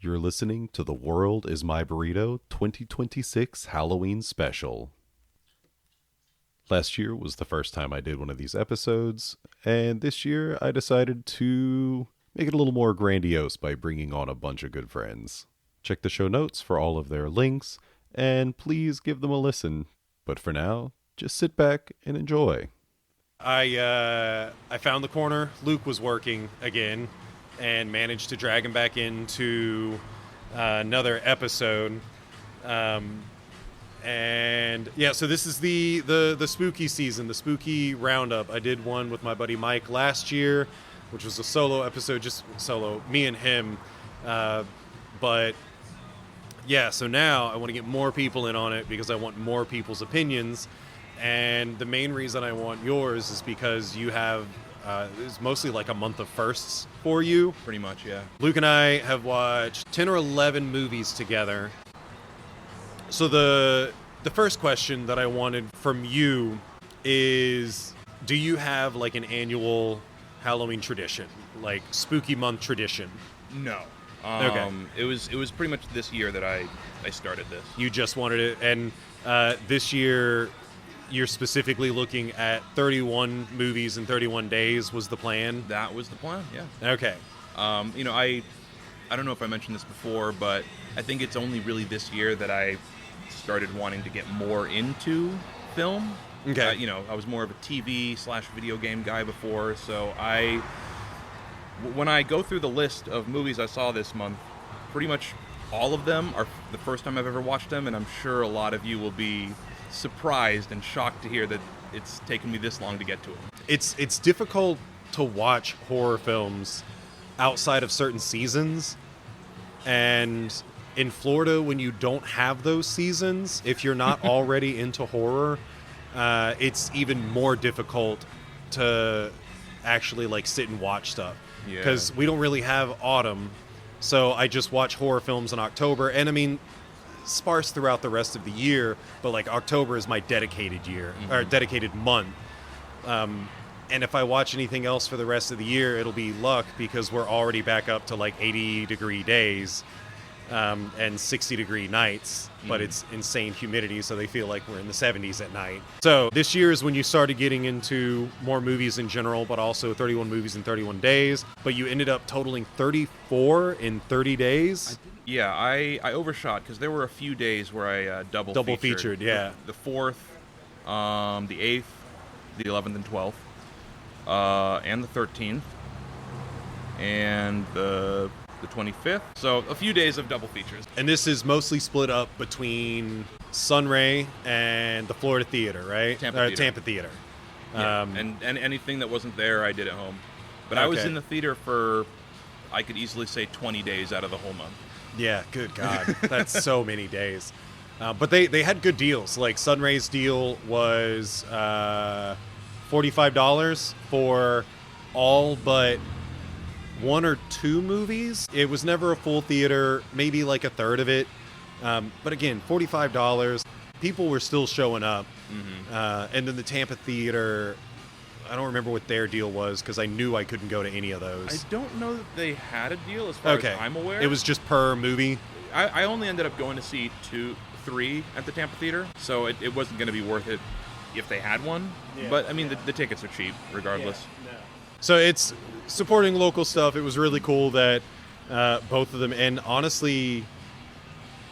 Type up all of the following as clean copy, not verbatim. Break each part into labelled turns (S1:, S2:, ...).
S1: You're listening to The World is My Burrito 2026 Halloween Special. Last year was the first time I did one of these episodes, and this year I decided to make it a little more grandiose by bringing on a bunch of good friends. Check the show notes for all of their links, and please give them a listen. But for now, just sit back and enjoy. I found the corner. Luke was working again and managed to drag him back into another episode. And yeah, so this is the spooky season, the spooky roundup. I did one with my buddy Mike last year, which was a solo episode, just solo, me and him. But yeah, so now I want to get more people in on it because I want more people's opinions. And the main reason I want yours is because you have it's mostly like a month of firsts for you.
S2: Pretty much, yeah.
S1: Luke and I have watched 10 or 11 movies together. So the first question that I wanted from you is, do you have like an annual Halloween tradition, like spooky month tradition?
S2: No.
S1: Okay.
S2: It was pretty much this year that I started this.
S1: You just wanted it, and this year you're specifically looking at 31 movies in 31 days was the plan?
S2: That was the plan, yeah.
S1: Okay.
S2: I don't know if I mentioned this before, but I think it's only really this year that I started wanting to get more into film.
S1: Okay.
S2: I was more of a TV/video game guy before, so when I go through the list of movies I saw this month, pretty much all of them are the first time I've ever watched them, and I'm sure a lot of you will be surprised and shocked to hear that it's taken me this long to get to them.
S1: It's difficult to watch horror films outside of certain seasons, and in Florida, when you don't have those seasons, if you're not already into horror, it's even more difficult to actually like sit and watch stuff, because we don't really have autumn. So I just watch horror films in October, and I mean, sparse throughout the rest of the year, but like October is my dedicated year, or dedicated month. And if I watch anything else for the rest of the year, it'll be luck, because we're already back up to like 80-degree days and 60-degree nights, but it's insane humidity, so they feel like we're in the 70s at night. So this year is when you started getting into more movies in general, but also 31 movies in 31 days. But you ended up totaling 34 in 30 days.
S2: Yeah, I overshot because there were a few days where I double
S1: featured. Yeah.
S2: The 4th, the 8th, the 11th and 12th, and the 13th, and the 25th. So a few days of double features.
S1: And this is mostly split up between Sunray and the Florida Theater, right? Tampa Theater.
S2: Yeah. And anything that wasn't there, I did at home. But I was in the theater for, I could easily say, 20 days out of the whole month.
S1: Yeah, good God. That's so many days. But they had good deals. Like Sunray's deal was $45 for all but 1 or 2 movies. It was never a full theater, maybe like a third of it. But again, $45. People were still showing up. And then the Tampa Theater, I don't remember what their deal was, because I knew I couldn't go to any of those.
S2: I don't know that they had a deal as far as I'm aware.
S1: It was just per movie.
S2: I only ended up going to see 3 at the Tampa Theater, so it wasn't going to be worth it if they had one. Yeah. But, I mean, the tickets are cheap regardless.
S1: Yeah. No. So it's supporting local stuff. It was really cool that both of them, and honestly,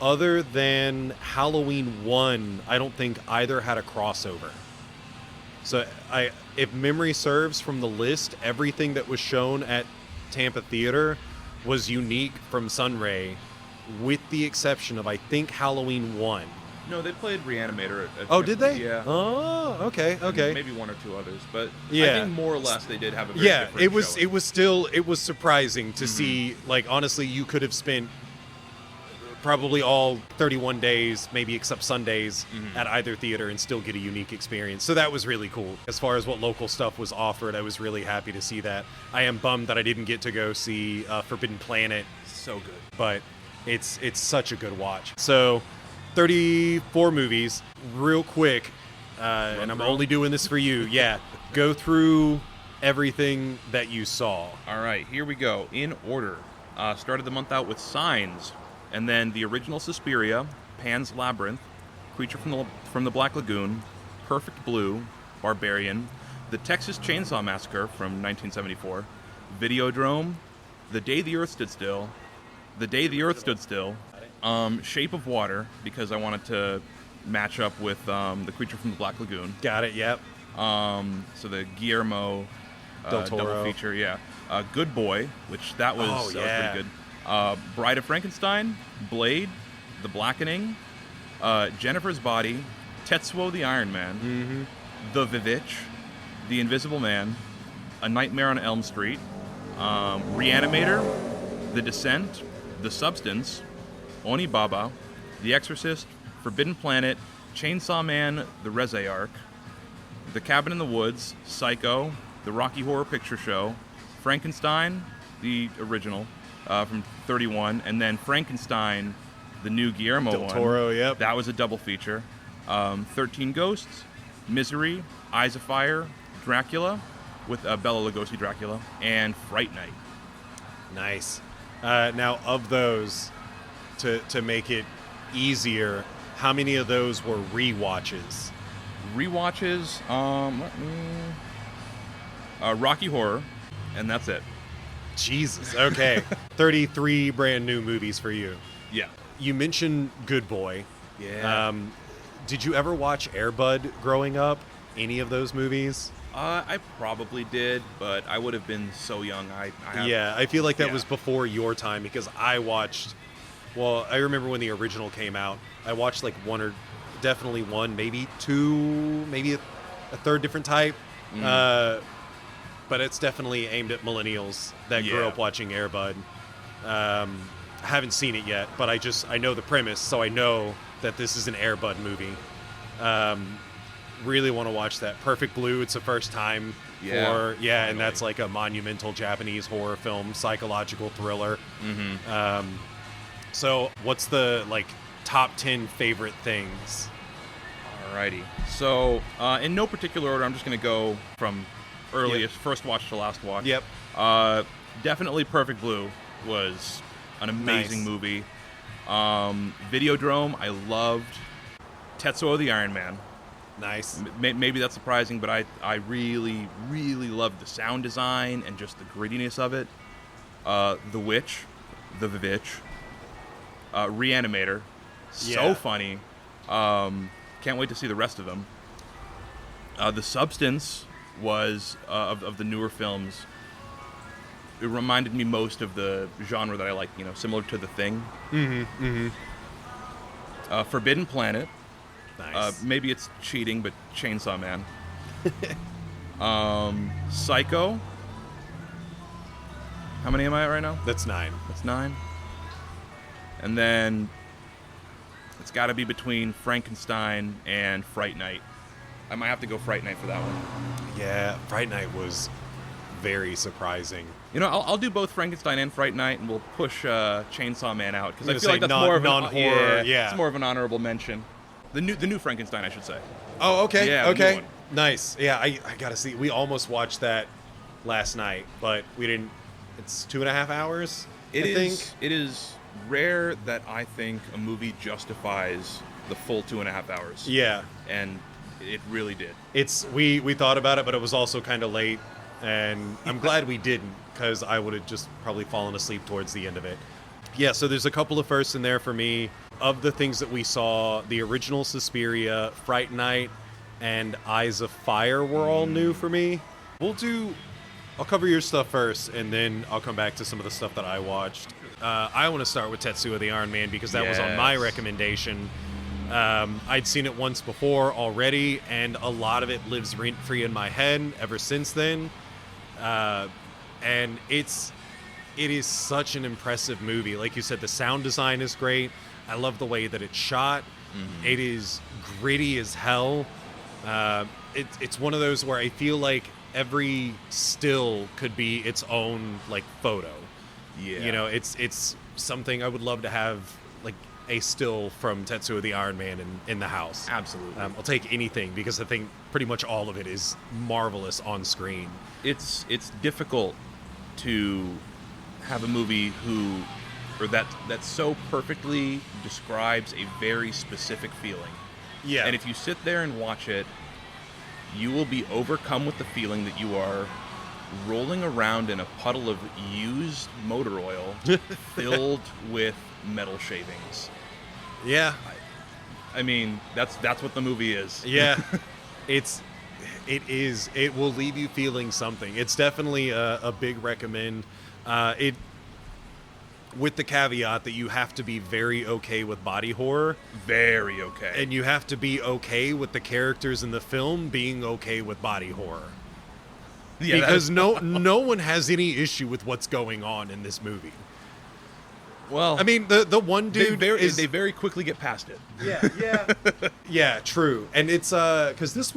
S1: other than Halloween 1, I don't think either had a crossover. So if memory serves from the list, everything that was shown at Tampa Theater was unique from Sunray, with the exception of, I think, Halloween 1.
S2: No, they played Reanimator.
S1: Oh, did they?
S2: Yeah.
S1: Oh, okay.
S2: And maybe 1 or 2 others, but
S1: yeah.
S2: I think more or less they did have a very different showing.
S1: It was surprising to see. Like, honestly, you could have spent probably all 31 days, maybe except Sundays, at either theater and still get a unique experience. So that was really cool. As far as what local stuff was offered, I was really happy to see that. I am bummed that I didn't get to go see Forbidden Planet.
S2: So good.
S1: But it's such a good watch. So 34 movies, real quick, and I'm only doing this for you. Yeah, go through everything that you saw.
S2: All right, here we go. In order. Started the month out with Signs, and then the original Suspiria, Pan's Labyrinth, Creature from the Black Lagoon, Perfect Blue, Barbarian, The Texas Chainsaw Massacre from 1974, Videodrome, The Day the Earth Stood Still, Shape of Water, because I wanted to match up with The Creature from the Black Lagoon.
S1: Got it, yep.
S2: So the Guillermo
S1: Del Toro
S2: double feature, yeah. Good Boy, which that was pretty good. Bride of Frankenstein, Blade, The Blackening, Jennifer's Body, Tetsuo the Iron Man, The Vivitch, The Invisible Man, A Nightmare on Elm Street, Reanimator, The Descent, The Substance, Onibaba, The Exorcist, Forbidden Planet, Chainsaw Man, The Reze Arc, The Cabin in the Woods, Psycho, The Rocky Horror Picture Show, Frankenstein, the original from 31, and then Frankenstein, the new Guillermo
S1: Del
S2: one.
S1: Toro, yep.
S2: That was a double feature. 13 Ghosts, Misery, Eyes of Fire, Dracula, with Bela Lugosi Dracula, and Fright Night.
S1: Nice. Now, of those, to make it easier, how many of those were rewatches?
S2: Rewatches, Rocky Horror, and that's it.
S1: Jesus, okay. 33 brand new movies for you.
S2: Yeah.
S1: You mentioned Good Boy.
S2: Yeah.
S1: Did you ever watch Air Bud growing up? Any of those movies?
S2: I probably did, but I would have been so young.
S1: I feel like that was before your time, because I watched, well, I remember when the original came out, I watched like definitely one, maybe two, maybe a third different type. But it's definitely aimed at millennials that grew up watching Air Bud. I haven't seen it yet, but I know the premise, so I know that this is an Air Bud movie. Really want to watch that. Perfect Blue, it's the first time and that's like a monumental Japanese horror film, psychological thriller. So what's the top 10 favorite things?
S2: Alrighty. So in no particular order, I'm just going to go from earliest, first watch to last watch.
S1: Yep.
S2: Definitely Perfect Blue was an amazing movie. Videodrome, I loved. Tetsuo the Iron Man.
S1: Nice.
S2: Maybe that's surprising, but I really, really loved the sound design and just the grittiness of it. The Witch, The Vivitch, Reanimator, so funny. Can't wait to see the rest of them. The Substance was, of the newer films, it reminded me most of the genre that I like, similar to The Thing. Forbidden Planet.
S1: Nice.
S2: Maybe it's cheating, but Chainsaw Man. Psycho. How many am I at right now?
S1: That's 9.
S2: That's 9. And then it's got to be between Frankenstein and Fright Night. I might have to go Fright Night for that one.
S1: Yeah, Fright Night was very surprising.
S2: I'll do both Frankenstein and Fright Night, and we'll push Chainsaw Man out, because I feel like that's
S1: non-
S2: more of
S1: non-horror.
S2: It's more of an honorable mention. The new Frankenstein, I should say.
S1: Oh, okay.
S2: Yeah, the
S1: okay.
S2: new one.
S1: Nice. Yeah, I gotta see. We almost watched that last night, but we didn't. It's 2.5 hours. I think
S2: it is rare that I think a movie justifies the full 2.5 hours.
S1: Yeah,
S2: and it really did.
S1: We thought about it, but it was also kind of late, and I'm glad we didn't, because I would have just probably fallen asleep towards the end of it. Yeah, so there's a couple of firsts in there for me. Of the things that we saw, the original Suspiria, Fright Night, and Eyes of Fire were all new for me. I'll cover your stuff first, and then I'll come back to some of the stuff that I watched. I want to start with Tetsuo the Iron Man, because that was on my recommendation. I'd seen it once before already, and a lot of it lives rent-free in my head ever since then. And it is such an impressive movie. Like you said, the sound design is great. I love the way that it's shot. It is gritty as hell. It's one of those where I feel like every still could be its own photo. Yeah. It's something I would love to have, a still from Tetsuo the Iron Man in the house.
S2: Absolutely.
S1: I'll take anything, because I think pretty much all of it is marvelous on screen.
S2: It's difficult to have a movie that so perfectly describes a very specific feeling.
S1: Yeah.
S2: And if you sit there and watch it, you will be overcome with the feeling that you are rolling around in a puddle of used motor oil filled with metal shavings.
S1: Yeah.
S2: I mean, that's what the movie is.
S1: Yeah. It will leave you feeling something. It's definitely a big recommend. With the caveat that you have to be very okay with body horror.
S2: Very okay.
S1: And you have to be okay with the characters in the film being okay with body horror. Yeah, because no one has any issue with what's going on in this movie.
S2: Well,
S1: I mean, the one dude
S2: they very quickly get past it.
S1: Yeah. Yeah, true. And it's because this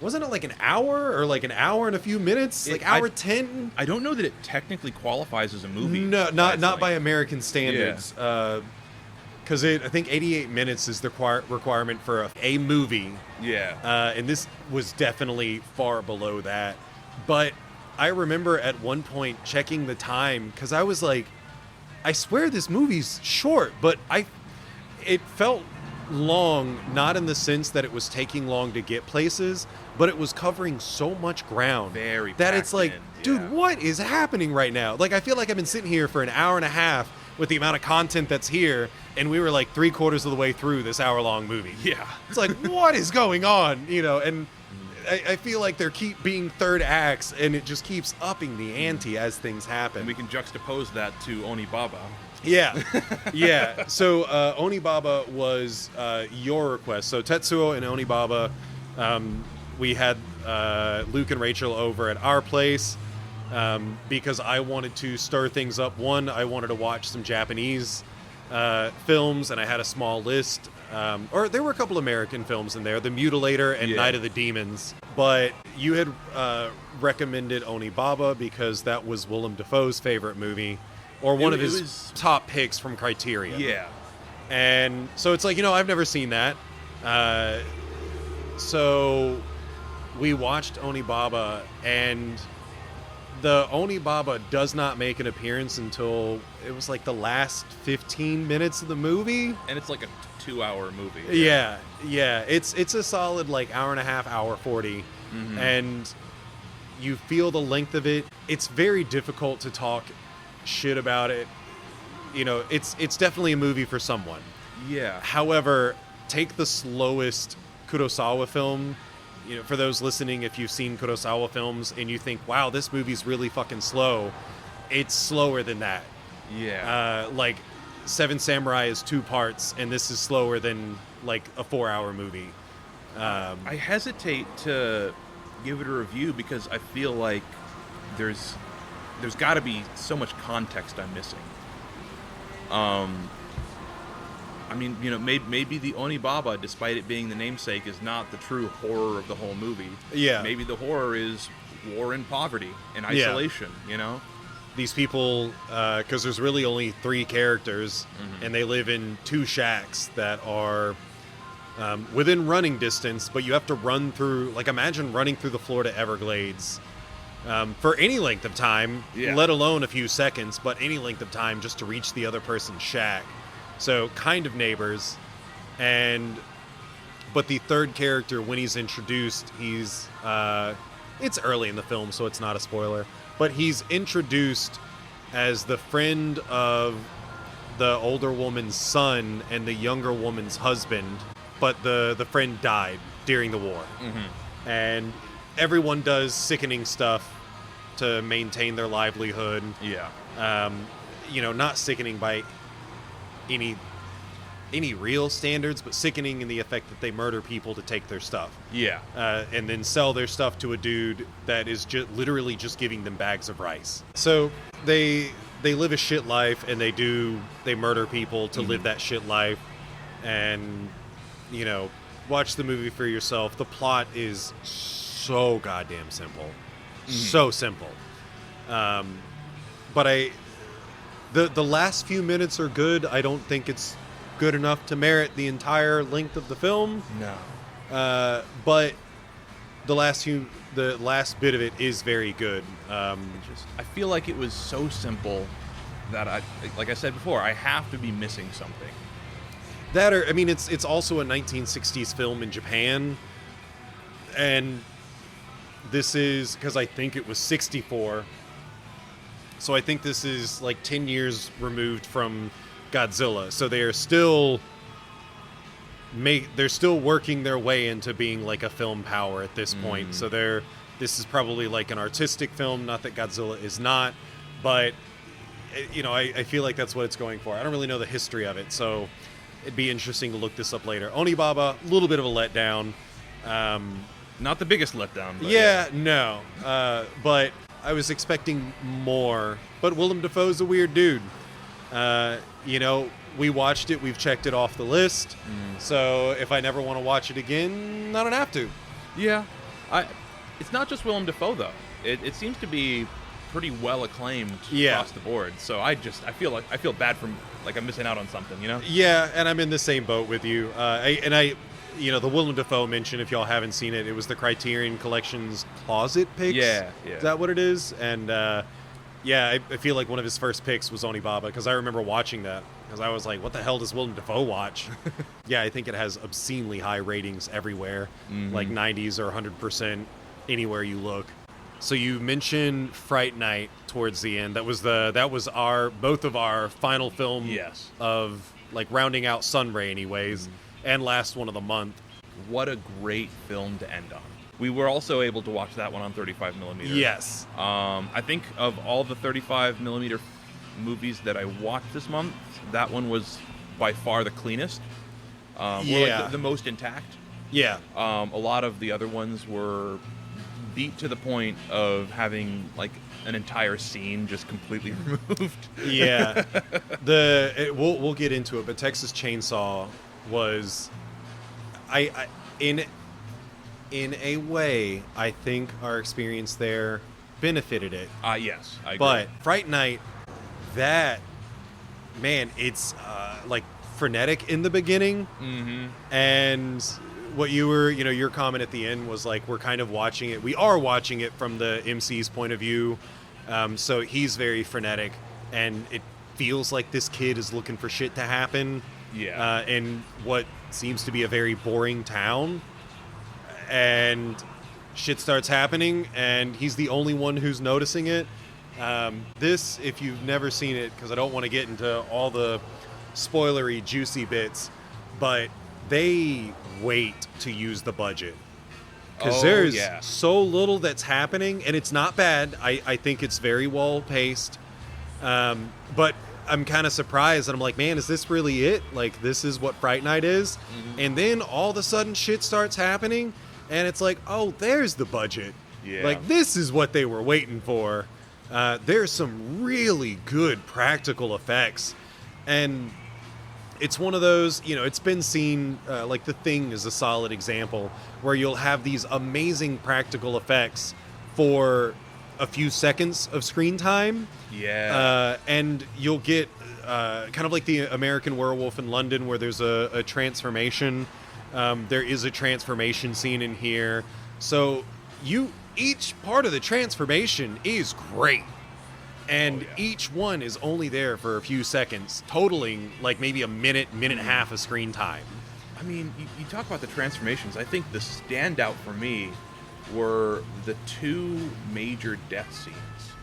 S1: wasn't it like an hour or like an hour and a few minutes? Like hour 10?
S2: I don't know that it technically qualifies as a movie.
S1: No, not by American standards. Because I think 88 minutes is the requirement for a movie.
S2: Yeah.
S1: And this was definitely far below that. But I remember at one point checking the time because I was like, I swear this movie's short, but it felt long, not in the sense that it was taking long to get places, but it was covering so much ground that it's like, dude, what is happening right now? Like, I feel like I've been sitting here for an hour and a half with the amount of content that's here, and we were like 3/4 of the way through this hour-long movie.
S2: Yeah.
S1: It's like, what is going on? You know, and I feel like there keep being third acts, and it just keeps upping the ante as things happen.
S2: And we can juxtapose that to Onibaba.
S1: Yeah, yeah. So Onibaba was your request. So Tetsuo and Onibaba, we had Luke and Rachel over at our place because I wanted to stir things up. One, I wanted to watch some Japanese films, and I had a small list. Or there were a couple American films in there, The Mutilator and Night of the Demons. But you had recommended Onibaba because that was Willem Dafoe's favorite movie. Or one of his top picks from Criterion.
S2: Yeah.
S1: And so it's like, I've never seen that. So we watched Onibaba, and the Onibaba does not make an appearance until it was like the last 15 minutes of the movie.
S2: And it's like a 2-hour movie.
S1: Yeah. It's a solid like hour and a half, hour 40. Mm-hmm. And you feel the length of it. It's very difficult to talk shit about it. It's definitely a movie for someone.
S2: Yeah.
S1: However, take the slowest Kurosawa film. For those listening, if you've seen Kurosawa films and you think, wow, this movie's really fucking slow, it's slower than that.
S2: Yeah.
S1: Like Seven Samurai is 2 parts, and this is slower than like a 4-hour movie.
S2: I hesitate to give it a review because I feel like there's got to be so much context I'm missing. I mean, maybe the Onibaba, despite it being the namesake, is not the true horror of the whole movie.
S1: Yeah.
S2: Maybe the horror is war and poverty and isolation,
S1: These people, because there's really only 3 characters, and they live in 2 shacks that are within running distance, but you have to run through, like, imagine running through the Florida Everglades for any length of time, let alone a few seconds, but any length of time just to reach the other person's shack. So kind of neighbors. But the third character, when he's introduced, he's it's early in the film, so it's not a spoiler, but he's introduced as the friend of the older woman's son and the younger woman's husband, but the friend died during the war. And everyone does sickening stuff to maintain their livelihood. Not sickening by any real standards, but sickening in the effect that they murder people to take their stuff. And then sell their stuff to a dude that is literally just giving them bags of rice. So they live a shit life, and they murder people to live that shit life. And watch the movie for yourself. The plot is so goddamn simple. So simple. But the last few minutes are good. I don't think it's good enough to merit the entire length of the film.
S2: No.
S1: But the last bit of it is very good.
S2: I feel like it was so simple that like I said before, I have to be missing something.
S1: It's also a 1960s film in Japan, and this is because I think it was 64. So I think this is like 10 years removed from Godzilla. So they're still working their way into being like a film power at this point. So this is probably like an artistic film, not that Godzilla is not, but I feel like that's what it's going for. I don't really know the history of it, so it'd be interesting to look this up later. Onibaba, a little bit of a letdown.
S2: Not the biggest letdown.
S1: But no. But I was expecting more. But Willem Dafoe's a weird dude. We watched it. We've checked it off the list. So if I never want to watch it again, I don't have to.
S2: Yeah. It's not just Willem Dafoe, though. It seems to be pretty well acclaimed across the board. So I feel bad from like I'm missing out on something,
S1: Yeah, and I'm in the same boat with you. The Willem Dafoe mention, if y'all haven't seen it, it was the Criterion Collection's Closet Picks.
S2: Yeah.
S1: Is that what it is? And I feel like one of his first picks was Onibaba, because I remember watching that, because I was like, what the hell does Willem Dafoe watch? Yeah, I think it has obscenely high ratings everywhere, like 90s or 100% anywhere you look. So you mentioned Fright Night towards the end. That was both of our final film of like rounding out Sunray anyways, and last one of the month.
S2: What a great film to end on. We were also able to watch that one on 35mm.
S1: Yes.
S2: I think of all the 35mm movies that I watched this month, that one was by far the cleanest. The most intact.
S1: Yeah.
S2: A lot of the other ones were beat to the point of having like an entire scene just completely removed.
S1: Yeah. We'll get into it, but Texas Chainsaw was in a way, I think our experience there benefited it.
S2: Yes, I agree.
S1: But Fright Night, it's like frenetic in the beginning, and what your comment at the end was like, we are watching it from the MC's point of view, so he's very frenetic, and it feels like this kid is looking for shit to happen in what seems to be a very boring town, and shit starts happening, and he's the only one who's noticing it. This, if you've never seen it, because I don't want to get into all the spoilery, juicy bits, but they wait to use the budget. Because there's so little that's happening, and it's not bad. I think it's very well paced. But I'm kind of surprised, and I'm like, man, is this really it? Like, this is what Fright Night is? And then all of a sudden shit starts happening, and it's like, oh, there's the budget.
S2: Yeah.
S1: Like, this is what they were waiting for. There's some really good practical effects. And it's one of those, it's been seen, like The Thing is a solid example, where you'll have these amazing practical effects for a few seconds of screen time.
S2: Yeah.
S1: And you'll get kind of like the American Werewolf in London, where there's a transformation. There is a transformation scene in here. So each part of the transformation is great. And each one is only there for a few seconds, totaling like maybe a minute and a half of screen time.
S2: I mean, you talk about the transformations. I think the standout for me were the two major death scenes.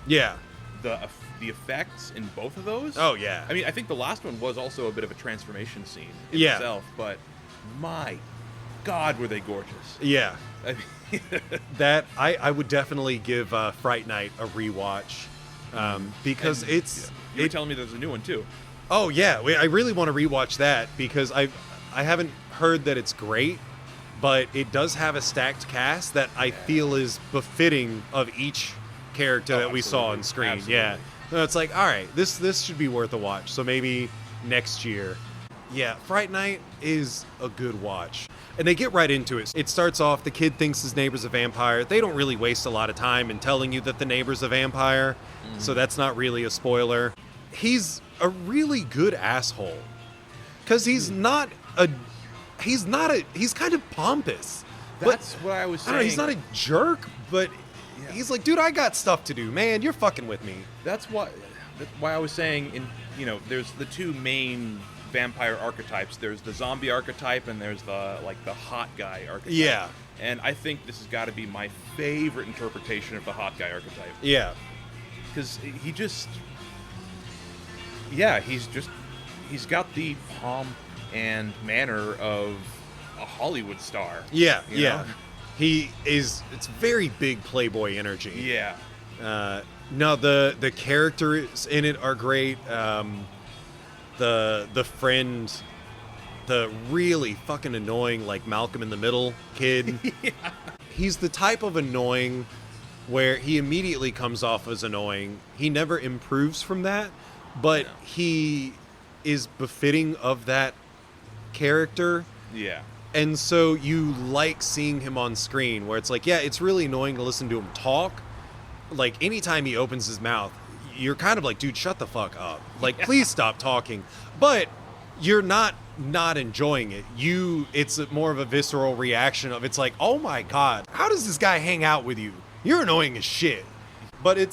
S1: Yeah.
S2: The effects in both of those.
S1: Oh, yeah.
S2: I mean, I think the last one was also a bit of a transformation scene in itself, but my God, were they gorgeous.
S1: Yeah. That I would definitely give Fright Night a rewatch. Because
S2: you were telling me there's a new one too.
S1: Oh yeah, I really want to rewatch that, because I haven't heard that it's great, but it does have a stacked cast that I feel is befitting of each character that we saw on screen.
S2: Absolutely.
S1: Yeah, so it's like, all right, this should be worth a watch. So maybe next year. Yeah, Fright Night is a good watch. And they get right into it. It starts off, the kid thinks his neighbor's a vampire. They don't really waste a lot of time in telling you that the neighbor's a vampire, so that's not really a spoiler. He's a really good asshole, because he's kind of pompous.
S2: That's what I was saying.
S1: I don't know, he's not a jerk, but he's like, dude, I got stuff to do, man. You're fucking with me.
S2: That's why I was saying, there's the two main vampire archetypes. There's the zombie archetype, and there's the hot guy archetype.
S1: Yeah.
S2: And I think this has got to be my favorite interpretation of the hot guy archetype.
S1: Yeah.
S2: Because he's got the pomp and manner of a Hollywood star.
S1: Yeah,
S2: you know?
S1: It's very big playboy energy.
S2: Yeah.
S1: No, the characters in it are great. The friend, the really fucking annoying, like Malcolm in the Middle kid.
S2: Yeah.
S1: He's the type of annoying where he immediately comes off as annoying. He never improves from that, but he is befitting of that character.
S2: Yeah.
S1: And so you like seeing him on screen where it's like, yeah, it's really annoying to listen to him talk. Like, anytime he opens his mouth, you're kind of like, dude, shut the fuck up. Like, please stop talking. But you're not enjoying it. It's more of a visceral reaction of, it's like, oh my God, how does this guy hang out with you? You're annoying as shit. But I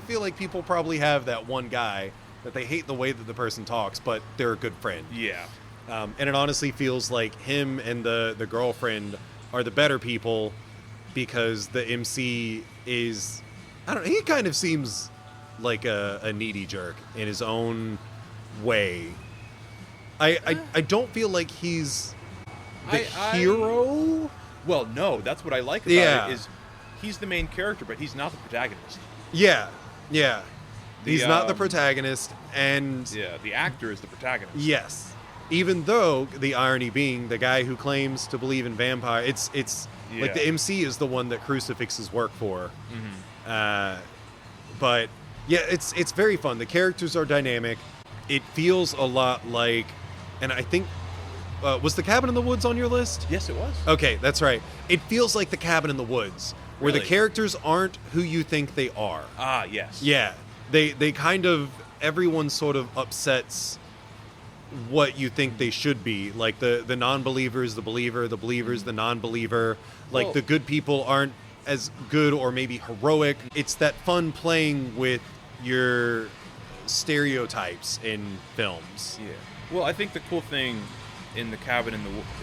S1: feel like people probably have that one guy that they hate the way that the person talks, but they're a good friend.
S2: Yeah.
S1: And it honestly feels like him and the girlfriend are the better people because the MC is, I don't know, he kind of seems like a needy jerk in his own way. I don't feel like he's the hero.
S2: Well, no, that's what I like about it is he's the main character, but he's not the protagonist.
S1: Yeah. He's not the protagonist, and
S2: the actor is the protagonist.
S1: Yes. Even though the irony being the guy who claims to believe in vampire, it's like the MC is the one that crucifixes work for. Mm-hmm. But yeah, it's very fun. The characters are dynamic. It feels a lot like, and I think was the Cabin in the Woods on your list?
S2: Yes, it was.
S1: Okay, that's right. It feels like the Cabin in the Woods, where the characters aren't who you think they are.
S2: Ah, yes.
S1: Yeah, they kind of, everyone sort of upsets what you think they should be. Like the non-believers, the believer, the believers, the non-believer. Like the good people aren't as good or maybe heroic. It's that fun playing with your stereotypes in films.
S2: Yeah. Well, I think the cool thing in the Cabin in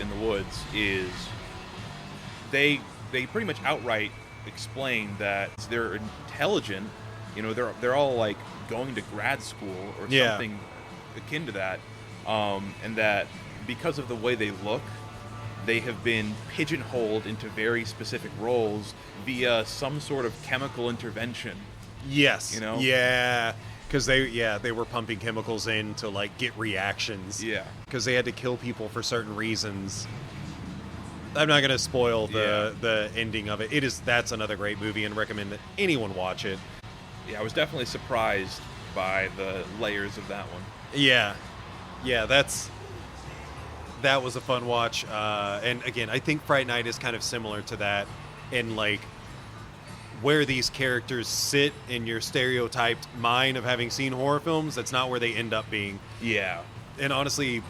S2: the Woods is they pretty much outright explain that they're intelligent. They're all like going to grad school or something akin to that. And that because of the way they look, they have been pigeonholed into very specific roles via some sort of chemical intervention.
S1: Yes. Yeah. Because they were pumping chemicals in to like get reactions. Yeah. Because they had to kill people for certain reasons. I'm not going to spoil the ending of it. That's another great movie and recommend that anyone watch it.
S2: Yeah, I was definitely surprised by the layers of that one.
S1: Yeah. Yeah, that was a fun watch. And again, I think Fright Night is kind of similar to that in like where these characters sit in your stereotyped mind of having seen horror films. That's not where they end up being. Yeah. And honestly,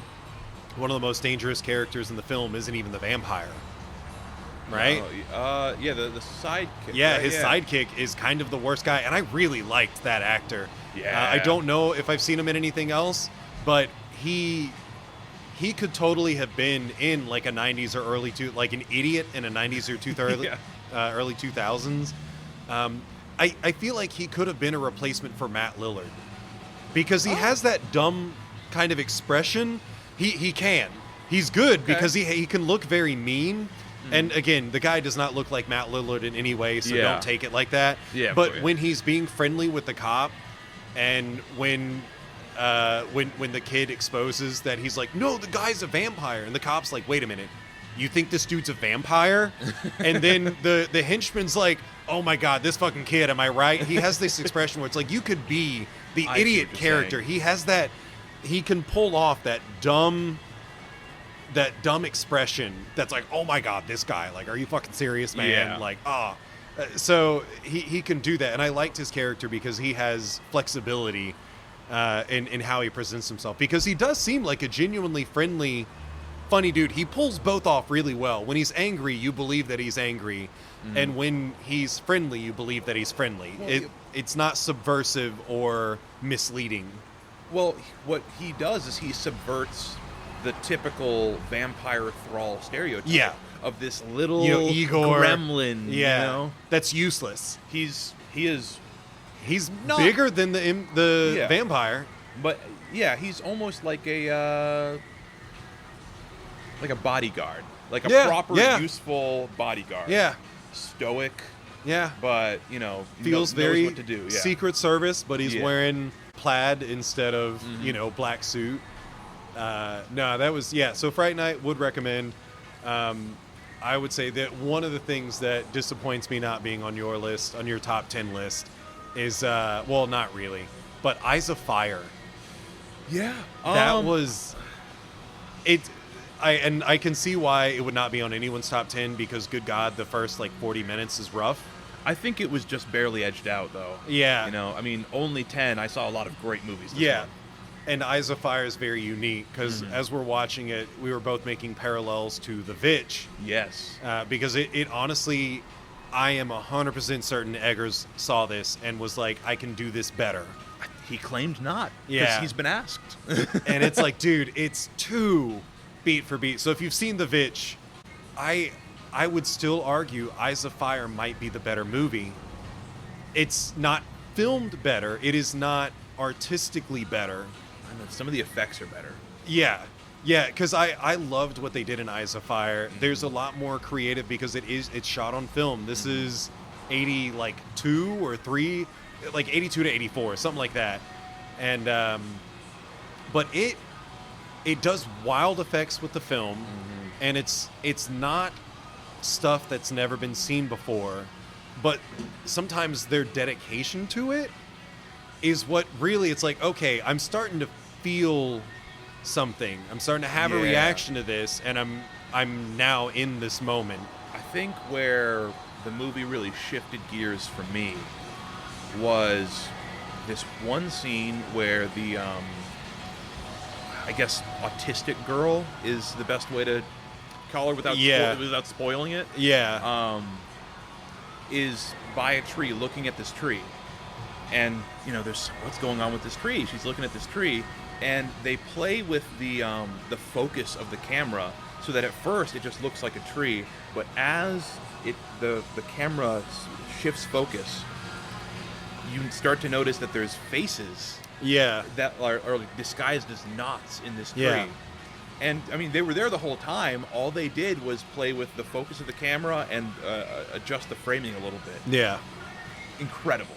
S1: one of the most dangerous characters in the film isn't even the vampire. Right?
S2: The sidekick.
S1: Yeah,
S2: right?
S1: his sidekick is kind of the worst guy, and I really liked that actor.
S2: Yeah.
S1: I don't know if I've seen him in anything else, but he could totally have been in like a 90s or like an idiot in a 90s or early 2000s. I feel like he could have been a replacement for Matt Lillard because he has that dumb kind of expression. He's good because he can look very mean. And again, the guy does not look like Matt Lillard in any way, so don't take it like that. Yeah, but when he's being friendly with the cop, and when the kid exposes that he's like, no, the guy's a vampire, and the cop's like, wait a minute, you think this dude's a vampire? And then the henchman's like, oh my God, this fucking kid, am I right? He has this expression where it's like, you could be the idiot character. He has that, he can pull off that dumb expression that's like, oh my God, this guy, like, are you fucking serious, man?
S2: Yeah.
S1: Like, so he can do that. And I liked his character because he has flexibility in how he presents himself, because he does seem like a genuinely friendly funny dude. He pulls both off really well. When he's angry, you believe that he's angry. And when he's friendly, you believe that he's friendly.
S2: Well,
S1: It's not subversive or misleading.
S2: Well, what he does is he subverts the typical vampire thrall stereotype of this little
S1: Igor
S2: gremlin.
S1: Yeah,
S2: you know?
S1: that's useless.
S2: He's not
S1: bigger than the vampire.
S2: But yeah, he's almost like a bodyguard, like a proper useful bodyguard.
S1: Yeah,
S2: stoic.
S1: Yeah,
S2: but
S1: feels
S2: knows
S1: very
S2: what to do. Yeah.
S1: Secret Service, but he's wearing plaid instead of black suit. No, that was So Fright Night would recommend. I would say that one of the things that disappoints me not being on your list, on your top 10 list, is not really, but Eyes of Fire.
S2: Yeah,
S1: that was it. I can see why it would not be on anyone's top 10 because, good God, the first 40 minutes is rough.
S2: I think it was just barely edged out, though.
S1: Yeah.
S2: I mean, only 10. I saw a lot of great movies this month.
S1: And Eyes of Fire is very unique because as we're watching it, we were both making parallels to The Vitch.
S2: Yes.
S1: Because it honestly, I am 100% certain Eggers saw this and was like, I can do this better.
S2: He claimed not.
S1: Yeah.
S2: He's been asked.
S1: And it's like, dude, it's too beat for beat. So if you've seen The Vitch, I would still argue Eyes of Fire might be the better movie. It's not filmed better. It is not artistically better.
S2: I know, some of the effects are better.
S1: Yeah, because I loved what they did in Eyes of Fire. There's a lot more creative because it's shot on film. This is 82 or 3, 82 to 84, something like that. And but it does wild effects with the film, and it's not stuff that's never been seen before, but sometimes their dedication to it is what really, it's like, okay, I'm starting to feel something. I'm starting to have a reaction to this, and I'm now in this moment.
S2: I think where the movie really shifted gears for me was this one scene where the I guess autistic girl is the best way to call her without spoiling it.
S1: Yeah.
S2: Is by a tree, looking at this tree, and there's what's going on with this tree. She's looking at this tree, and they play with the focus of the camera so that at first it just looks like a tree, but as the camera shifts focus, you start to notice that there's faces.
S1: Yeah.
S2: That are disguised as knots in this tree.
S1: Yeah.
S2: And, I mean, they were there the whole time. All they did was play with the focus of the camera and adjust the framing a little bit.
S1: Yeah.
S2: Incredible.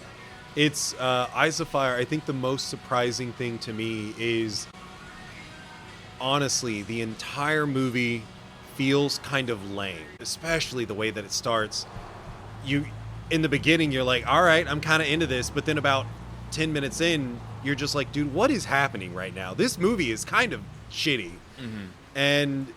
S1: It's Eyes of Fire. I think the most surprising thing to me is, honestly, the entire movie feels kind of lame, especially the way that it starts. In the beginning, you're like, all right, I'm kind of into this, but then about 10 minutes in, you're just like, dude, what is happening right now? This movie is kind of shitty. And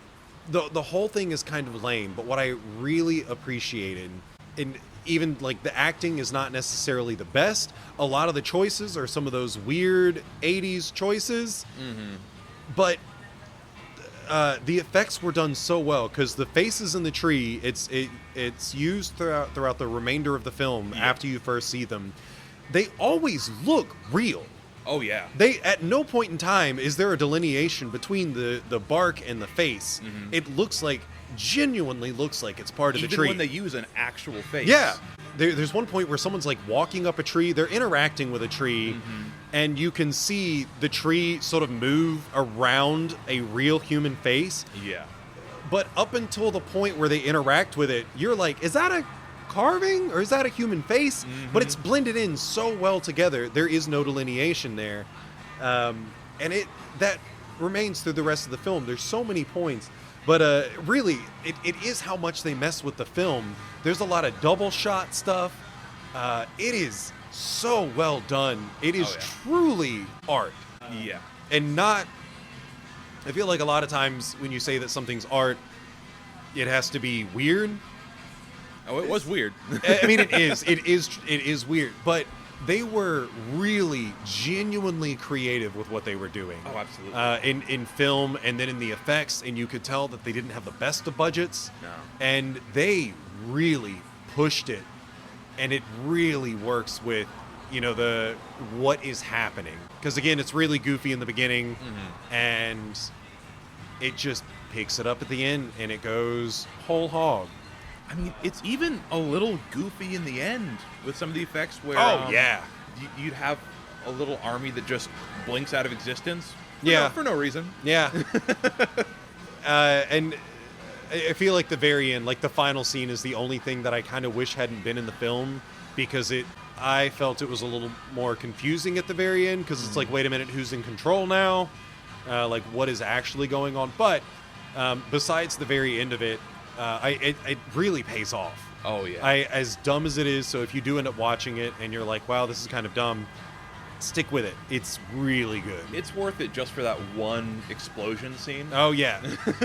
S1: the whole thing is kind of lame, but what I really appreciated, and even the acting is not necessarily the best, a lot of the choices are some of those weird 80s choices, but the effects were done so well, because the faces in the tree, it's used throughout the remainder of the film. After you first see them, they always look real.
S2: Oh, yeah.
S1: They, at no point in time is there a delineation between the bark and the face. It genuinely looks like it's part of the tree.
S2: Even when they use an actual face.
S1: Yeah. There's one point where someone's walking up a tree, they're interacting with a tree, and you can see the tree sort of move around a real human face.
S2: Yeah.
S1: But up until the point where they interact with it, you're like, is that a carving or is that a human face? But it's blended in so well together. There is no delineation there, and that remains through the rest of the film. There's so many points, but really it is how much they mess with the film. There's a lot of double shot stuff. It is so well done. It is truly art. And not, I feel like a lot of times when you say that something's art, it has to be weird.
S2: Oh, it was weird.
S1: I mean, it is weird, but they were really genuinely creative with what they were doing.
S2: Oh, absolutely.
S1: In film and then in the effects, and you could tell that they didn't have the best of budgets.
S2: No.
S1: And they really pushed it, and it really works with, the what is happening. Because again, it's really goofy in the beginning, and it just picks it up at the end, and it goes whole hog.
S2: I mean, it's even a little goofy in the end with some of the effects where you'd have a little army that just blinks out of existence for no reason.
S1: Yeah. And I feel like the very end, like the final scene, is the only thing that I kind of wish hadn't been in the film, because I felt it was a little more confusing at the very end, because it's like, wait a minute, who's in control now? Like, what is actually going on? But besides the very end of it, it really pays off.
S2: Oh, yeah.
S1: As dumb as it is, so if you do end up watching it and you're like, wow, this is kind of dumb, stick with it. It's really good.
S2: It's worth it just for that one explosion scene.
S1: Oh, yeah.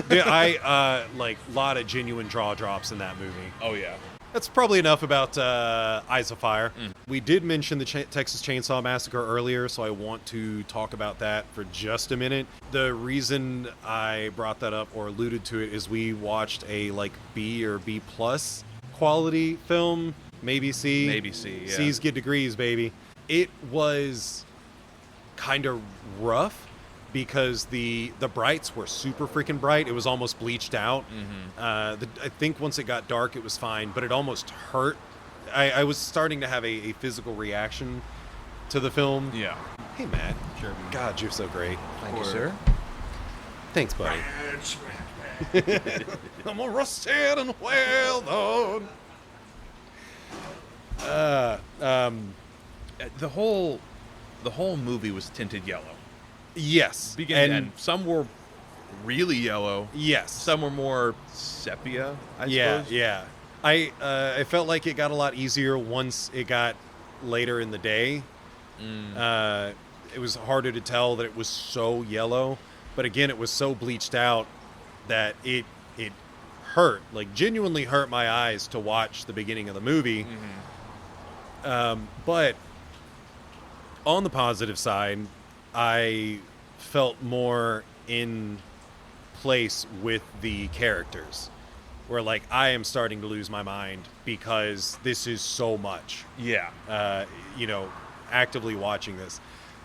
S1: I like a lot of genuine jaw drops in that movie.
S2: Oh, yeah.
S1: That's probably enough about Eyes of Fire. We did mention the Texas Chainsaw Massacre earlier, so I want to talk about that for just a minute. The reason I brought that up or alluded to it is we watched a B or B plus quality film, maybe C.
S2: Maybe C, yeah.
S1: C's get degrees, baby. It was kind of rough, because the brights were super freaking bright. It was almost bleached out. I think once it got dark, it was fine, but it almost hurt. I was starting to have a physical reaction to the film.
S2: Yeah.
S1: Hey, Matt.
S2: Sure.
S1: God, you're so great.
S2: Thank you, sir.
S1: Thanks, buddy. I'm a rusted and well done.
S2: The whole movie was tinted yellow.
S1: Yes.
S2: Beginning to end. Some were really yellow.
S1: Yes.
S2: Some were more sepia, I suppose.
S1: Yeah. I felt like it got a lot easier once it got later in the day. It was harder to tell that it was so yellow. But again, it was so bleached out that it hurt. Like, genuinely hurt my eyes to watch the beginning of the movie. But on the positive side, I felt more in place with the characters, where I am starting to lose my mind because this is so much.
S2: Yeah.
S1: Actively watching this.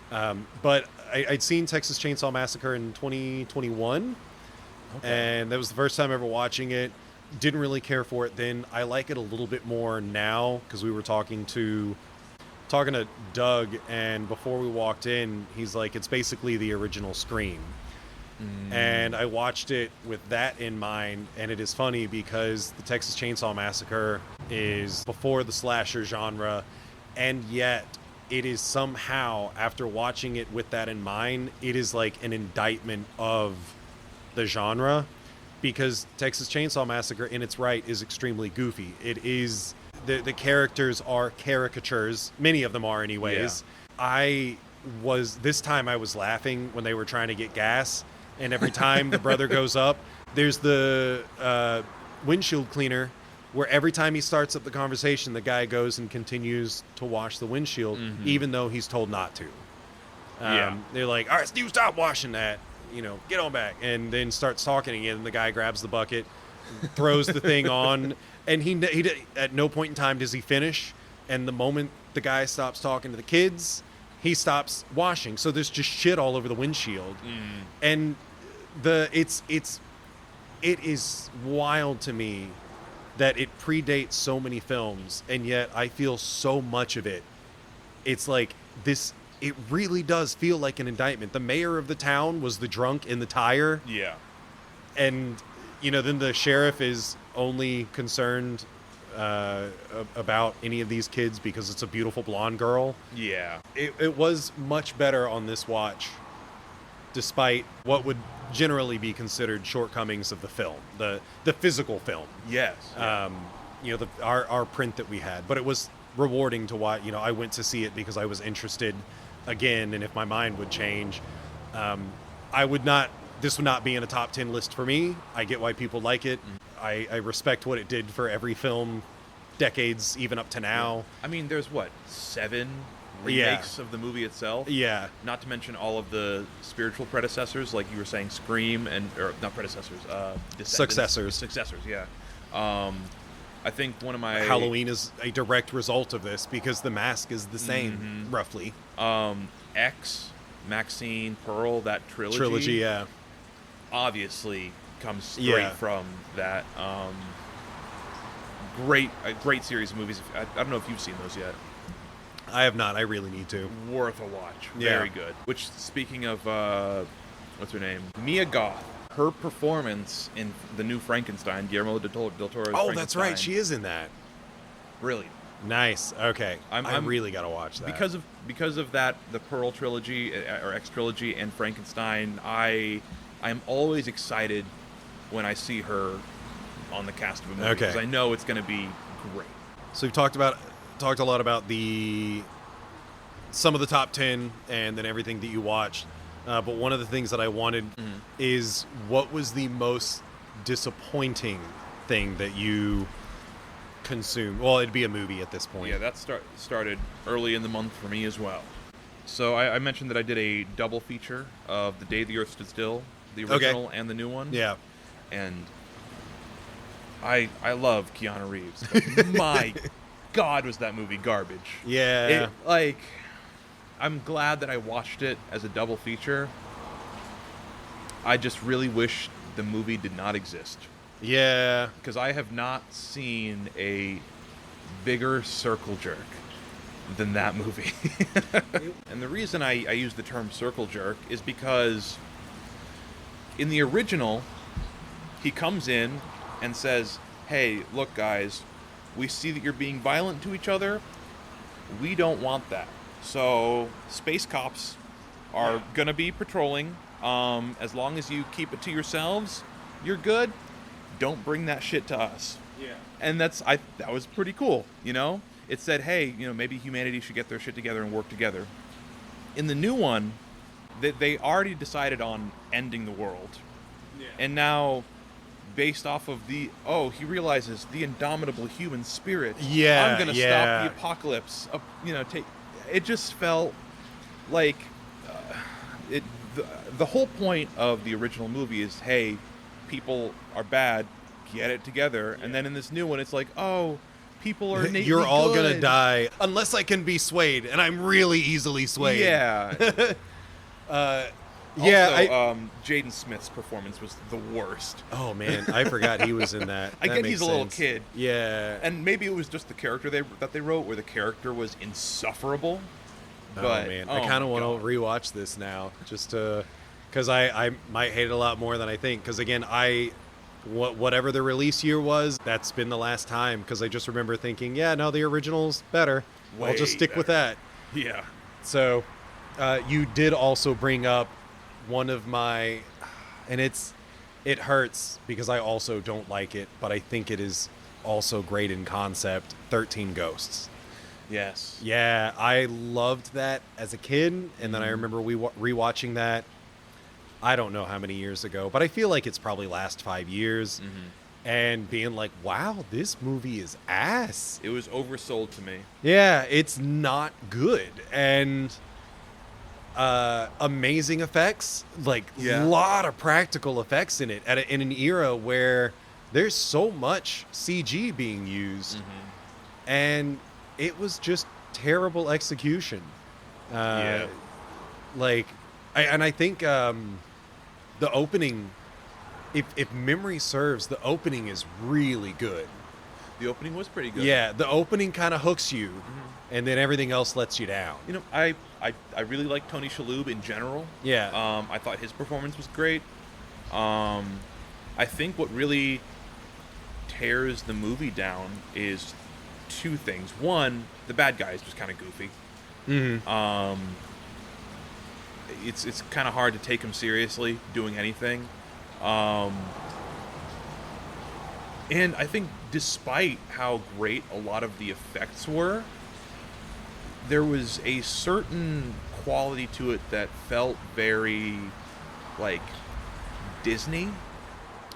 S1: But I'd seen Texas Chainsaw Massacre in 2021, and that was the first time ever watching it. Didn't really care for it then. I like it a little bit more now, because we were talking to Doug, and before we walked in, he's like, it's basically the original Scream. And I watched it with that in mind, and it is funny because the Texas Chainsaw Massacre is before the slasher genre, and yet it is somehow, after watching it with that in mind, it is like an indictment of the genre, because Texas Chainsaw Massacre in its right is extremely goofy. It is... The characters are caricatures. Many of them are anyways. Yeah. This time I was laughing when they were trying to get gas, and every time the brother goes up, there's the windshield cleaner, where every time he starts up the conversation, the guy goes and continues to wash the windshield, even though he's told not to. They're like, all right, Steve, stop washing that. Get on back. And then starts talking again, and the guy grabs the bucket, throws the thing on, and he at no point in time does he finish. And the moment the guy stops talking to the kids, he stops washing. So there's just shit all over the windshield. And it is wild to me that it predates so many films, and yet I feel so much of it. It's like this. It really does feel like an indictment. The mayor of the town was the drunk in the tire.
S2: Yeah.
S1: And then the sheriff is only concerned about any of these kids because it's a beautiful blonde girl.
S2: Yeah.
S1: It was much better on this watch, despite what would generally be considered shortcomings of the film, the physical film.
S2: Yes.
S1: Our print that we had. But it was rewarding to watch. I went to see it because I was interested again, and if my mind would change, this would not be in a top 10 list for me. I get why people like it. I respect what it did for every film, decades, even up to now.
S2: I mean, there's 7 remakes of the movie itself.
S1: Yeah.
S2: Not to mention all of the spiritual predecessors, like you were saying, Scream or not predecessors,
S1: Successors.
S2: Successors, yeah. I think one of my
S1: Halloween is a direct result of this because the mask is the same, roughly.
S2: X, Maxine, Pearl, that trilogy.
S1: Yeah.
S2: Obviously comes straight from that. A great series of movies. I don't know if you've seen those yet.
S1: I have not. I really need to.
S2: Worth a watch.
S1: Yeah.
S2: Very good. Which, speaking of, what's her name? Mia Goth. Her performance in the new Frankenstein, Guillermo del Toro's Frankenstein.
S1: That's right. She is in that.
S2: Brilliant.
S1: Nice. Okay. I
S2: I'm
S1: really got to watch that.
S2: Because of that, the Pearl trilogy, or X trilogy, and Frankenstein, I'm always excited when I see her on the cast of a movie. Because I know it's going to be great.
S1: So we've talked a lot about some of the top 10 and then everything that you watched. But one of the things that I wanted is what was the most disappointing thing that you consumed? Well, it'd be a movie at this point.
S2: Yeah, that started early in the month for me as well. So I mentioned that I did a double feature of The Day the Earth Stood Still, the original and the new one.
S1: Yeah.
S2: And I love Keanu Reeves. My God, was that movie garbage.
S1: Yeah.
S2: I'm glad that I watched it as a double feature. I just really wish the movie did not exist.
S1: Yeah.
S2: Because I have not seen a bigger circle jerk than that movie. And the reason I use the term circle jerk is because in the original, he comes in and says, hey, look, guys, we see that you're being violent to each other. We don't want that. So space cops are going to be patrolling. As long as you keep it to yourselves, you're good. Don't bring that shit to us.
S1: Yeah.
S2: And that was pretty cool, you know? It said, hey, maybe humanity should get their shit together and work together. In the new one, they already decided on ending the world. Yeah. And now, based off of he realizes the indomitable human spirit.
S1: Yeah,
S2: I'm going to stop the apocalypse. It just felt like the whole point of the original movie is, hey, people are bad, get it together. Yeah. And then in this new one, it's like, oh, people are innately
S1: you're all
S2: good.
S1: gonna die unless I can be swayed, and I'm really easily swayed.
S2: Yeah. Jaden Smith's performance was the worst.
S1: Oh man, I forgot he was in that.
S2: I get he's a little kid.
S1: Yeah.
S2: And maybe it was just the character that they wrote, where the character was insufferable.
S1: I kind of want to rewatch this now, just to, because I might hate it a lot more than I think. Because again, whatever the release year was, that's been the last time. Because I just remember thinking, yeah, no, the original's better. I'll just stick with that.
S2: Yeah.
S1: So, you did also bring up one of my, and it hurts because I also don't like it, but I think it is also great in concept. 13 Ghosts.
S2: Yes.
S1: Yeah, I loved that as a kid, and then I remember rewatching that. I don't know how many years ago, but I feel like it's probably last 5 years, and being like, wow, this movie is ass.
S2: It was oversold to me.
S1: Yeah, it's not good, and amazing effects, lot of practical effects in it in an era where there's so much CG being used, and it was just terrible execution. I think the opening, if memory serves, the opening is really good.
S2: The opening was pretty good.
S1: Yeah, the opening kind of hooks you, and then everything else lets you down.
S2: I really like Tony Shalhoub in general.
S1: Yeah.
S2: I thought his performance was great. I think what really tears the movie down is two things. One, the bad guy is just kind of goofy. It's kind of hard to take him seriously doing anything. And I think despite how great a lot of the effects were, there was a certain quality to it that felt very, Disney.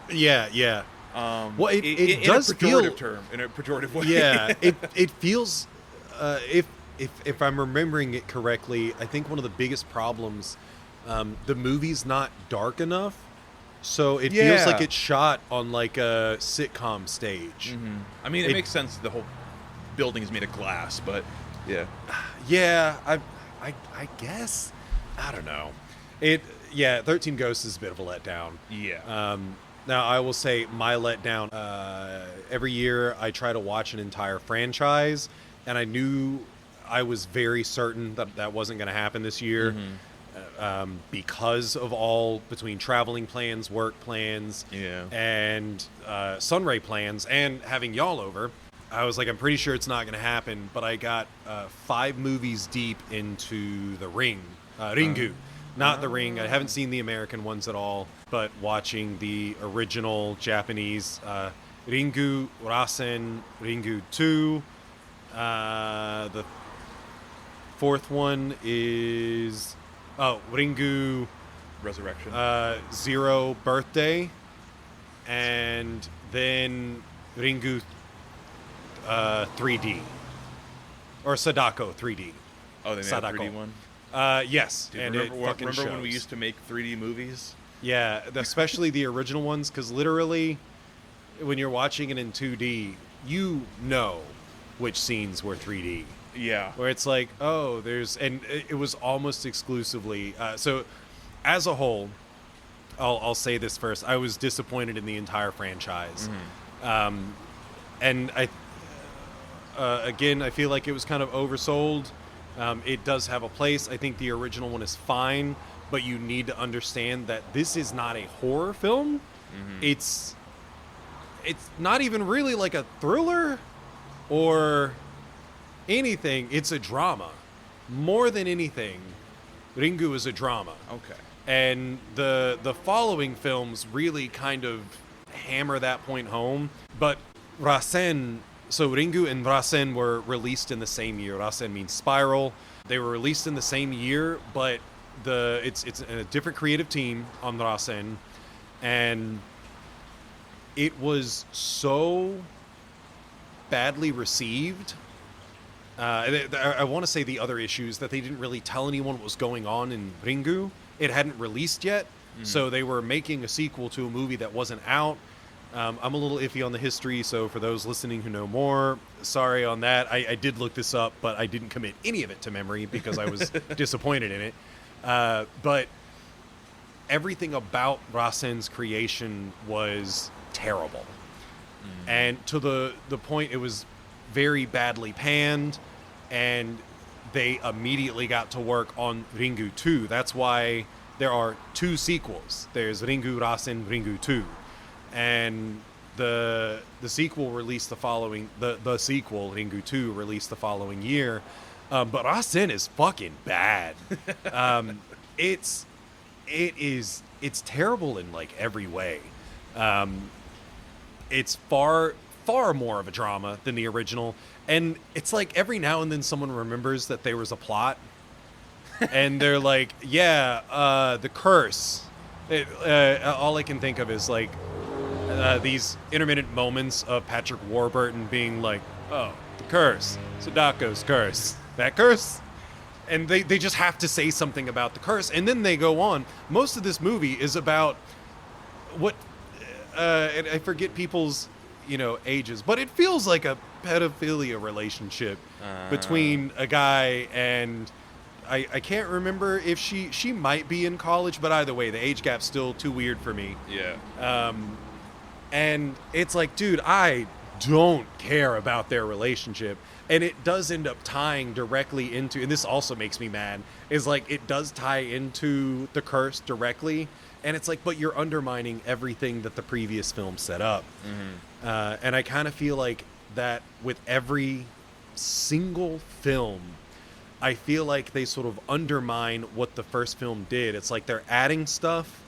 S1: Yeah. Well, it does
S2: in a pejorative way.
S1: Yeah, it feels. If if I'm remembering it correctly, I think one of the biggest problems, the movie's not dark enough, so it feels like it's shot on like a sitcom stage.
S2: Mm-hmm. I mean, it makes sense. The whole building is made of glass, but
S1: yeah, I guess, I don't know. 13 Ghosts is a bit of a letdown.
S2: Yeah.
S1: Now, I will say my letdown, every year I try to watch an entire franchise, and I was very certain that wasn't going to happen this year, because of all between traveling plans, work plans, and Sunray plans, and having y'all over. I was like, I'm pretty sure it's not going to happen, but I got 5 movies deep into The Ring, Ringu. Not The Ring. I haven't seen the American ones at all, but watching the original Japanese Ringu, Rasen, Ringu 2. The 4th one is Ringu
S2: Resurrection.
S1: Zero Birthday, and then Ringu 3D or Sadako 3D.
S2: Oh, they made a 3D one?
S1: Yes.
S2: Dude,
S1: and
S2: remember when we used to make 3D movies?
S1: Yeah, especially the original ones, because literally, when you're watching it in 2D, you know which scenes were 3D.
S2: Yeah.
S1: Where it's like, and it was almost exclusively. So, as a whole, I'll say this first. I was disappointed in the entire franchise. And again, I feel like it was kind of oversold. It does have a place. I think the original one is fine, but you need to understand that this is not a horror film. It's not even really like a thriller or anything. It's a drama. More than anything, Ringu is a drama.
S2: Okay.
S1: And the following films really kind of hammer that point home. But Rasen, so Ringu and Rasen were released in the same year. Rasen means spiral. They were released in the same year, but it's a different creative team on Rasen, and it was so badly received. I want to say the other issues that they didn't really tell anyone what was going on in Ringu. It hadn't released yet, so they were making a sequel to a movie that wasn't out. I'm a little iffy on the history, so for those listening who know more, sorry on that. I did look this up, but I didn't commit any of it to memory because I was disappointed in it. But everything about Rasen's creation was terrible. And to the point, it was very badly panned, and they immediately got to work on Ringu 2. That's why there are 2 sequels. There's Ringu Rasen, Ringu 2. And the sequel released the following the sequel Ringu 2 released the following year, but Rasen is fucking bad. It's terrible in like every way. It's far more of a drama than the original, and it's like every now and then someone remembers that there was a plot, and they're like, the curse. All I can think of is like these intermittent moments of Patrick Warburton being like, oh, the curse, Sadako's curse, that curse? And they just have to say something about the curse, and then they go on. Most of this movie is about what, and I forget people's, ages, but it feels like a pedophilia relationship between a guy and, I can't remember if she might be in college, but either way, the age gap's still too weird for me.
S2: Yeah.
S1: And it's like, dude, I don't care about their relationship. And it does end up tying directly into, and this also makes me mad, is like it does tie into the curse directly. And it's like, but you're undermining everything that the previous film set up. And I kind of feel like that with every single film, I feel like they sort of undermine what the first film did. It's like they're adding stuff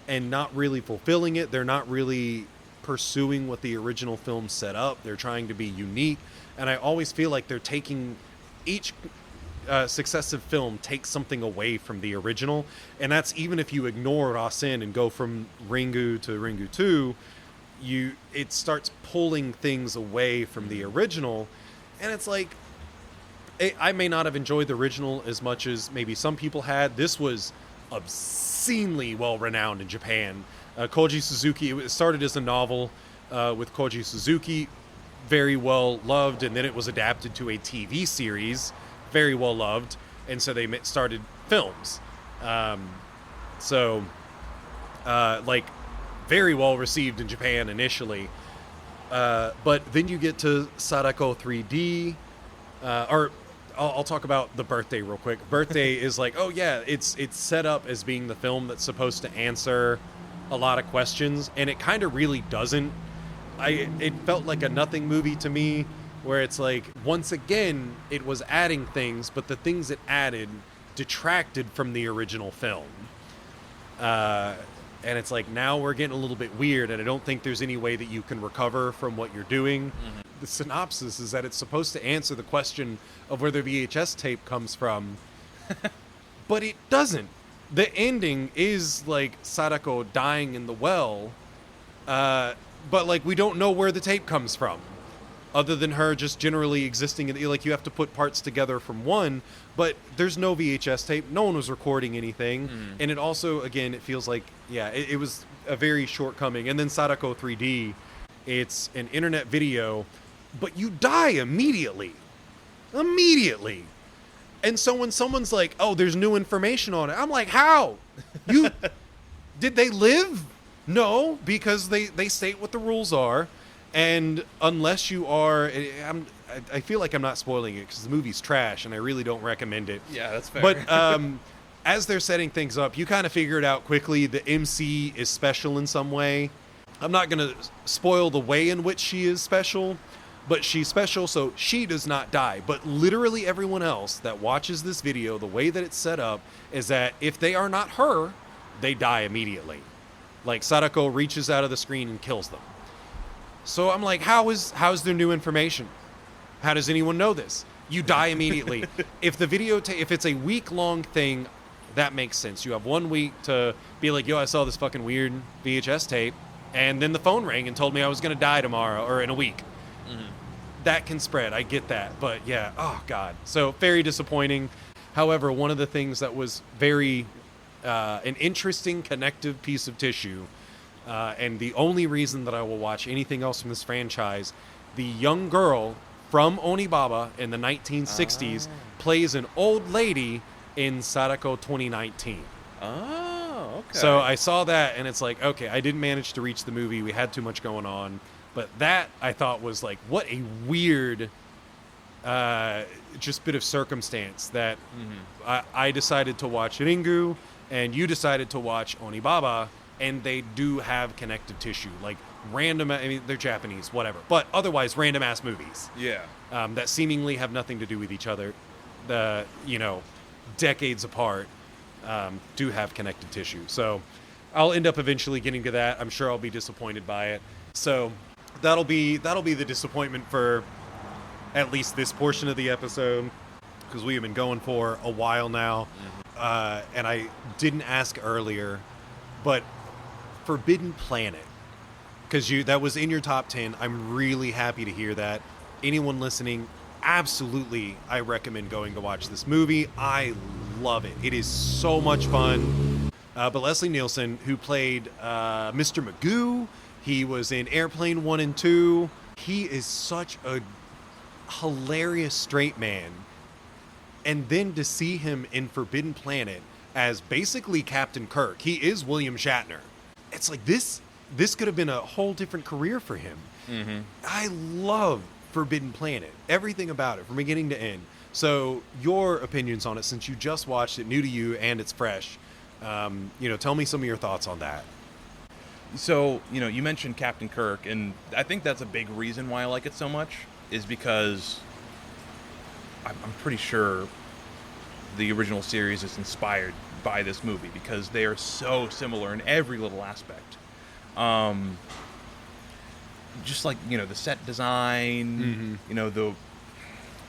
S1: and not really fulfilling it. They're not really pursuing what the original film set up. They're trying to be unique. And I always feel like they're taking each successive film takes something away from the original. And that's even if you ignore Rasen and go from Ringu to Ringu 2, it starts pulling things away from the original. And it's like, I may not have enjoyed the original as much as maybe some people had. This was obscenely well-renowned in Japan. Koji Suzuki, it started as a novel with Koji Suzuki, very well loved, and then it was adapted to a TV series, very well loved, and so they started films. Like, very well received in Japan initially. But then you get to Sadako 3D, I'll talk about The Birthday real quick. Birthday is like, oh yeah, it's set up as being the film that's supposed to answer a lot of questions, and it kind of really doesn't. It felt like a nothing movie to me, where it's like, once again, it was adding things, but the things it added detracted from the original film. And it's like, now we're getting a little bit weird, and I don't think there's any way that you can recover from what you're doing. Mm-hmm. The synopsis is that it's supposed to answer the question of where the VHS tape comes from, but it doesn't. The ending is like Sadako dying in the well, but like, we don't know where the tape comes from, other than her just generally existing. Like, you have to put parts together from one, but there's no VHS tape. No one was recording anything. And it also, again, it feels like, yeah, it was a very shortcoming. And then Sadako 3D, it's an internet video, but you die immediately. Immediately. And so when someone's like, oh, there's new information on it, I'm like, how? Did they live? No, because they state what the rules are. And unless you are, I feel like I'm not spoiling it because the movie's trash and I really don't recommend it.
S2: Yeah, that's fair.
S1: But as they're setting things up, you kind of figure it out quickly. The MC is special in some way. I'm not going to spoil the way in which she is special, but she's special, so she does not die. But literally everyone else that watches this video, the way that it's set up is that if they are not her, they die immediately. Like, Sadako reaches out of the screen and kills them. So I'm like, how's there new information? How does anyone know this? You die immediately. If the video, if it's a week-long thing, that makes sense. You have 1 week to be like, yo, I saw this fucking weird VHS tape, and then the phone rang and told me I was going to die tomorrow or in a week. Mm-hmm. That can spread. I get that. But yeah, oh God. So very disappointing. However, one of the things that was very an interesting connective piece of tissue, and the only reason that I will watch anything else from this franchise, the young girl from Onibaba in the 1960s plays an old lady in Sadako 2019.
S2: Oh, okay.
S1: So I saw that, and it's like, okay, I didn't manage to reach the movie. We had too much going on. But that, I thought, was like, what a weird just bit of circumstance that I decided to watch Ringu, and you decided to watch Onibaba, and they do have connective tissue. Like, random, I mean, they're Japanese, whatever. But otherwise, random-ass movies.
S2: Yeah.
S1: That seemingly have nothing to do with each other. Decades apart, do have connective tissue. So I'll end up eventually getting to that. I'm sure I'll be disappointed by it. So that'll be the disappointment for at least this portion of the episode, because we have been going for a while now. And I didn't ask earlier, but Forbidden Planet, because that was in your top 10. I'm really happy to hear that. Anyone listening, absolutely, I recommend going to watch this movie. I love it. It is so much fun. But Leslie Nielsen, who played Mr. Magoo, he was in Airplane 1 and 2. He is such a hilarious straight man. And then to see him in Forbidden Planet as basically Captain Kirk, he is William Shatner. It's like, this could have been a whole different career for him. Mm-hmm. I love Forbidden Planet, everything about it from beginning to end. So your opinions on it, since you just watched it, new to you, and it's fresh, tell me some of your thoughts on that.
S2: So, you mentioned Captain Kirk, and I think that's a big reason why I like it so much, is because I'm pretty sure the original series is inspired by this movie, because they are so similar in every little aspect. Just like, the set design,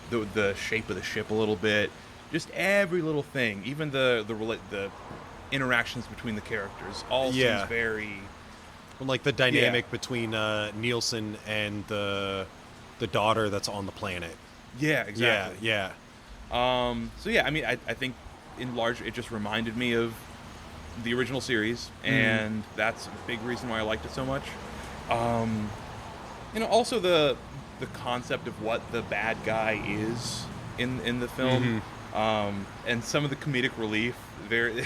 S2: the shape of the ship a little bit, just every little thing, even the interactions between the characters all seems very...
S1: Like the dynamic between Nielsen and the daughter that's on the planet.
S2: Yeah, exactly.
S1: Yeah.
S2: So yeah, I mean, I think in large, it just reminded me of the original series, and that's a big reason why I liked it so much. Also the concept of what the bad guy is in the film, and some of the comedic relief. Very,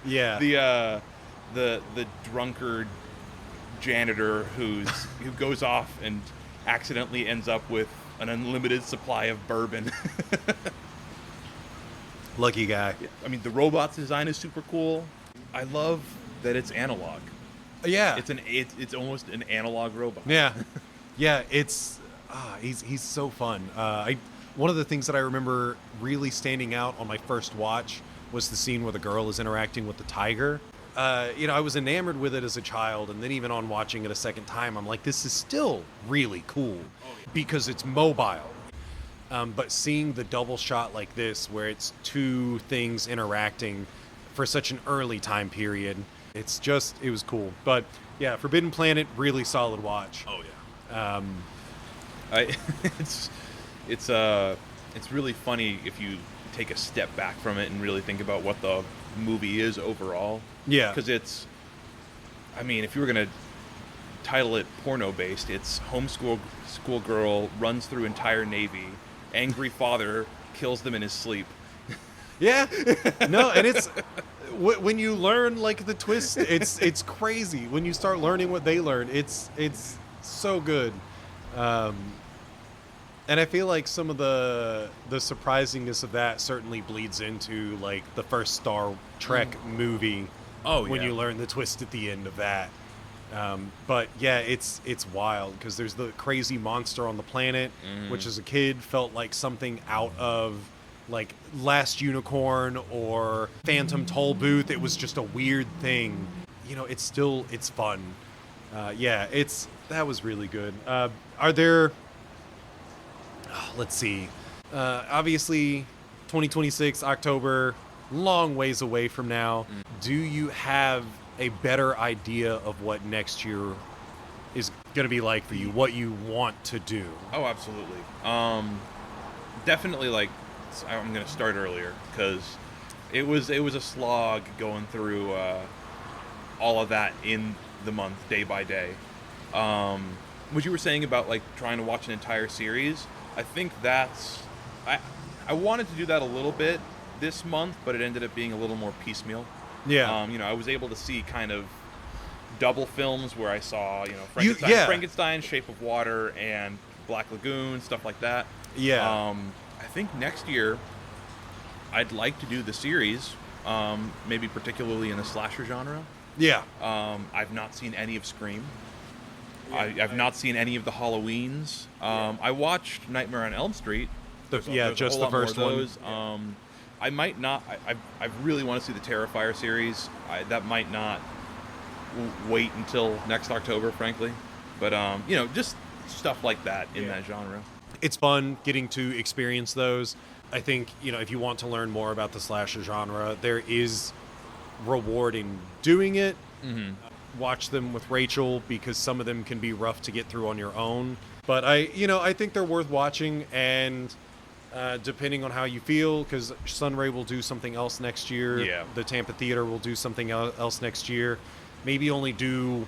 S1: Yeah.
S2: The drunkard janitor who goes off and accidentally ends up with an unlimited supply of bourbon.
S1: Lucky guy.
S2: I mean, the robot's design is super cool. I love that it's analog.
S1: Yeah.
S2: It's almost an analog robot.
S1: Yeah. Yeah, he's so fun. One of the things that I remember really standing out on my first watch was the scene where the girl is interacting with the tiger. I was enamored with it as a child, and then even on watching it a second time, I'm like, this is still really cool because it's mobile. But seeing the double shot like this, where it's two things interacting for such an early time period, it was cool. But yeah, Forbidden Planet, really solid watch.
S2: Oh yeah. It's really funny if you take a step back from it and really think about what the movie is overall.
S1: Yeah.
S2: Because if you were going to title it porno-based, it's homeschool school girl runs through entire Navy, angry father kills them in his sleep.
S1: Yeah. No, and it's... when you learn, like, the twist, it's crazy. When you start learning what they learn, it's so good. And I feel like some of the surprisingness of that certainly bleeds into, like, the first Star Trek movie.
S2: Oh, yeah.
S1: When you learn the twist at the end of that. But yeah, it's wild because there's the crazy monster on the planet, which as a kid felt like something out of, like, Last Unicorn or Phantom Toll Booth. It was just a weird thing. It's fun. That was really good. Are there... let's see. Obviously, 2026, October, long ways away from now. Do you have a better idea of what next year is going to be like for you? What you want to do?
S2: Oh, absolutely. Definitely, like, I'm going to start earlier because it was a slog going through all of that in the month, day by day. What you were saying about, like, trying to watch an entire series, I think that's... I wanted to do that a little bit this month, but it ended up being a little more piecemeal.
S1: Yeah.
S2: I was able to see kind of double films where I saw, Frankenstein, Shape of Water, and Black Lagoon, stuff like that.
S1: Yeah.
S2: I think next year I'd like to do the series, maybe particularly in the slasher genre.
S1: Yeah.
S2: I've not seen any of Scream. I've not seen any of the Halloweens. I watched Nightmare on Elm Street.
S1: Just the first one.
S2: I might not. I really want to see the Terrifier series. That might not wait until next October, frankly. But just stuff like that in that genre.
S1: It's fun getting to experience those. I think if you want to learn more about the slasher genre, there is reward in doing it. Mm-hmm. Watch them with Rachel because some of them can be rough to get through on your own. But I think they're worth watching, and depending on how you feel, because Sunray will do something else next year.
S2: Yeah.
S1: The Tampa Theater will do something else next year. Maybe only do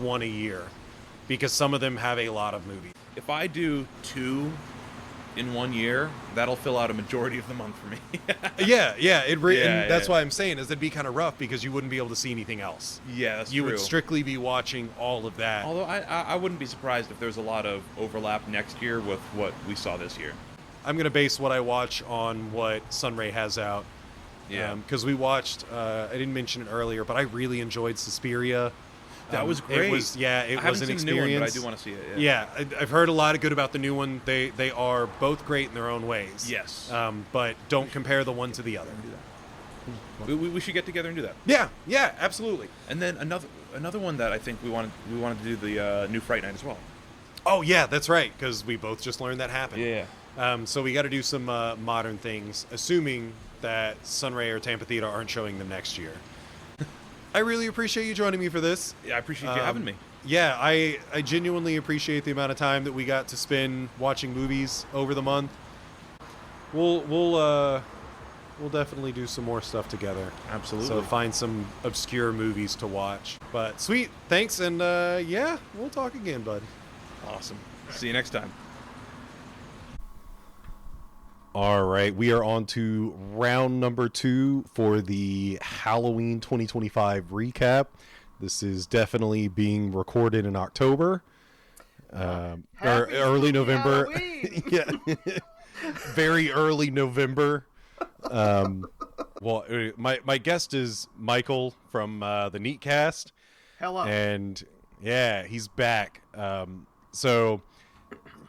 S1: one a year because some of them have a lot of movies.
S2: If I do 2 in 1 year, that'll fill out a majority of the month for me.
S1: That's why I'm saying is it'd be kind of rough because you wouldn't be able to see anything else.
S2: Yeah, that's
S1: you
S2: true.
S1: would strictly be watching all of that.
S2: Although I wouldn't be surprised if there's a lot of overlap next year with what we saw this year.
S1: I'm going to base what I watch on what Sunray has out.
S2: Yeah.
S1: Because we watched, I didn't mention it earlier, but I really enjoyed Suspiria.
S2: That was great.
S1: It was an experience.
S2: I haven't seen the new one, but I do want to see it.
S1: Yeah, I've heard a lot of good about the new one. They are both great in their own ways.
S2: Yes.
S1: But don't compare the one to the other.
S2: We should get together and do that.
S1: Yeah, absolutely.
S2: And then another one that I think we wanted to do the new Fright Night as well.
S1: Oh yeah, that's right, because we both just learned that happened.
S2: Yeah.
S1: So we got to do some modern things, assuming that Sunray or Tampa Theater aren't showing them next year. I really appreciate you joining me for this.
S2: Yeah, I appreciate you having me.
S1: Yeah, I genuinely appreciate the amount of time that we got to spend watching movies over the month. we'll definitely do some more stuff together.
S2: Absolutely.
S1: So find some obscure movies to watch. But sweet, thanks, and yeah, we'll talk again, bud.
S2: Awesome. See you next time.
S1: All right, we are on to round number 2 for the Halloween 2025 recap. This is definitely being recorded in October, or early November. Yeah, very early November. Well, my guest is Michael from the Neatcast.
S3: Hello.
S1: And yeah, he's back. So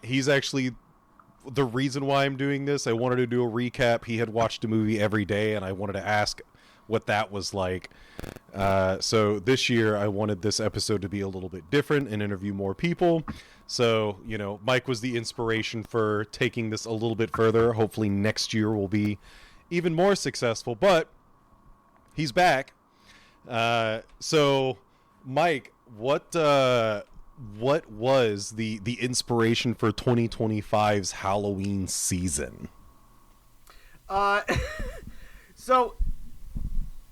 S1: he's actually the reason why I'm doing this. I wanted to do a recap. He had watched a movie every day, and I wanted to ask what that was like. So this year, I wanted this episode to be a little bit different and interview more people. So, you know, Mike was the inspiration for taking this a little bit further. Hopefully next year will be even more successful, but he's back. So, Mike, what was the inspiration for 2025's Halloween season?
S3: So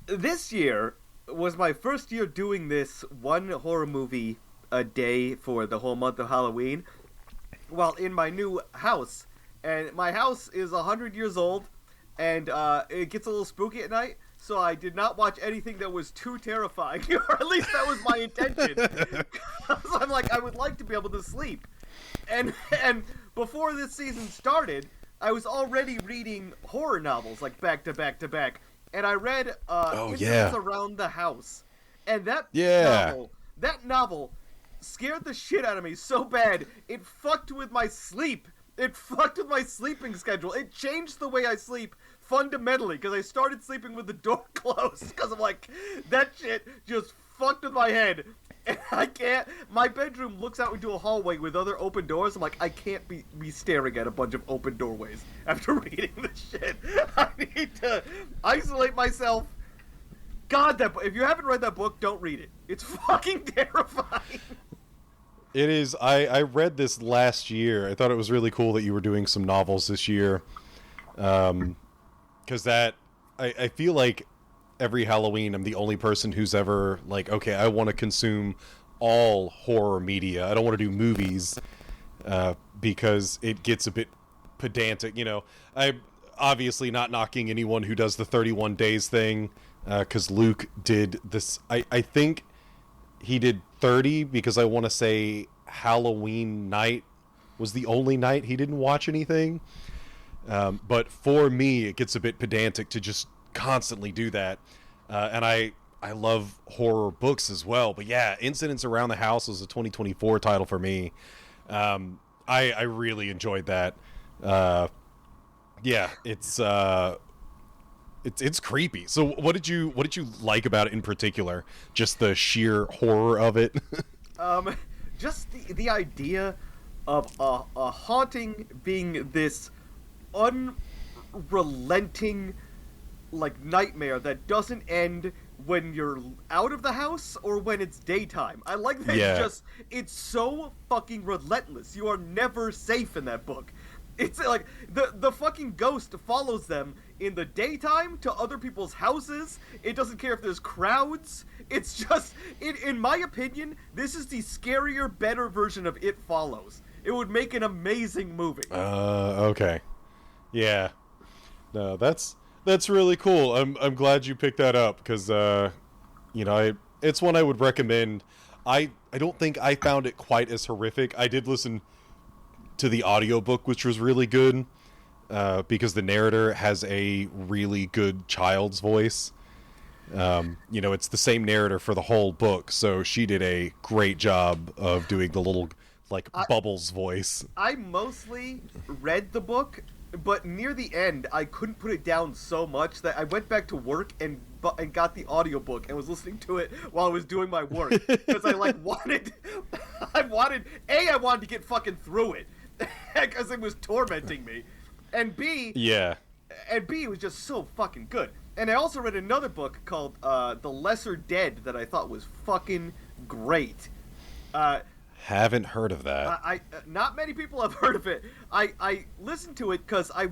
S3: this year was my first year doing this one horror movie a day for the whole month of Halloween while in my new house. And my house is 100 years old, and it gets a little spooky at night, so I did not watch anything that was too terrifying, or at least that was my intention. So I'm like, I would like to be able to sleep. And before this season started, I was already reading horror novels, like back to back to back. And I read Incidents Around the House. And that novel scared the shit out of me so bad, it fucked with my sleep. It fucked with my sleeping schedule. It changed the way I sleep fundamentally, because I started sleeping with the door closed, because I'm like, that shit just fucked with my head. And I can't, my bedroom looks out into a hallway with other open doors. I'm like, I can't be staring at a bunch of open doorways after reading this shit. I need to isolate myself. God, if you haven't read that book, don't read it. It's fucking terrifying.
S1: It is. I read this last year. I thought it was really cool that you were doing some novels this year. Because I feel like every Halloween I'm the only person who's ever like, okay, I want to consume all horror media. I don't want to do movies because it gets a bit pedantic. You know, I'm obviously not knocking anyone who does the 31 days thing, because Luke did this. I think he did 30 because I want to say Halloween night was the only night he didn't watch anything. But for me, it gets a bit pedantic to just constantly do that. And I love horror books as well. But yeah, Incidents Around the House was a 2024 title for me. I really enjoyed that. Yeah, it's creepy. So what did you like about it in particular? Just the sheer horror of it?
S3: Just the idea of a haunting being this unrelenting, like, nightmare that doesn't end when you're out of the house or when it's daytime. I like that. It's so fucking relentless. You are never safe in that book. It's like the fucking ghost follows them in the daytime to other people's houses. It doesn't care if there's crowds. It's just, in my opinion, this is the scarier, better version of It Follows. It would make an amazing movie.
S1: Okay. Yeah. No, that's really cool. I'm glad you picked that up, because it's one I would recommend. I don't think I found it quite as horrific. I did listen to the audiobook, which was really good, because the narrator has a really good child's voice. It's the same narrator for the whole book, so she did a great job of doing the little, like, Bubbles voice.
S3: I mostly read the book, but near the end, I couldn't put it down so much that I went back to work and got the audiobook and was listening to it while I was doing my work, because I wanted to get fucking through it, because it was tormenting me, and B, it was just so fucking good. And I also read another book called The Lesser Dead that I thought was fucking great.
S1: Haven't heard of that.
S3: I not many people have heard of it. I listened to it because I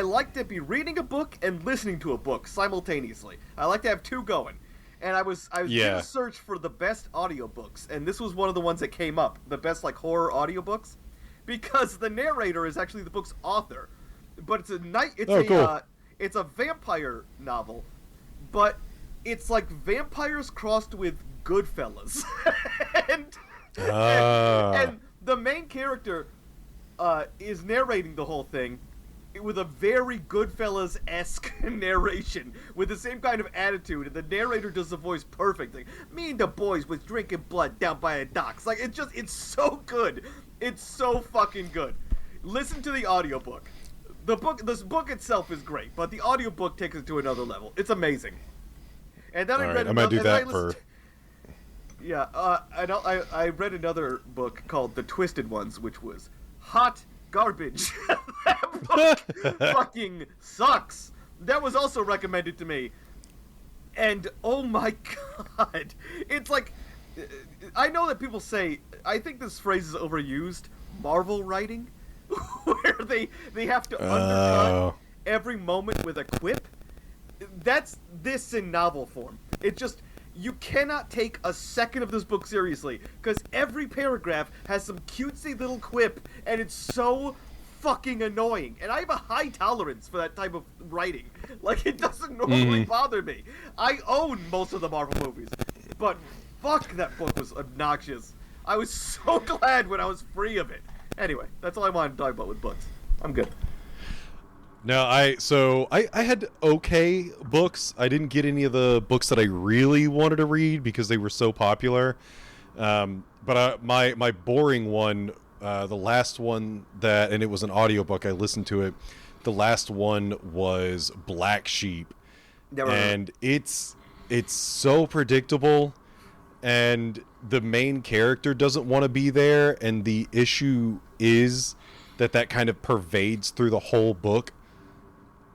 S3: like to be reading a book and listening to a book simultaneously. I like to have two going. And I was doing a search for the best audiobooks, and this was one of the ones that came up, the best like horror audiobooks, because the narrator is actually the book's author. But it's it's a vampire novel, but it's like vampires crossed with Goodfellas. and the main character is narrating the whole thing with a very Goodfellas-esque narration, with the same kind of attitude, and the narrator does the voice perfectly. Me and the boys was drinking blood down by the docks. Like, it's so good. It's so fucking good. Listen to the audiobook. This book itself is great, but the audiobook takes it to another level. It's amazing. And then I might do that for... Yeah, I read another book called The Twisted Ones, which was hot garbage. That book fucking sucks. That was also recommended to me. And oh my god. It's like, I know that people say, I think this phrase is overused, Marvel writing, where they have to undercut every moment with a quip. That's this in novel form. It just... You cannot take a second of this book seriously, because every paragraph has some cutesy little quip, and it's so fucking annoying. And I have a high tolerance for that type of writing. Like, it doesn't normally bother me. I own most of the Marvel movies, but fuck, that book was obnoxious. I was so glad when I was free of it. Anyway, that's all I wanted to talk about with books. I'm good.
S1: No, I had okay books. I didn't get any of the books that I really wanted to read because they were so popular. But my boring one, the last one and it was an audiobook, I listened to it. The last one was Black Sheep. And it's so predictable, and the main character doesn't want to be there, and the issue is that kind of pervades through the whole book.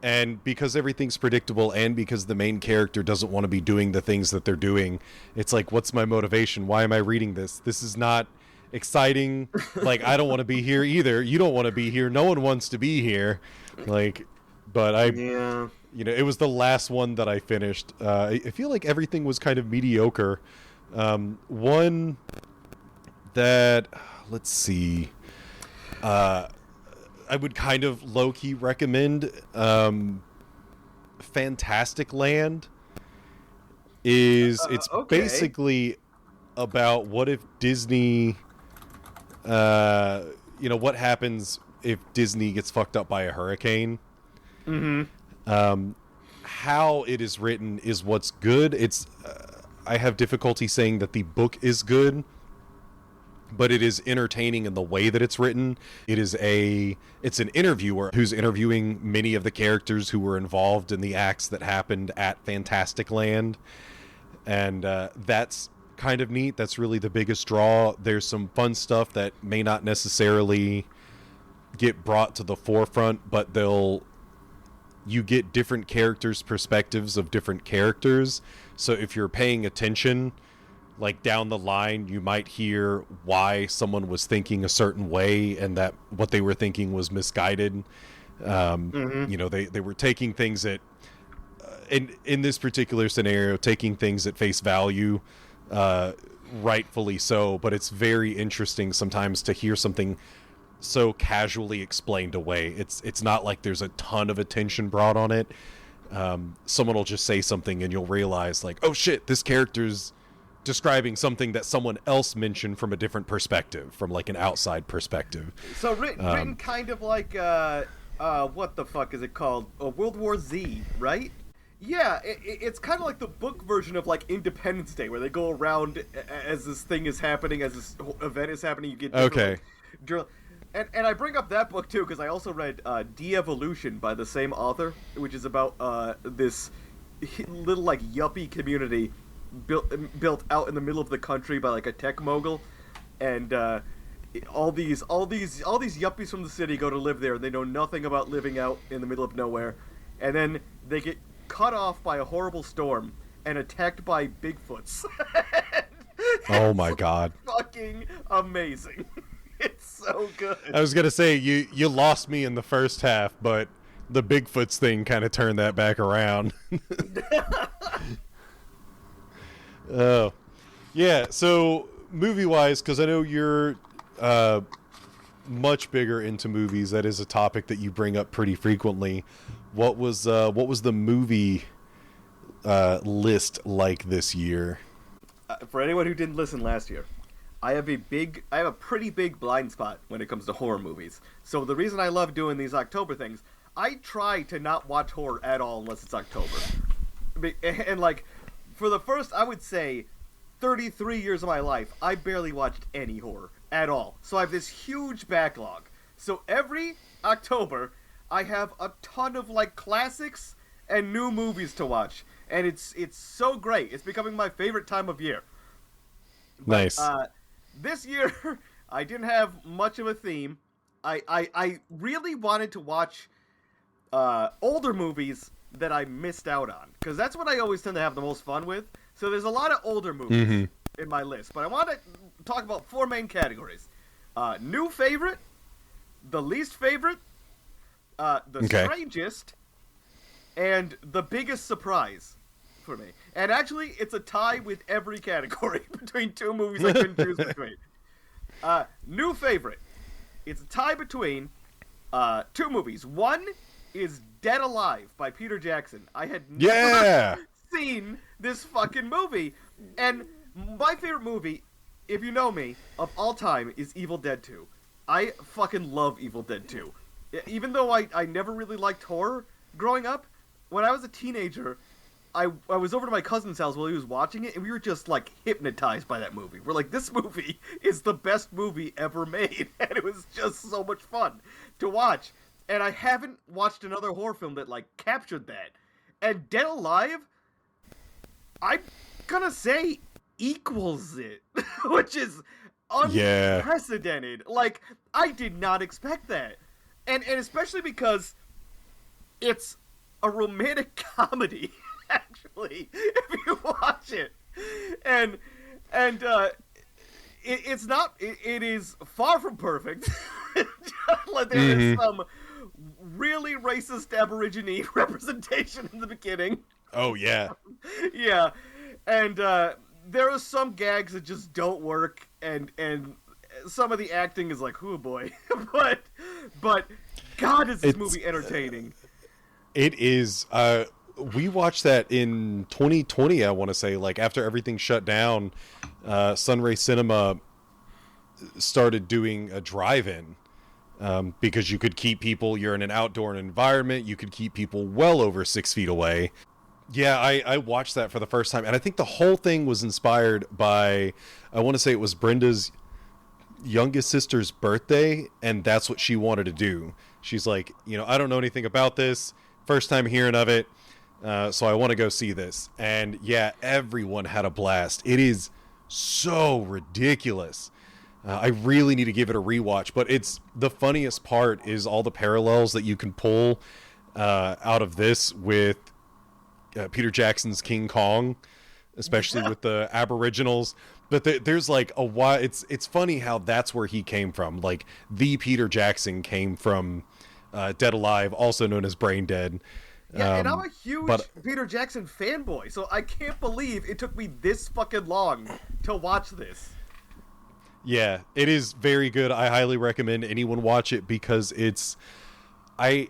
S1: And because everything's predictable, and because the main character doesn't want to be doing the things that they're doing, it's like, what's my motivation? Why am I reading this? This is not exciting. Like, I don't want to be here either. You don't want to be here. No one wants to be here. Like, but it was the last one that I finished. I feel like everything was kind of mediocre. One that, let's see, I would kind of low-key recommend Fantastic Land. It's basically about what if Disney, what happens if Disney gets fucked up by a hurricane. Mm-hmm. How it is written is what's good. I have difficulty saying that the book is good, but it is entertaining in the way that it's written. It's an interviewer who's interviewing many of the characters who were involved in the acts that happened at Fantastic Land. And that's kind of neat. That's really the biggest draw. There's some fun stuff that may not necessarily get brought to the forefront, but you get different characters' perspectives of different characters. So if you're paying attention, like down the line, you might hear why someone was thinking a certain way, and that what they were thinking was misguided. They were taking things at, in this particular scenario, taking things at face value, rightfully so. But it's very interesting sometimes to hear something so casually explained away. It's not like there's a ton of attention brought on it. Someone will just say something, and you'll realize, like, oh shit, this character's describing something that someone else mentioned from a different perspective, from like an outside perspective.
S3: So written kind of like what the fuck is it called? World War Z, right? Yeah, it's kind of like the book version of like Independence Day, where they go around as this thing is happening, as this event is happening. You get and I bring up that book too because I also read De-Evolution by the same author, which is about this little like yuppie community built out in the middle of the country by like a tech mogul, and all these yuppies from the city go to live there, and they know nothing about living out in the middle of nowhere, and then they get cut off by a horrible storm and attacked by Bigfoots.
S1: Oh my god.
S3: Fucking amazing. It's so good.
S1: I was gonna say you lost me in the first half, but the Bigfoots thing kind of turned that back around. Oh, yeah. So movie-wise, because I know you're much bigger into movies, that is a topic that you bring up pretty frequently. What was the movie list like this year?
S3: For anyone who didn't listen last year, I have a pretty big blind spot when it comes to horror movies. So the reason I love doing these October things, I try to not watch horror at all unless it's October. And like, for the first, I would say, 33 years of my life, I barely watched any horror at all. So I have this huge backlog. So every October, I have a ton of like classics and new movies to watch, and it's so great. It's becoming my favorite time of year.
S1: Nice.
S3: This year, I didn't have much of a theme. I really wanted to watch older movies that I missed out on, because that's what I always tend to have the most fun with. So there's a lot of older movies in my list, but I want to talk about 4 main categories: new favorite, the least favorite, the strangest, and the biggest surprise for me. And actually, it's a tie with every category between 2 movies I couldn't choose between. New favorite. It's a tie between 2 movies. One is Dead Alive by Peter Jackson. I had never seen this fucking movie. And my favorite movie, if you know me, of all time is Evil Dead 2. I fucking love Evil Dead 2. Even though I never really liked horror growing up, when I was a teenager, I was over to my cousin's house while he was watching it, and we were just, like, hypnotized by that movie. We're like, this movie is the best movie ever made, and it was just so much fun to watch. And I haven't watched another horror film that, like, captured that. And Dead Alive, I'm gonna say, equals it, which is unprecedented. Yeah. Like, I did not expect that. And especially because it's a romantic comedy, actually, if you watch it. And it's not, it is far from perfect. There is some really racist Aborigine representation in the beginning.
S1: Oh, yeah.
S3: Yeah. And there are some gags that just don't work, and some of the acting is like, oh boy. but God, is this movie entertaining.
S1: It is. We watched that in 2020, I want to say, like after everything shut down. Sunray Cinema started doing a drive-in because you could keep people, you're in an outdoor environment, you could keep people well over 6 feet away. Yeah, I watched that for the first time, and I think the whole thing was inspired by, I want to say it was Brenda's youngest sister's birthday, and that's what she wanted to do. She's like, I don't know anything about this, first time hearing of it, so I want to go see this. And yeah, everyone had a blast. It is so ridiculous. I really need to give it a rewatch, but it's the funniest part is all the parallels that you can pull out of this with Peter Jackson's King Kong, especially with the Aboriginals. But there's like it's funny how that's where he came from. Like the Peter Jackson came from Dead Alive, also known as Brain Dead.
S3: Yeah, and I'm a huge Peter Jackson fanboy, so I can't believe it took me this fucking long to watch this.
S1: Yeah, it is very good. I highly recommend anyone watch it because I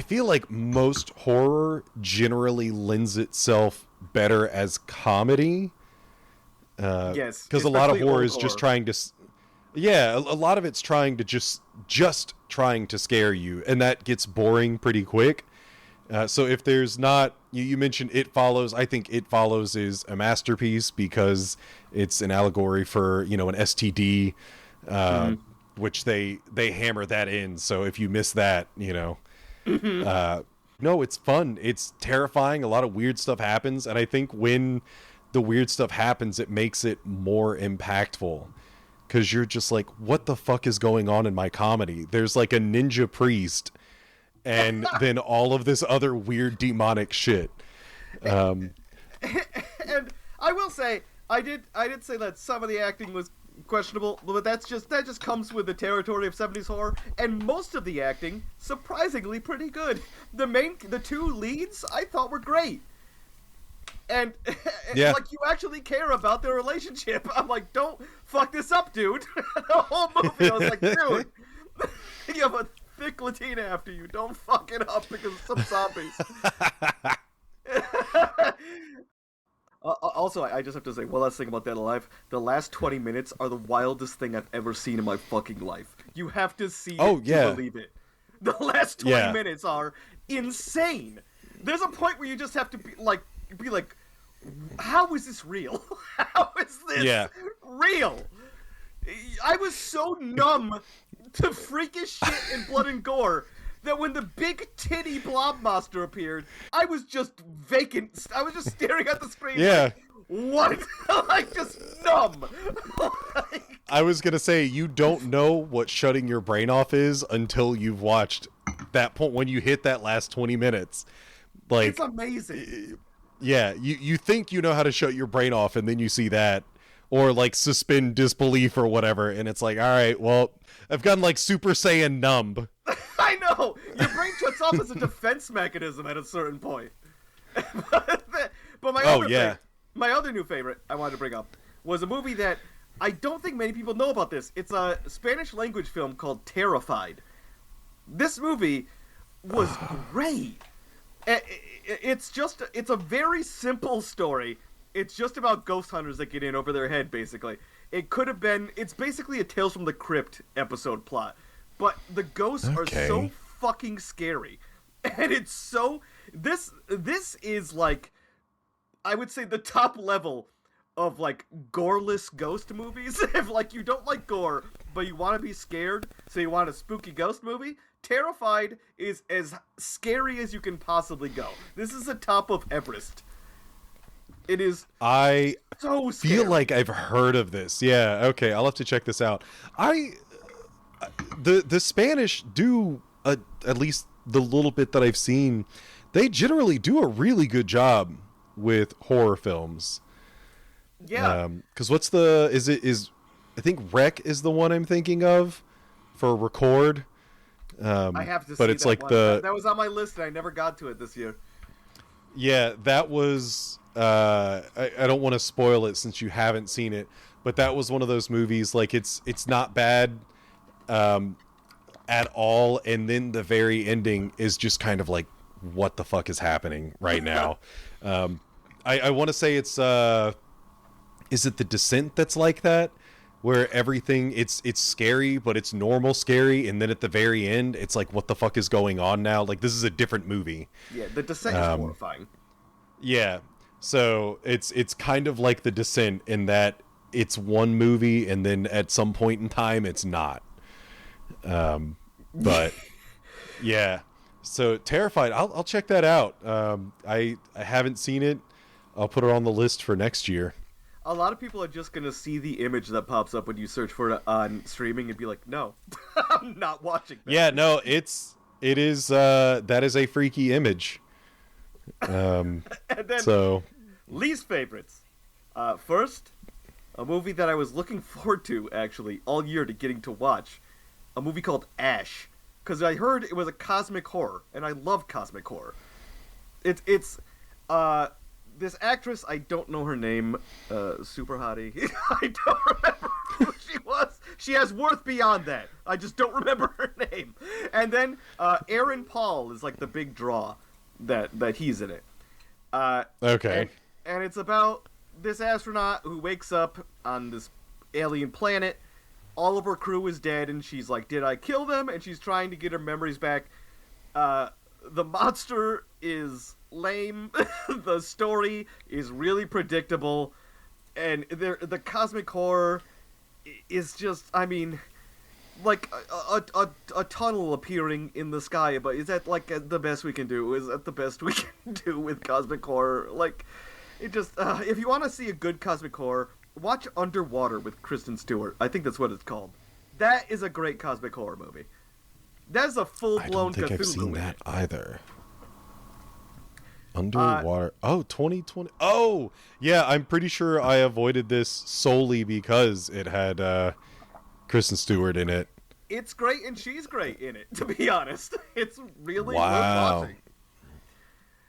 S1: feel like most horror generally lends itself better as comedy.
S3: Yes,
S1: because a lot of horror is just trying to. Yeah, a lot of it's trying to just trying to scare you, and that gets boring pretty quick. So if there's not, you mentioned It Follows. I think It Follows is a masterpiece because it's an allegory for an STD, which they hammer that in. So if you miss that, no, it's fun. It's terrifying. A lot of weird stuff happens, and I think when the weird stuff happens, it makes it more impactful because you're just like, what the fuck is going on in my comedy? There's like a ninja priest and then all of this other weird demonic shit.
S3: And I will say, I did say that some of the acting was questionable, but that just comes with the territory of 70s horror, and most of the acting surprisingly pretty good. The two leads I thought were great. And like, you actually care about their relationship. I'm like, don't fuck this up, dude. The whole movie I was like, dude, you have a thick Latina after you. Don't fuck it up because of some zombies. Also, I just have to say one last thing about Dead Alive. The last 20 minutes are the wildest thing I've ever seen in my fucking life. You have to see it to believe it. The last 20 minutes are insane. There's a point where you just have to be like, how is this real? How is this real? I was so numb to freakish shit and blood and gore that when the big titty blob monster appeared, I was just vacant. I was just staring at the screen like, what? Like, just numb.
S1: I was going to say, you don't know what shutting your brain off is until you've watched that point when you hit that last 20 minutes. Like,
S3: it's amazing.
S1: Yeah, you think you know how to shut your brain off, and then you see that. Or, like, suspend disbelief or whatever, and it's like, all right, well, I've gotten, like, Super Saiyan numb.
S3: I know! Your brain shuts off as a defense mechanism at a certain point. But my other new favorite I wanted to bring up was a movie that I don't think many people know about this. It's a Spanish-language film called Terrified. This movie was great. It's a very simple story. It's just about ghost hunters that get in over their head, basically. It's basically a Tales from the Crypt episode plot. But the ghosts are so fucking scary. And it's so... This is, like, I would say the top level of, like, goreless ghost movies. If, like, you don't like gore, but you want to be scared, so you want a spooky ghost movie, Terrified is as scary as you can possibly go. This is the top of Everest. It is so scary.
S1: Feel like I've heard of this. Yeah, okay, I'll have to check this out. The Spanish do, at least the little bit that I've seen, they generally do a really good job with horror films.
S3: Yeah.
S1: Because I think Wreck is the one I'm thinking of for Record.
S3: I have to see
S1: but it's
S3: that
S1: like
S3: one. That was on my list and I never got to it this year.
S1: Yeah, that was... I don't want to spoil it since you haven't seen it, but that was one of those movies, like, it's not bad at all, and then the very ending is just kind of like, what the fuck is happening right now? I want to say it's... is it The Descent that's like that? Where everything, it's scary, but it's normal scary, and then at the very end, it's like, what the fuck is going on now? Like, this is a different movie.
S3: Yeah, The Descent is horrifying.
S1: Yeah, so it's kind of like The Descent in that it's one movie, and then at some point in time, it's not. But, yeah. So, Terrified, I'll check that out. I haven't seen it. I'll put it on the list for next year.
S3: A lot of people are just going to see the image that pops up when you search for it on streaming and be like, no, I'm not watching that.
S1: Yeah, no, it is, that is a freaky image.
S3: And then,
S1: so,
S3: least favorites. First, a movie that I was looking forward to, actually, all year to getting to watch. A movie called Ash. Because I heard it was a cosmic horror, and I love cosmic horror. It's this actress, I don't know her name, super hottie. I don't remember who she was. She has worth beyond that. I just don't remember her name. And then Aaron Paul is like the big draw that he's in it.
S1: okay.
S3: And it's about this astronaut who wakes up on this alien planet. All of her crew is dead, and she's like, did I kill them? And she's trying to get her memories back. The monster is lame. The story is really predictable. And the cosmic horror is just, I mean, like a tunnel appearing in the sky. But is that like the best we can do? Is that the best we can do with cosmic horror? Like, it just, if you want to see a good cosmic horror, watch Underwater with Kristen Stewart. I think that's what it's called. That is a great cosmic horror movie. That is a full-blown Cthulhu.
S1: I don't think I've seen that either. Underwater. 2020. Oh, yeah. I'm pretty sure I avoided this solely because it had Kristen Stewart in it.
S3: It's great, and she's great in it, to be honest. It's really
S1: Wow.
S3: worth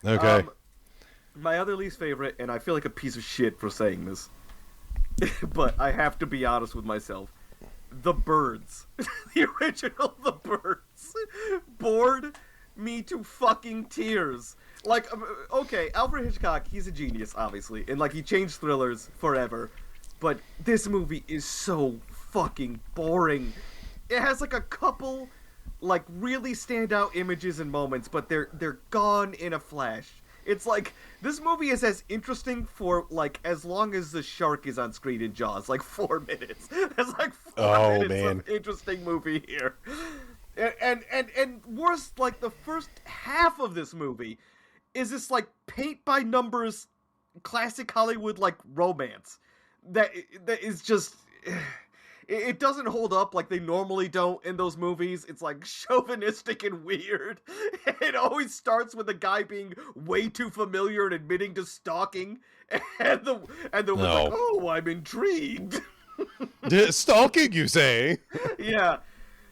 S3: watching.
S1: Okay.
S3: My other least favorite, and I feel like a piece of shit for saying this, but I have to be honest with myself. The Birds. The original The Birds. Bored me to fucking tears. Like, okay, Alfred Hitchcock, he's a genius, obviously, and, like, he changed thrillers forever, but this movie is so fucking boring. It has, like, a couple, like, really standout images and moments, but they're gone in a flash. It's like, this movie is as interesting for, like, as long as the shark is on screen in Jaws, like 4 minutes. There's like 4 minutes of interesting movie here. And worse, like, the first half of this movie is this, like, paint-by-numbers classic Hollywood, like, romance. That is just... It doesn't hold up like they normally don't in those movies. It's like chauvinistic and weird. It always starts with the guy being way too familiar and admitting to stalking, and the one's like, "Oh, I'm intrigued."
S1: Stalking, you say?
S3: Yeah,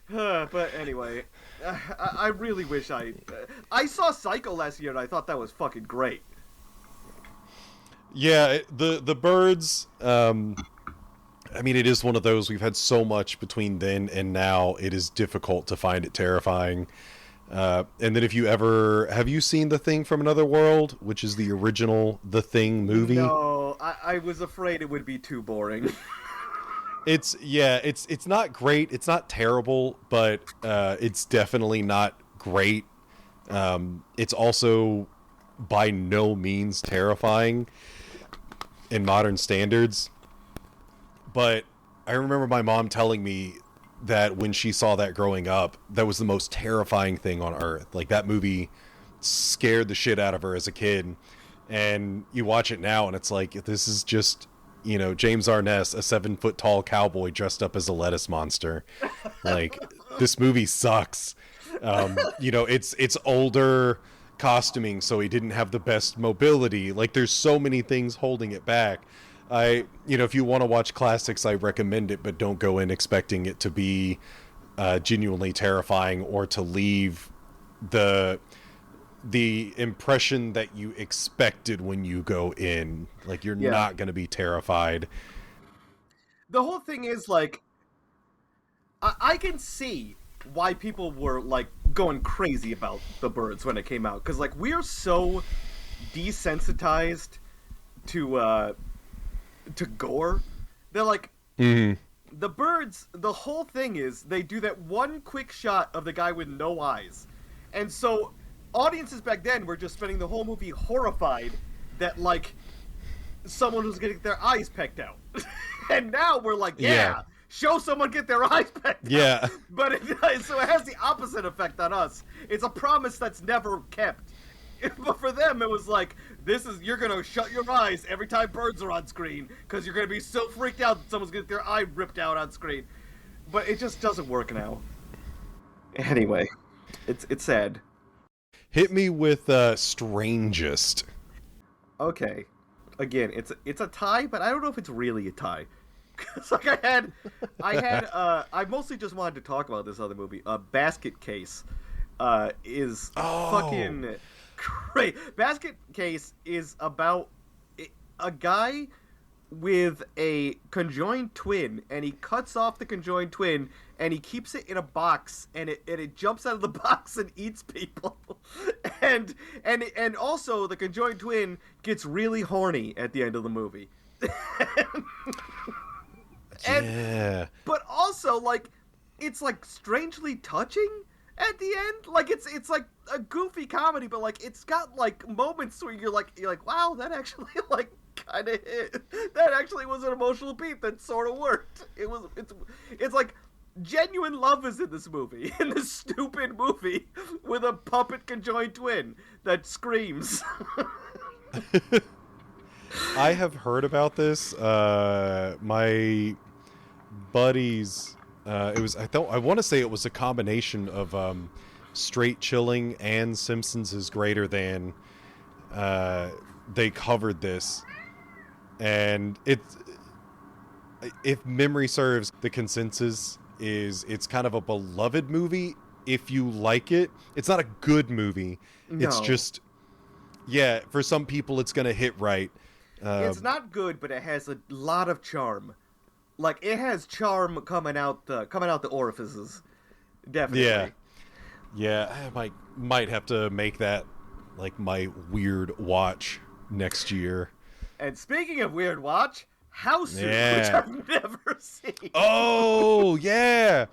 S3: but anyway, I really wish I saw Psycho last year and I thought that was fucking great.
S1: Yeah, the Birds. I mean, it is one of those, we've had so much between then and now, it is difficult to find it terrifying. And then have you seen The Thing from Another World, which is the original The Thing movie?
S3: No, I was afraid it would be too boring.
S1: It's not great, it's not terrible, but it's definitely not great. It's also by no means terrifying in modern standards. But I remember my mom telling me that when she saw that growing up, that was the most terrifying thing on earth. Like, that movie scared the shit out of her as a kid. And you watch it now and it's like, this is just, James Arness, a 7-foot tall cowboy dressed up as a lettuce monster. Like, this movie sucks. It's older costuming, so he didn't have the best mobility. Like, there's so many things holding it back. If you want to watch classics, I recommend it, but don't go in expecting it to be genuinely terrifying or to leave the impression that you expected when you go in. Like, you're not going to be terrified.
S3: The whole thing is, like, I can see why people were, like, going crazy about The Birds when it came out, because, like, we're so desensitized to gore. They're like, The Birds, the whole thing is they do that one quick shot of the guy with no eyes. And so audiences back then were just spending the whole movie horrified that, like, someone was getting their eyes pecked out. And now we're like, show someone get their eyes pecked out. But so it has the opposite effect on us. It's a promise that's never kept. But for them, it was like, you're gonna shut your eyes every time birds are on screen, because you're gonna be so freaked out that someone's gonna get their eye ripped out on screen. But it just doesn't work now. Anyway, it's sad.
S1: Hit me with Strangest.
S3: Okay. Again, it's a tie, but I don't know if it's really a tie. Cause like I mostly just wanted to talk about this other movie. Basket Case is fucking great. Basket Case is about a guy with a conjoined twin, and he cuts off the conjoined twin, and he keeps it in a box, and it jumps out of the box and eats people. and also the conjoined twin gets really horny at the end of the movie. But also, like, it's like strangely touching at the end. Like, it's like a goofy comedy, but like it's got like moments where you're like, wow, that actually like kind of hit. That actually was an emotional beat that sort of worked. It's like genuine love is in this movie, in this stupid movie with a puppet conjoined twin that screams.
S1: I have heard about this. My buddies, I want to say it was a combination of Straight Chilling and Simpsons is Greater Than. they covered this, and if memory serves, the consensus is it's kind of a beloved movie if you like it. It's not a good movie.
S3: No.
S1: It's just, for some people it's going to hit right.
S3: It's not good, but it has a lot of charm. Like, it has charm coming out the orifices. Definitely.
S1: Yeah, I might have to make that like my weird watch next year.
S3: And speaking of weird watch, House, which I've never seen.
S1: Oh, yeah.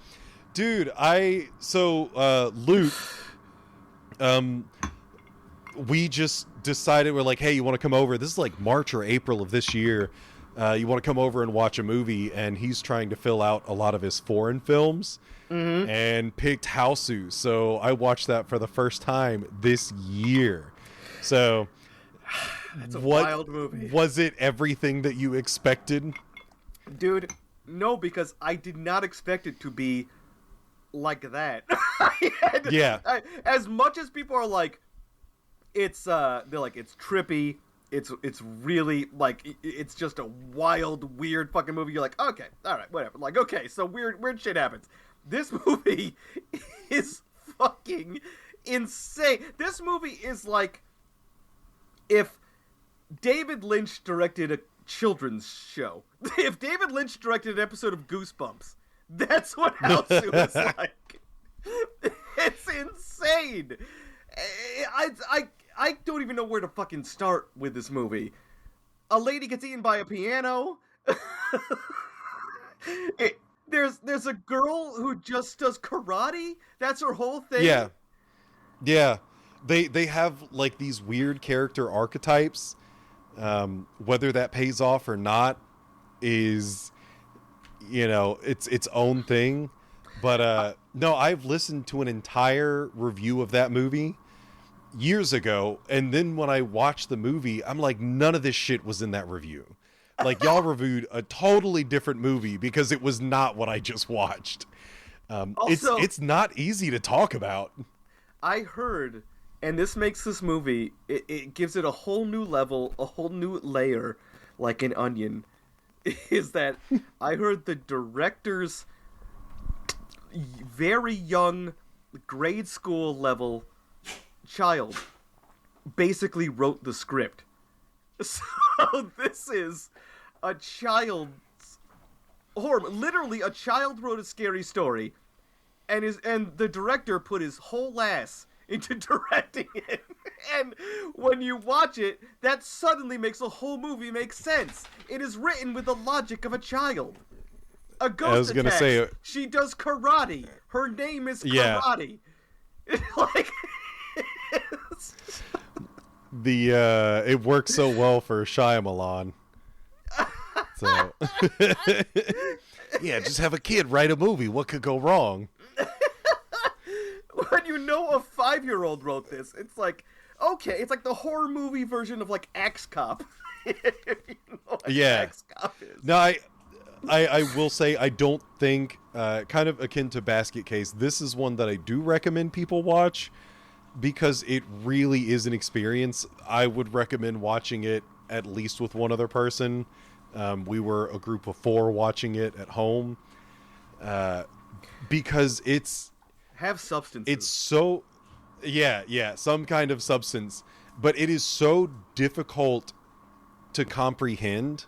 S1: Dude, Luke, we just decided, we're like, hey, you want to come over? This is like March or April of this year. You want to come over and watch a movie? And he's trying to fill out a lot of his foreign films, and picked Houseu. So I watched that for the first time this year. So
S3: it's a wild movie.
S1: Was it everything that you expected?
S3: Dude, no, because I did not expect it to be like that. As much as people are like, they're like, it's trippy, it's really, like, it's just a wild, weird fucking movie. You're like, okay, alright, whatever. Like, okay, so weird shit happens. This movie is fucking insane. This movie is like if David Lynch directed a children's show. If David Lynch directed an episode of Goosebumps, that's what Houseu is like. It's insane. I don't even know where to fucking start with this movie. A lady gets eaten by a piano. There's a girl who just does karate. That's her whole thing.
S1: Yeah. They have like these weird character archetypes. Whether that pays off or not is, it's its own thing. But no, I've listened to an entire review of that movie years ago, and then when I watched the movie, I'm like, none of this shit was in that review. Like, y'all reviewed a totally different movie because it was not what I just watched. Also, it's not easy to talk about. I
S3: heard, and this makes this movie, it gives it a whole new level, a whole new layer, like an onion, is that I heard the director's very young, grade school level child basically wrote the script. So this is a child's horror. Literally, a child wrote a scary story, and the director put his whole ass into directing it. And when you watch it, that suddenly makes the whole movie make sense. It is written with the logic of a child. A ghost attack. She does karate. Her name is Karate. Yeah. Like,
S1: it works so well for Shyamalan. So yeah, just have a kid write a movie. What could go wrong?
S3: When a 5-year-old wrote this, it's like, okay, it's like the horror movie version of like Axe Cop. If you know what Axe Cop is.
S1: No, I will say, I don't think, kind of akin to Basket Case, this is one that I do recommend people watch because it really is an experience. I would recommend watching it at least with one other person. We were a group of 4 watching it at home because it's...
S3: Have substance.
S1: It's so... Yeah, some kind of substance. But it is so difficult to comprehend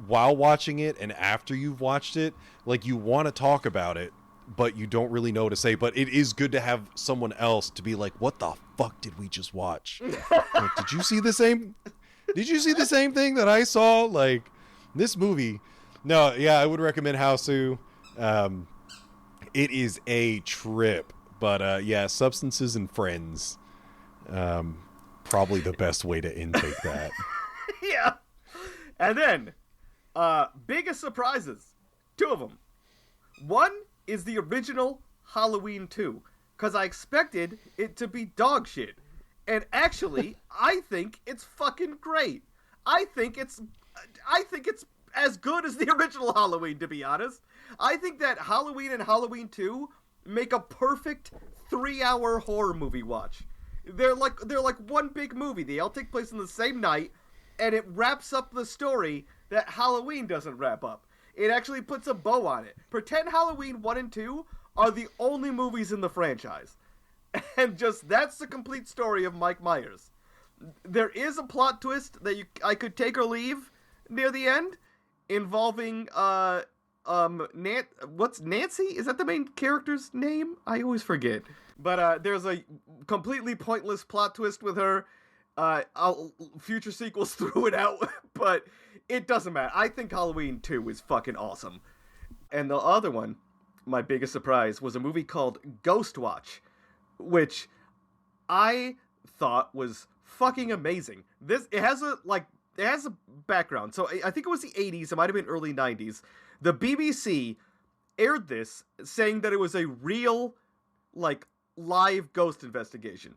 S1: while watching it and after you've watched it. Like, you want to talk about it, but you don't really know what to say. But it is good to have someone else to be like, what the fuck did we just watch? Like, did you see the same thing that I saw? Like, this movie. No, yeah, I would recommend Houseu. It is a trip. But yeah, Substances and Friends. Probably the best way to intake that.
S3: Yeah. And then, biggest surprises. 2 of them. One is the original Halloween 2. Because I expected it to be dog shit. And actually, I think it's fucking great. I think it's as good as the original Halloween, to be honest. I think that Halloween and Halloween 2 make a perfect 3-hour horror movie watch. They're like one big movie. They all take place in the same night, and it wraps up the story that Halloween doesn't wrap up. It actually puts a bow on it. Pretend Halloween 1 and 2 are the only movies in the franchise. And just, that's the complete story of Mike Myers. There is a plot twist that I could take or leave near the end, involving, what's Nancy? Is that the main character's name? I always forget. But, there's a completely pointless plot twist with her. Future sequels threw it out, but it doesn't matter. I think Halloween 2 is fucking awesome. And the other one, my biggest surprise, was a movie called Ghost Watch, which I thought was fucking amazing. It has a background. So I think it was the 80s, it might have been early 90s. The BBC aired this saying that it was a real, live ghost investigation.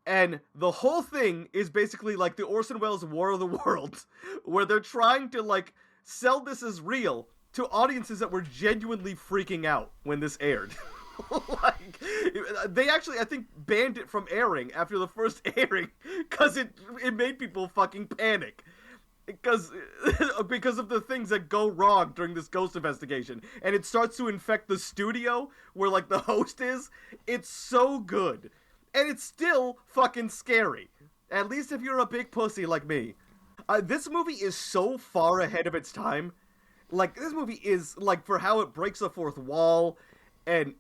S3: And the whole thing is basically like the Orson Welles War of the Worlds, where they're trying to, sell this as real to audiences that were genuinely freaking out when this aired. They actually, I think, banned it from airing after the first airing, because it made people fucking panic. Because of the things that go wrong during this ghost investigation. And it starts to infect the studio, where, the host is. It's so good. And it's still fucking scary. At least if you're a big pussy like me. This movie is so far ahead of its time. This movie is, for how it breaks the fourth wall, and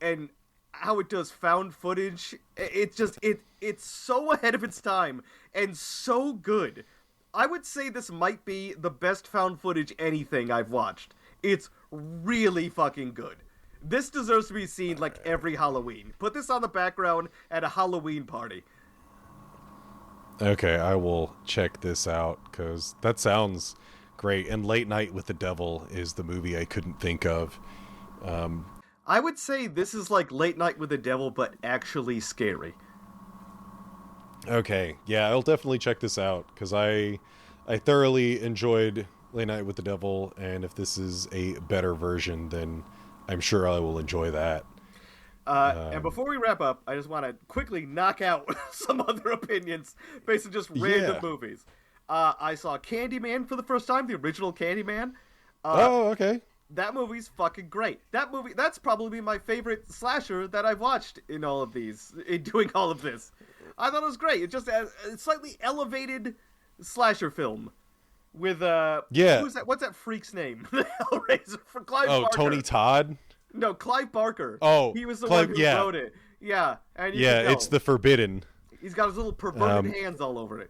S3: how it does found footage. It's so ahead of its time, and so good. I would say this might be the best found footage anything I've watched. It's really fucking good. This deserves to be seen every Halloween. Put this on the background at a Halloween party.
S1: Okay, I will check this out, because that sounds great. And Late Night with the Devil is the movie I couldn't think of.
S3: I would say this is like Late Night with the Devil, but actually scary.
S1: Okay, yeah, I'll definitely check this out, because I thoroughly enjoyed Late Night with the Devil, and if this is a better version, then I'm sure I will enjoy that.
S3: And before we wrap up, I just want to quickly knock out some other opinions based on just random movies. I saw Candyman for the first time, the original Candyman.
S1: Okay.
S3: That movie's fucking great. That's probably my favorite slasher that I've watched in doing all of this. I thought it was great. It's just a slightly elevated slasher film with who's that? What's that freak's name? The Hellraiser for Clive Barker.
S1: Tony Todd?
S3: No, Clive Barker.
S1: Oh,
S3: he was the one who wrote it. Yeah, and
S1: it's The Forbidden.
S3: He's got his little perverted hands all over it.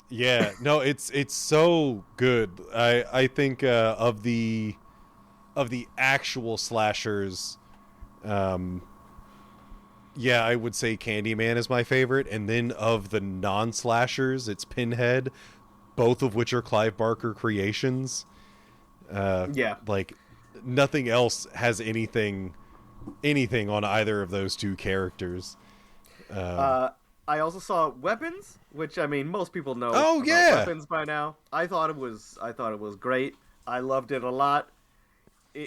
S1: Yeah, no, it's so good. I think of the actual slashers, I would say Candyman is my favorite, and then of the non-slashers, it's Pinhead, both of which are Clive Barker creations. Nothing else has anything on either of those two characters.
S3: I also saw Weapons, which most people know.
S1: Oh yeah,
S3: Weapons by now. I thought it was great. I loved it a lot.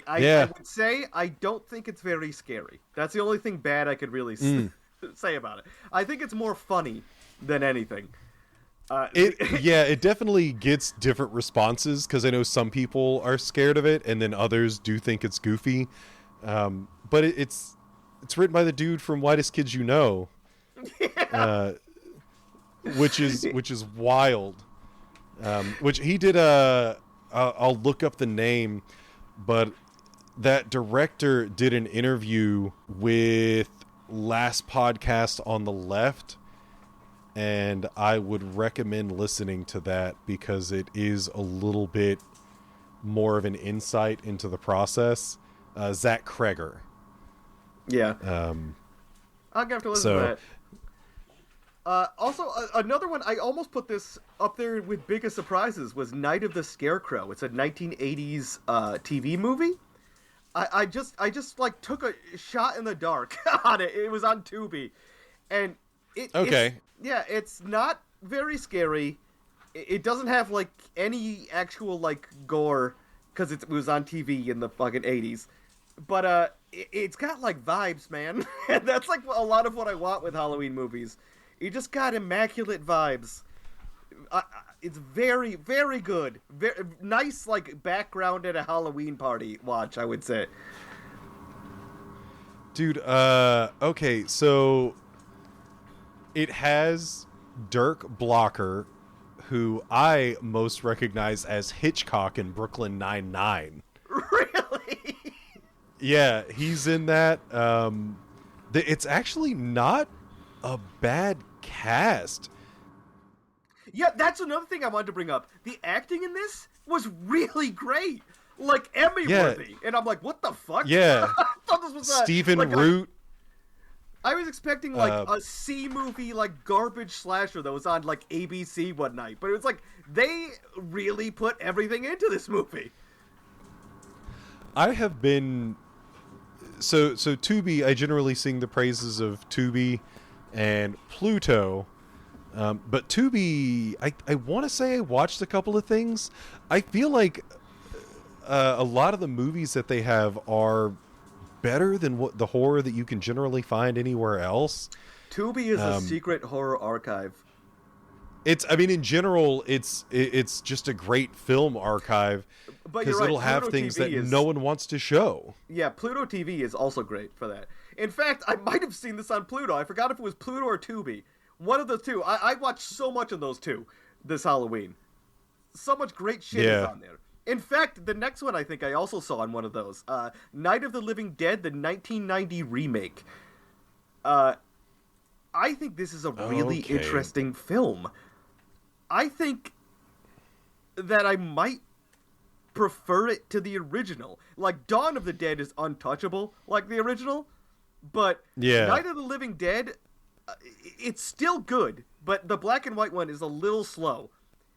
S3: I would say I don't think it's very scary. That's the only thing bad I could really say about it. I think it's more funny than anything.
S1: It definitely gets different responses, because I know some people are scared of it, and then others do think it's goofy. But it's written by the dude from Whitest Kids You Know, which is wild. Which he did I'll look up the name, but that director did an interview with Last Podcast on the Left. And I would recommend listening to that, because it is a little bit more of an insight into the process. Zach Kreger.
S3: Yeah. I'll have to listen to that. Also, another one, I almost put this up there with biggest surprises, was Night of the Scarecrow. It's a 1980s TV movie. I just took a shot in the dark on it. It was on Tubi. And it's not very scary. It doesn't have any actual gore, because it was on TV in the fucking 80s. But it's got vibes, man. And that's a lot of what I want with Halloween movies. You just got immaculate vibes. It's very, very good. Very nice, like, background at a Halloween party watch, I would say.
S1: Dude, okay, so it has Dirk Blocker, who I most recognize as Hitchcock in Brooklyn Nine-Nine.
S3: Really?
S1: Yeah, he's in that. It's actually not a bad cast.
S3: Yeah, that's another thing I wanted to bring up. The acting in this was really great. Like, Emmy-worthy. And I'm like, what the fuck?
S1: Yeah.
S3: I thought this was
S1: Stephen
S3: like
S1: Root.
S3: I was expecting, like, a C-movie, like, garbage slasher that was on, like, ABC one night. But it was like, they really put everything into this movie.
S1: I have been... So Tubi, I generally sing the praises of Tubi and Pluto. But Tubi, I want to say I watched a couple of things. I feel like a lot of the movies that they have are better than what the horror that you can generally find anywhere else.
S3: Tubi is a secret horror archive.
S1: In general, it's just a great film archive because
S3: right,
S1: it'll have
S3: Pluto
S1: things
S3: TV
S1: that no one wants to show.
S3: Yeah, Pluto TV is also great for that. In fact, I might have seen this on Pluto. I forgot if it was Pluto or Tubi. One of the two. I watched so much of those two this Halloween. So much great shit is on there. In fact, the next one I think I also saw on one of those. Night of the Living Dead, the 1990 remake. I think this is a really interesting film. I think that I might prefer it to the original. Like, Dawn of the Dead is untouchable like the original, but Night of the Living Dead, it's still good, but the black and white one is a little slow.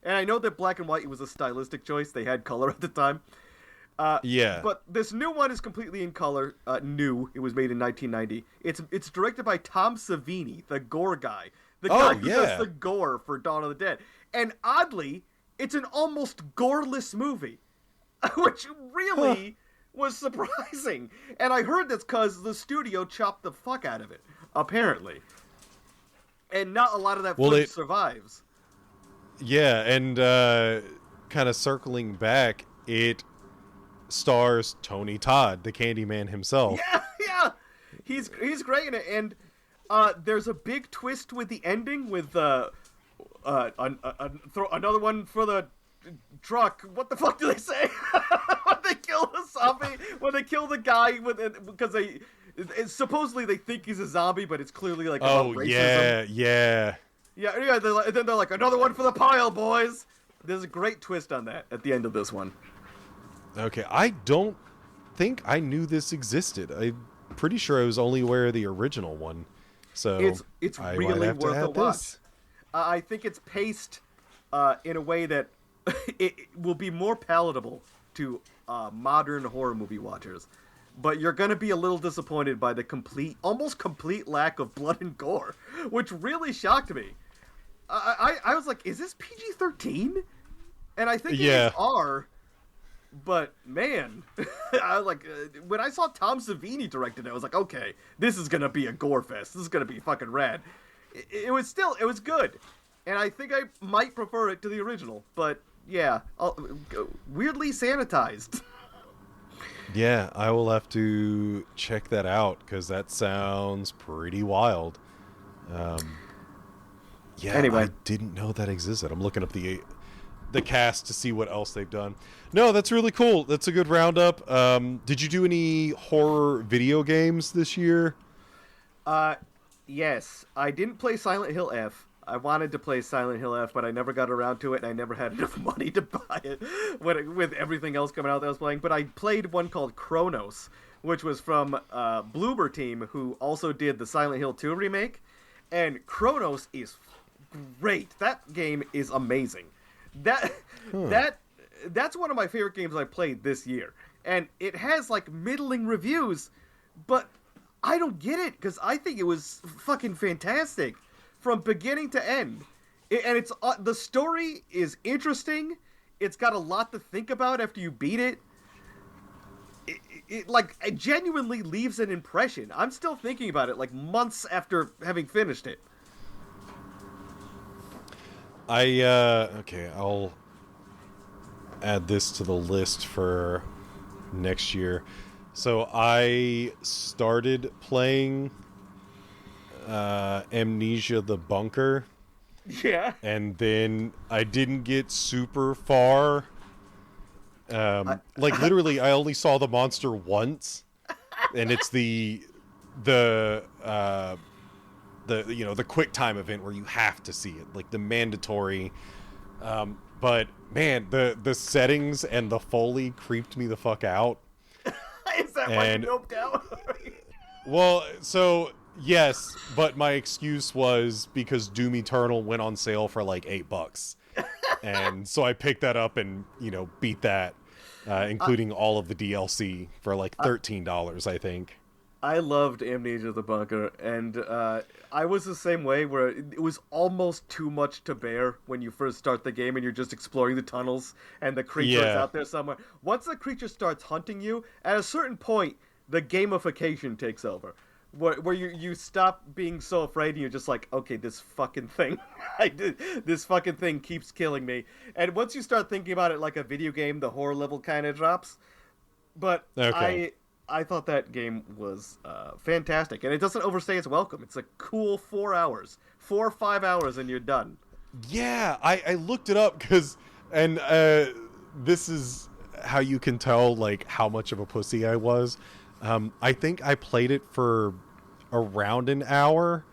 S3: And I know that black and white was a stylistic choice. They had color at the time. But this new one is completely in color. New. It was made in 1990. It's directed by Tom Savini, the gore guy. The guy who does the gore for Dawn of the Dead. And oddly, it's an almost goreless movie, which really was surprising. And I heard that's because the studio chopped the fuck out of it, apparently. And not a lot of that footage survives.
S1: Yeah, and kind of circling back, it stars Tony Todd, the Candyman himself.
S3: Yeah. He's great in it, and there's a big twist with the ending with another one for the truck. What the fuck do they say? When they kill the zombie, when they kill the guy because supposedly they think he's a zombie, but it's clearly like about racism.
S1: Yeah.
S3: Then they're like, another one for the pile, boys. There's a great twist on that at the end of this one.
S1: Okay, I don't think I knew this existed. I'm pretty sure I was only aware of the original one. So
S3: it's really worth a watch. I think it's paced in a way that it will be more palatable to modern horror movie watchers. But you're going to be a little disappointed by the almost complete lack of blood and gore, which really shocked me. I was like, is this PG-13? And I think it is R, but man, I was like, when I saw Tom Savini directed it, I was like, okay, this is going to be a gore fest. This is going to be fucking rad. It was good. And I think I might prefer it to the original, but yeah, weirdly sanitized.
S1: Yeah, I will have to check that out because that sounds pretty wild. Anyway, I didn't know that existed. I'm looking up the cast to see what else they've done. No, that's really cool. That's a good roundup. Did you do any horror video games this year?
S3: Yes. I didn't play Silent Hill F. I wanted to play Silent Hill F, but I never got around to it, and I never had enough money to buy it with everything else coming out that I was playing. But I played one called Chronos, which was from Bloober Team, who also did the Silent Hill 2 remake. And Chronos is great. That game is amazing. That's one of my favorite games I played this year. And it has, like, middling reviews, but I don't get it, because I think it was fucking fantastic. From beginning to end. And it's the story is interesting. It's got a lot to think about after you beat it. It genuinely leaves an impression. I'm still thinking about it, like, months after having finished it.
S1: Okay, I'll add this to the list for next year. So I started playing Amnesia the Bunker.
S3: Yeah.
S1: And then I didn't get super far. Like literally I only saw the monster once. And it's the the quick time event where you have to see it, like the mandatory. But man, the settings and the Foley creeped me the fuck out.
S3: Is that why you doped out?
S1: Well, so yes, but my excuse was because Doom Eternal went on sale for like $8, and so I picked that up and beat that, including all of the DLC for like $13, I think.
S3: I loved Amnesia the Bunker, and I was the same way, where it was almost too much to bear when you first start the game and you're just exploring the tunnels and the creature is out there somewhere. Once the creature starts hunting you, at a certain point, the gamification takes over. Where you stop being so afraid and you're just like, okay, this fucking thing, this fucking thing keeps killing me. And once you start thinking about it like a video game, the horror level kind of drops. But
S1: okay.
S3: I thought that game was fantastic, and it doesn't overstay its welcome. It's a cool 4 hours, 4 or 5 hours, and you're done.
S1: Yeah, I looked it up because, and this is how you can tell like how much of a pussy I was. I think I played it for around an hour,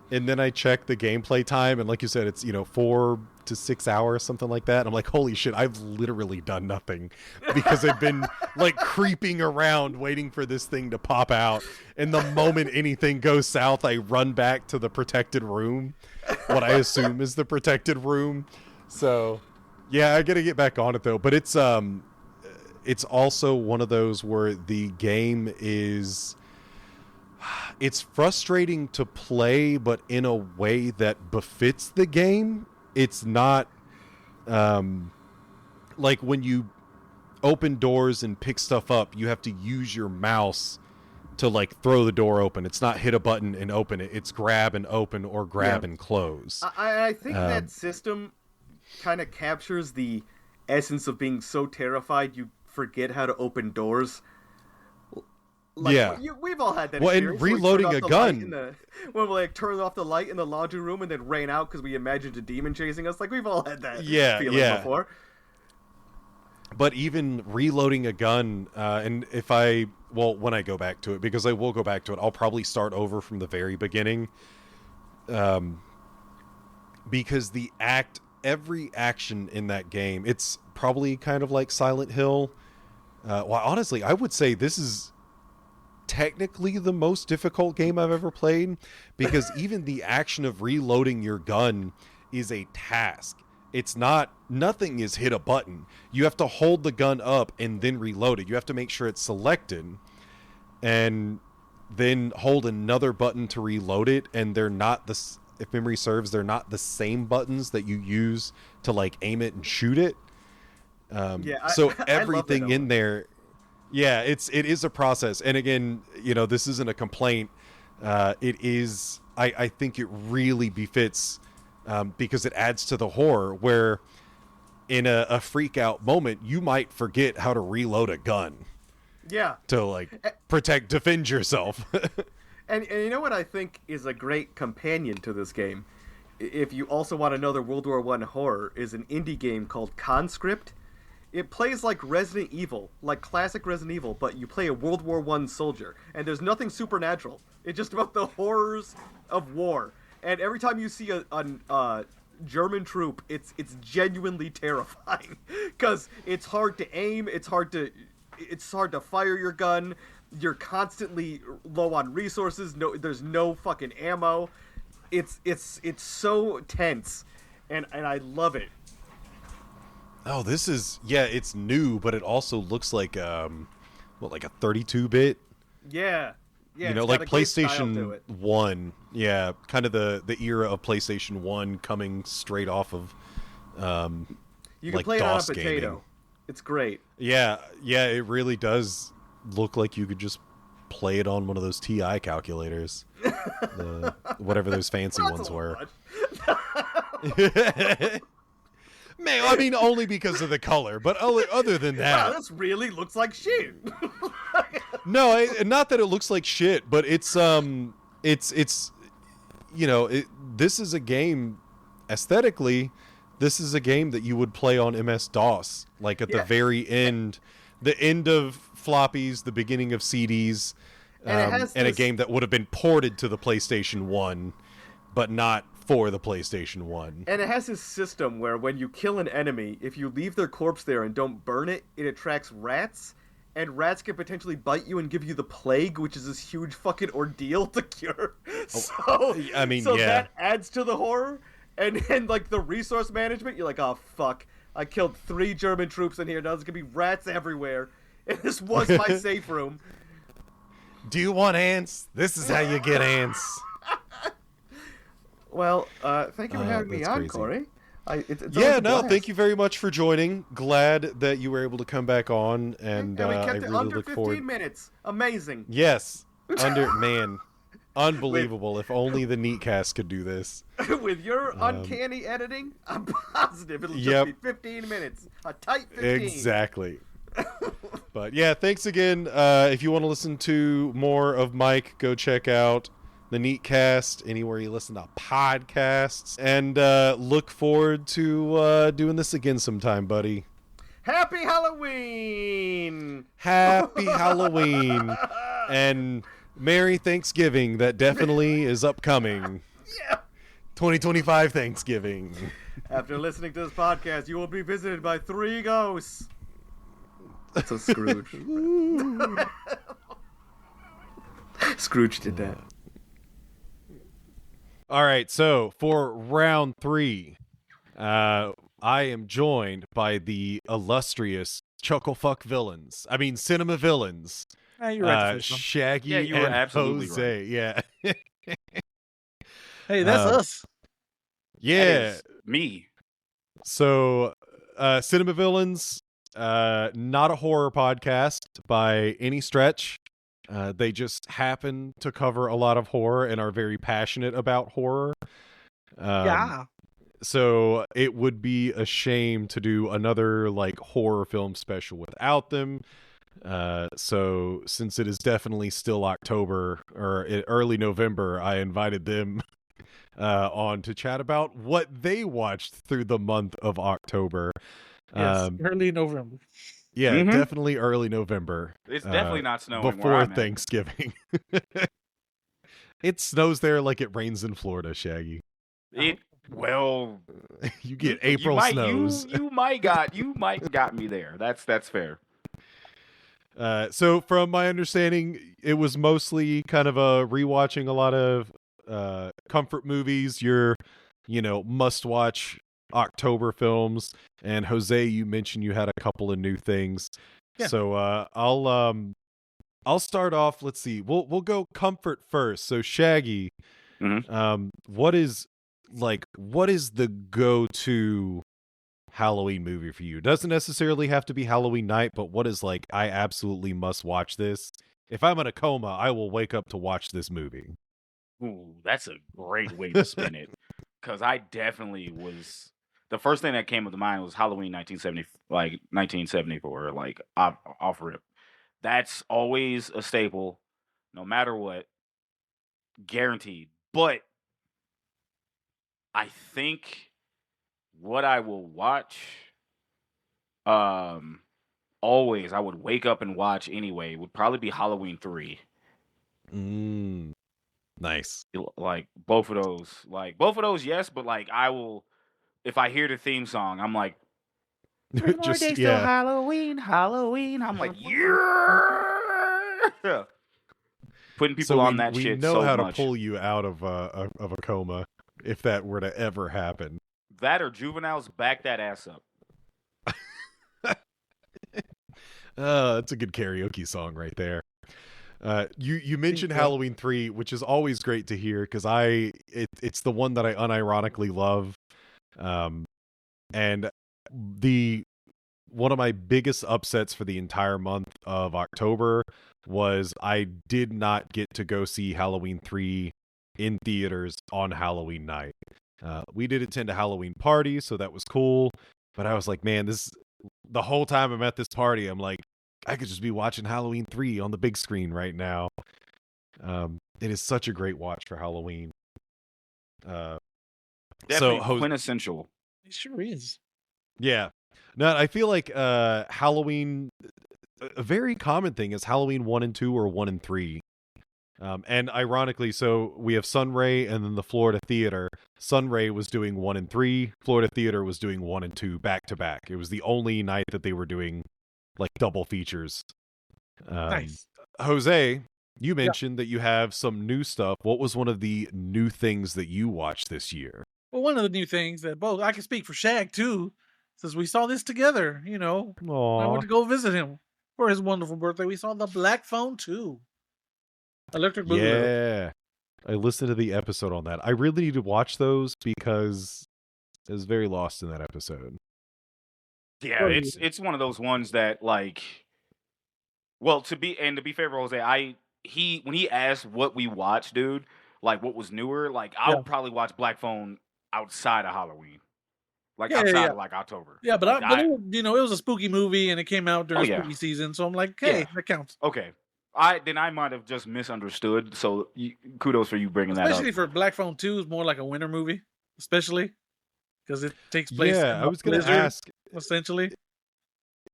S1: and then I checked the gameplay time, and like you said, it's 4 to 6 hours, something like that. And I'm like, holy shit, I've literally done nothing because I've been like creeping around waiting for this thing to pop out. And the moment anything goes south, I run back to the protected room, what I assume is the protected room. So yeah, I gotta get back on it though. But it's also one of those where the game is, it's frustrating to play, but in a way that befits the game. It's not like when you open doors and pick stuff up, you have to use your mouse to like throw the door open. It's not hit a button and open it. It's grab and open or grab and close.
S3: I think that system kind of captures the essence of being so terrified you forget how to open doors. Like,
S1: yeah,
S3: we've all had that.
S1: Well, and reloading a gun.
S3: When we like turned off the light in the laundry room and then ran out because we imagined a demon chasing us. Like, we've all had that feeling before.
S1: But even reloading a gun, and when I go back to it, because I will go back to it, I'll probably start over from the very beginning. Because every action in that game, it's probably kind of like Silent Hill. Well, honestly, I would say this is technically the most difficult game I've ever played, because even the action of reloading your gun is a task. It's nothing is hit a button. You have to hold the gun up and then reload it. You have to make sure it's selected and then hold another button to reload it. And they're not if memory serves, they're not the same buttons that you use to like aim it and shoot it. So everything in there, yeah, it is a process. And again, this isn't a complaint. It is, I think it really befits, because it adds to the horror, where in a freak out moment, you might forget how to reload a gun.
S3: Yeah.
S1: To like defend yourself.
S3: And you know what I think is a great companion to this game, if you also want another World War I horror, is an indie game called Conscript. It plays like Resident Evil, like classic Resident Evil, but you play a World War I soldier, and there's nothing supernatural. It's just about the horrors of war. And every time you see a German troop, it's genuinely terrifying, because it's hard to aim, it's hard to fire your gun. You're constantly low on resources. There's no fucking ammo. It's so tense, and I love it.
S1: Oh, this is, it's new, but it also looks like like a 32-bit?
S3: Yeah. Yeah,
S1: like PlayStation 1. Yeah, kind of the era of PlayStation 1 coming straight off of
S3: you can
S1: like
S3: play it
S1: DOS
S3: on a potato.
S1: gaming.
S3: It's great.
S1: Yeah, it really does look like you could just play it on one of those TI calculators. Whatever those fancy ones were. Man, I mean, only because of the color, but other than
S3: Wow,
S1: that,
S3: this really looks like shit.
S1: no, not that it looks like shit, but it's this is a game aesthetically. This is a game that you would play on MS-DOS, like at the very end, the end of floppies, the beginning of CDs, and a game that would have been ported to the PlayStation 1, but not for the PlayStation 1.
S3: And it has this system where when you kill an enemy, if you leave their corpse there and don't burn it, it attracts rats, and rats can potentially bite you and give you the plague, which is this huge fucking ordeal to cure. That adds to the horror. And then, like, the resource management, you're like, oh, fuck. I killed 3 German troops in here. Now there's going to be rats everywhere. And this was my safe room.
S1: Do you want ants? This is how you get ants.
S3: Well, thank you for having me on,
S1: crazy.
S3: Corey.
S1: Thank you very much for joining. Glad that you were able to come back on. And
S3: we kept
S1: I
S3: it
S1: really
S3: under
S1: look
S3: 15
S1: forward.
S3: minutes. Amazing.
S1: Yes. Man. Unbelievable. If only the Neatcast could do this.
S3: With your uncanny editing, I'm positive it'll just be 15 minutes. A tight 15.
S1: Exactly. But yeah, thanks again. If you want to listen to more of Mike, go check out the Neatcast anywhere you listen to podcasts. And look forward to doing this again sometime, buddy.
S3: Happy Halloween!
S1: Happy Halloween. And Merry Thanksgiving, that definitely is upcoming.
S3: Yeah.
S1: 2025 Thanksgiving.
S3: After listening to this podcast, you will be visited by 3 ghosts. So Scrooge. Scrooge did that.
S1: All right, so for round 3, I am joined by the illustrious Chucklefuck villains. I mean, cinema villains.
S4: You're right.
S1: Shaggy
S4: you were
S1: and
S4: absolutely
S1: Jose.
S4: right.
S1: Yeah.
S4: Hey, that's us.
S1: Yeah.
S4: That is me.
S1: So, cinema villains, not a horror podcast by any stretch. They just happen to cover a lot of horror and are very passionate about horror.
S4: Yeah.
S1: So it would be a shame to do another like horror film special without them. So since it is definitely still October or early November, I invited them on to chat about what they watched through the month of October.
S4: Yes, early November.
S1: Yeah, definitely early November.
S4: It's definitely not snowing
S1: before
S4: where I'm
S1: Thanksgiving. It snows there like it rains in Florida, Shaggy.
S4: Well,
S1: you get April snows.
S4: You might got me there. That's fair.
S1: So from my understanding, it was mostly kind of a rewatching a lot of comfort movies, your must-watch October films. And Jose, you mentioned you had a couple of new things. Yeah. So I'll start off. Let's see. We'll go comfort first. So Shaggy, what is the go-to Halloween movie for you? It doesn't necessarily have to be Halloween night, but what is like, I absolutely must watch this. If I'm in a coma, I will wake up to watch this movie.
S4: Ooh, that's a great way to spin it. Because I definitely was. The first thing that came to mind was Halloween 1974, like off rip. That's always a staple, no matter what, guaranteed. But I think what I will watch, always I would wake up and watch anyway, would probably be Halloween 3.
S1: Nice.
S4: Like both of those, yes, but like I will, if I hear the theme song, I'm like, 3 more days till Halloween. I'm like, yeah. Putting people on that shit.
S1: We know
S4: so
S1: how
S4: much.
S1: to pull you out of a coma if that were to ever happen.
S4: That or Juveniles, back that ass up.
S1: That's a good karaoke song right there. You mentioned Halloween 3, which is always great to hear because it's the one that I unironically love. And one of my biggest upsets for the entire month of October was I did not get to go see Halloween 3 in theaters on Halloween night. We did attend a Halloween party, so that was cool. But I was like, man, the whole time I'm at this party, I'm like, I could just be watching Halloween 3 on the big screen right now. It is such a great watch for Halloween.
S4: Definitely quintessential.
S5: It sure is.
S1: Yeah. No, I feel like Halloween, a very common thing is Halloween 1 and 2 or 1 and 3. And ironically, so we have Sunray and then the Florida Theater. Sunray was doing 1 and 3. Florida Theater was doing 1 and 2 back to back. It was the only night that they were doing like double features.
S5: Nice.
S1: Jose, you mentioned that you have some new stuff. What was one of the new things that you watched this year?
S5: Well, one of the new things that both I can speak for Shag too, since we saw this together. You know, I went to go visit him for his wonderful birthday. We saw the Black Phone 2. Electric Boogaloo.
S1: Yeah. I listened to the episode on that. I really need to watch those because I was very lost in that episode.
S4: Yeah, it's one of those ones that like, well, to be fair, Jose, when he asked what we watched, dude, like what was newer, like I would probably watch Black Phone outside of Halloween, like outside of like October.
S5: Yeah, but,
S4: like,
S5: it was a spooky movie and it came out during spooky season, so I'm like, hey, that counts.
S4: Okay. I might have just misunderstood. So kudos for you bringing that up.
S5: Especially for Black Phone 2 is more like a winter movie, especially because it takes place.
S1: Yeah, I was going to ask
S5: essentially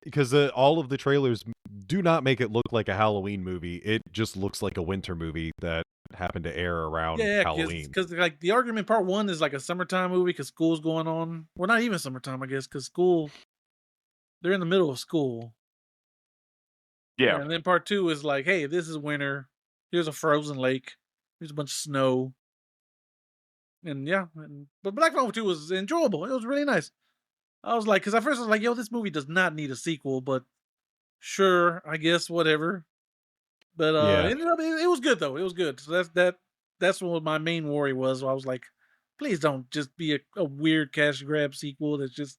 S1: because all of the trailers do not make it look like a Halloween movie. It just looks like a winter movie that happened to air around Halloween.
S5: Because like the argument part 1 is like a summertime movie because school's going on. Well, not even summertime, I guess, because they're in the middle of school.
S4: Yeah.
S5: And then part 2 is like, hey, this is winter. Here's a frozen lake. Here's a bunch of snow. And but Black Phone 2 was enjoyable. It was really nice. I was like, because at first I was like, yo, this movie does not need a sequel, but sure, I guess, whatever. But it ended up, it was good though. It was good. So that's what my main worry was. I was like, please don't just be a weird cash grab sequel that just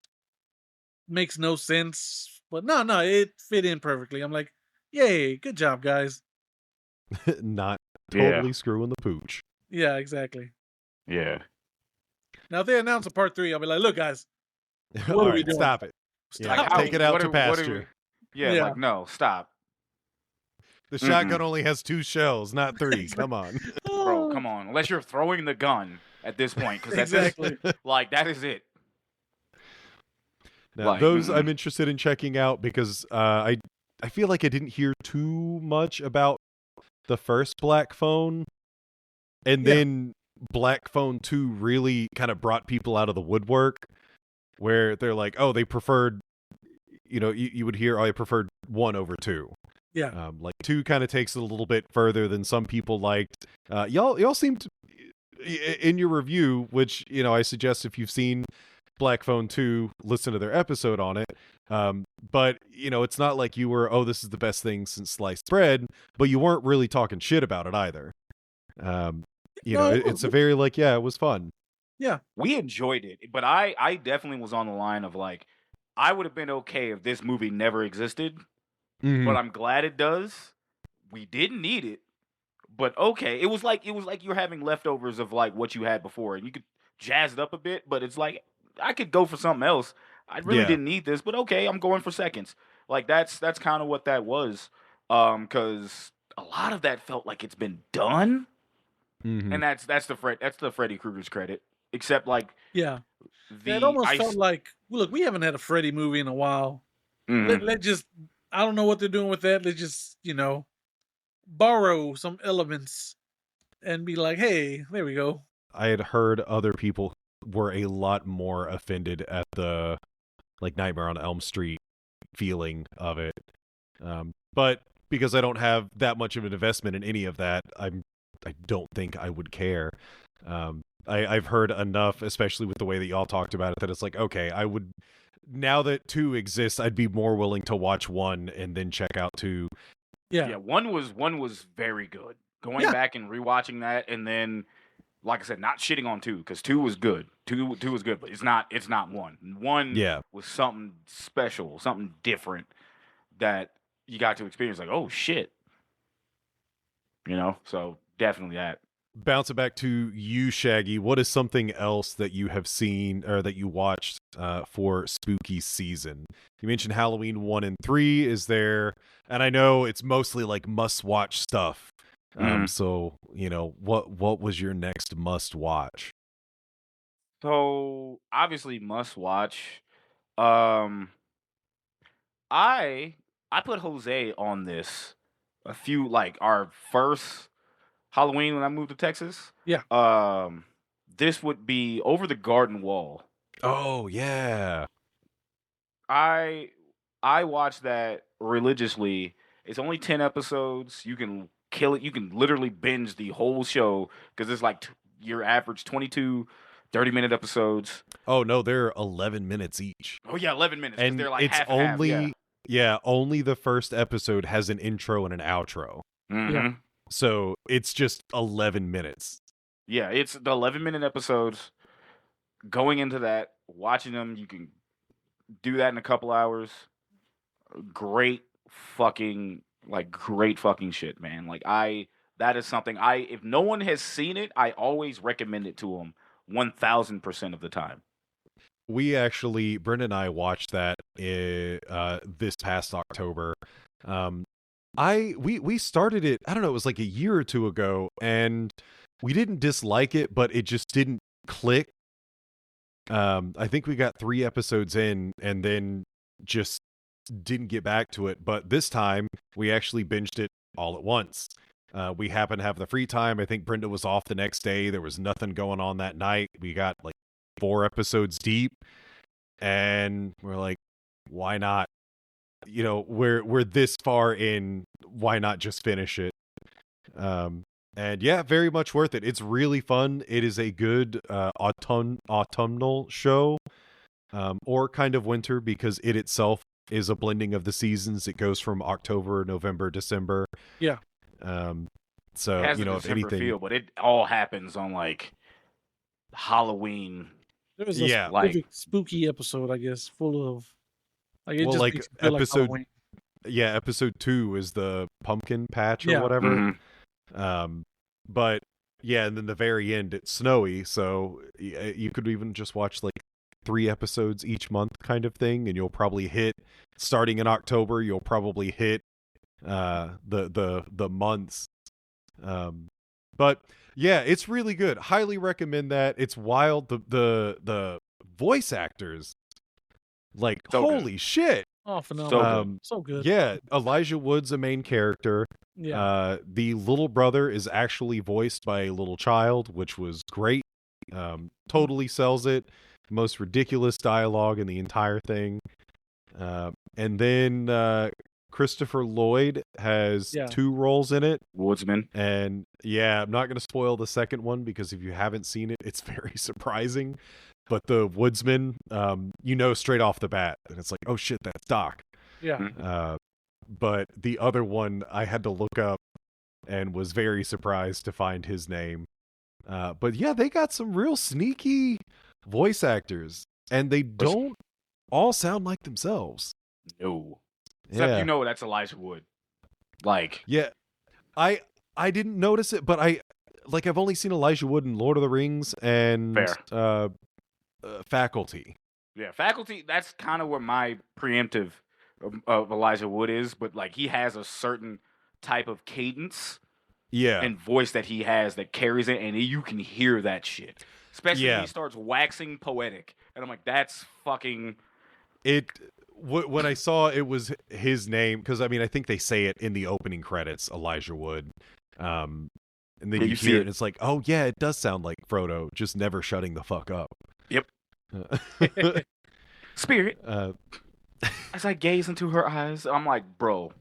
S5: makes no sense. But no, it fit in perfectly. I'm like, yay, good job, guys.
S1: Not totally screwing the pooch.
S5: Yeah, exactly.
S4: Yeah.
S5: Now, if they announce a part 3, I'll be like, look, guys.
S1: All right, stop it.
S5: Stop.
S1: Take it out to pasture.
S4: Like, no, stop.
S1: The shotgun only has 2 shells, not 3. Come on.
S4: Bro, come on. Unless you're throwing the gun at this point. Because
S5: exactly.
S4: That is it.
S1: Now, those I'm interested in checking out because I feel like I didn't hear too much about the first Black Phone. And then Black Phone 2 really kind of brought people out of the woodwork where they're like, oh, they preferred, you would hear, oh, I preferred 1 over 2.
S5: Yeah.
S1: Like 2 kind of takes it a little bit further than some people liked. Y'all seemed in your review, which, I suggest if you've seen Black Phone 2, listen to their episode on it. But, it's not like you were, oh, this is the best thing since sliced bread, but you weren't really talking shit about it either. It's a very it was fun.
S5: Yeah.
S4: We enjoyed it, but I definitely was on the line of like, I would have been okay if this movie never existed, but I'm glad it does. We didn't need it, but okay. It was like you're having leftovers of like what you had before, and you could jazz it up a bit, but it's like, I could go for something else. I really didn't need this, but okay, I'm going for seconds. Like that's kind of what that was. Because a lot of that felt like it's been done. And that's the Freddy Krueger's credit. Except like
S5: it almost felt like, look, we haven't had a Freddy movie in a while. Let just, I don't know what they're doing with that. Let's just borrow some elements and be like, hey, there we go.
S1: I had heard other people were a lot more offended at the like Nightmare on Elm Street feeling of it. But because I don't have that much of an investment in any of that, I don't think I would care. I've heard enough, especially with the way that y'all talked about it, that it's like, okay, I would, now that 2 exists, I'd be more willing to watch 1 and then check out 2.
S4: Yeah, one was very good. Going back and rewatching that, and then, like I said, not shitting on 2 because 2 was good. 2 was good, but it's not 1. 1 was something special, something different that you got to experience. Like, oh shit, so definitely that.
S1: bounce it back to you, Shaggy. What is something else that you have seen or that you watched for spooky season? You mentioned Halloween 1 and 3. Is there, and I know it's mostly like must-watch stuff. So, what was your next must-watch?
S4: So obviously must watch. Um, I put Jose on this a few like our first Halloween when I moved to Texas.
S5: Yeah.
S4: This would be Over the Garden Wall.
S1: Oh, yeah.
S4: I watched that religiously. It's only 10 episodes. You can kill it. You can literally binge the whole show because it's like your average 22 30-minute episodes.
S1: Oh, no, they're 11 minutes each.
S4: Oh, yeah, 11 minutes. 'cause
S1: And
S4: they're like
S1: it's
S4: half and half,
S1: only, only the first episode has an intro and an outro.
S4: Yeah.
S1: So it's just 11 minutes.
S4: Yeah, it's the 11-minute episodes. Going into that, watching them, you can do that in a couple hours. Great fucking shit, man. Like that is something if no one has seen it, I always recommend it to them 1000% of the time.
S1: We actually, Brenda and I watched that this past October. We started it, I don't know, it was like a year or two ago, and we didn't dislike it, but it just didn't click. I think we got 3 episodes in and then just didn't get back to it. But this time we actually binged it all at once. We happened to have the free time. I think Brenda was off the next day. There was nothing going on that night. We got like 4 episodes deep, and we're like, why not? We're this far in. Why not just finish it? And yeah, very much worth it. It's really fun. It is a good autumnal show, or kind of winter, because it itself is a blending of the seasons. It goes from October, November, December.
S5: Yeah.
S4: It
S1: So
S4: has a
S1: if
S4: December
S1: anything,
S4: feel, but it all happens on like Halloween.
S5: There was a specific spooky episode, I guess, full of like it
S1: well,
S5: just
S1: like
S5: makes you feel
S1: episode,
S5: like
S1: episode 2 is the pumpkin patch or whatever.
S4: Mm-hmm.
S1: But yeah, and then the very end it's snowy, so you could even just watch like 3 episodes each month kind of thing, and you'll probably hit, starting in October, you'll probably hit the months. But yeah, it's really good. Highly recommend that. It's wild. The voice actors, like,
S4: so
S1: holy
S4: good.
S1: shit.
S5: Oh, phenomenal. So good.
S1: Yeah, Elijah Wood's a main character.
S5: Yeah.
S1: The little brother is actually voiced by a little child, which was great. Totally sells it. Most ridiculous dialogue in the entire thing. And then Christopher Lloyd has 2 roles in it.
S4: Woodsman.
S1: And yeah, I'm not going to spoil the second one, because if you haven't seen it, it's very surprising. But the woodsman, straight off the bat, and it's like, oh shit, that's Doc.
S5: Yeah.
S1: But the other one I had to look up and was very surprised to find his name. But yeah, they got some real sneaky voice actors, and they don't all sound like themselves.
S4: No. Except that's Elijah Wood. Like,
S1: yeah, I didn't notice it, but I've only seen Elijah Wood in Lord of the Rings and Faculty.
S4: Yeah, Faculty. That's kind of where my preemptive of Elijah Wood is, but like he has a certain type of cadence, and voice that he has that carries it, and you can hear that shit. Especially when he starts waxing poetic, and I'm like, that's fucking
S1: it. When I saw it was his name, because I mean, I think they say it in the opening credits, Elijah Wood. And then you hear it, and it's like, oh yeah, it does sound like Frodo, just never shutting the fuck up.
S4: Yep. Spirit. As I gaze into her eyes, I'm like, bro,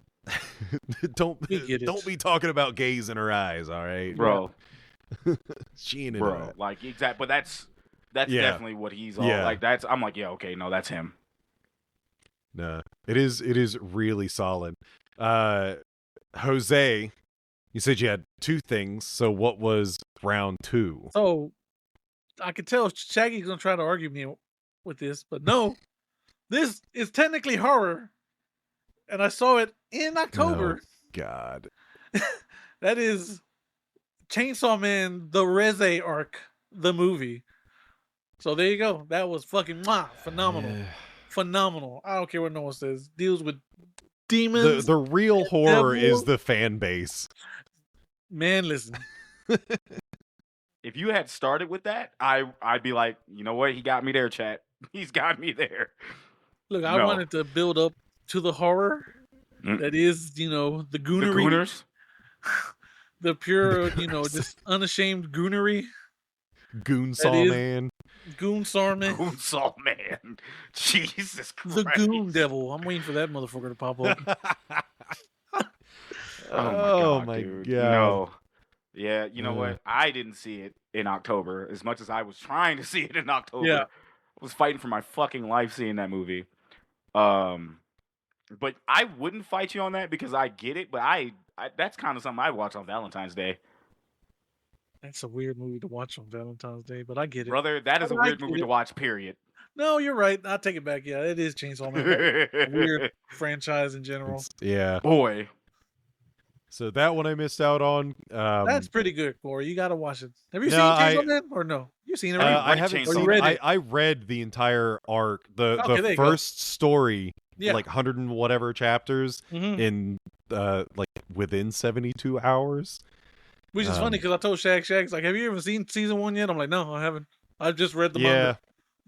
S1: don't be talking about gaze in her eyes, all right,
S4: bro.
S1: She ain't
S4: bro.
S1: into that.
S4: Like exact, but that's definitely what he's all like. I'm like, yeah, okay, no, that's him.
S1: No, it is really solid. Jose, you said you had 2 things, so what was round 2?
S5: So I could tell Shaggy's gonna try to argue me with this, but no, this is technically horror, and I saw it in October.
S1: Oh, God,
S5: that is Chainsaw Man, the Reze arc, the movie. So there you go. That was fucking phenomenal. Phenomenal. I don't care what no one says. Deals with demons.
S1: The real horror is
S5: devils.
S1: the fan base.
S5: Man, listen.
S4: If you had started with that, I'd be like, you know what? He got me there, chat. He's got me there.
S5: Look, I wanted to build up to the horror that is, the goonery.
S4: The Gooners.
S5: The pure, just unashamed goonery.
S1: Goonsaw Man.
S5: Goonsaw Man.
S4: Goonsaw Man. Jesus Christ.
S5: The Goon Devil. I'm waiting for that motherfucker to pop up.
S4: Oh my god. No. Yeah, you know what? I didn't see it in October as much as I was trying to see it in October.
S5: Yeah.
S4: I was fighting for my fucking life seeing that movie. But I wouldn't fight you on that because I get it, but I that's kind of something I watch on Valentine's Day.
S5: That's a weird movie to watch on Valentine's Day, but I get it.
S4: Brother, that is a weird movie to watch, period.
S5: No, you're right. I'll take it back. Yeah, it is Chainsaw Man. A weird franchise in general.
S1: Yeah.
S4: Boy.
S1: So that one I missed out on.
S5: That's pretty good, Corey. You got to watch it. Have you seen Chainsaw Man or no? You've seen it, right?
S1: I haven't seen it. I read the entire arc, the first story, like 100 and whatever chapters in like within 72 hours.
S5: Which is funny because I told Shag's like, have you ever seen season 1 yet? I'm like, no, I haven't. I've just read the manga.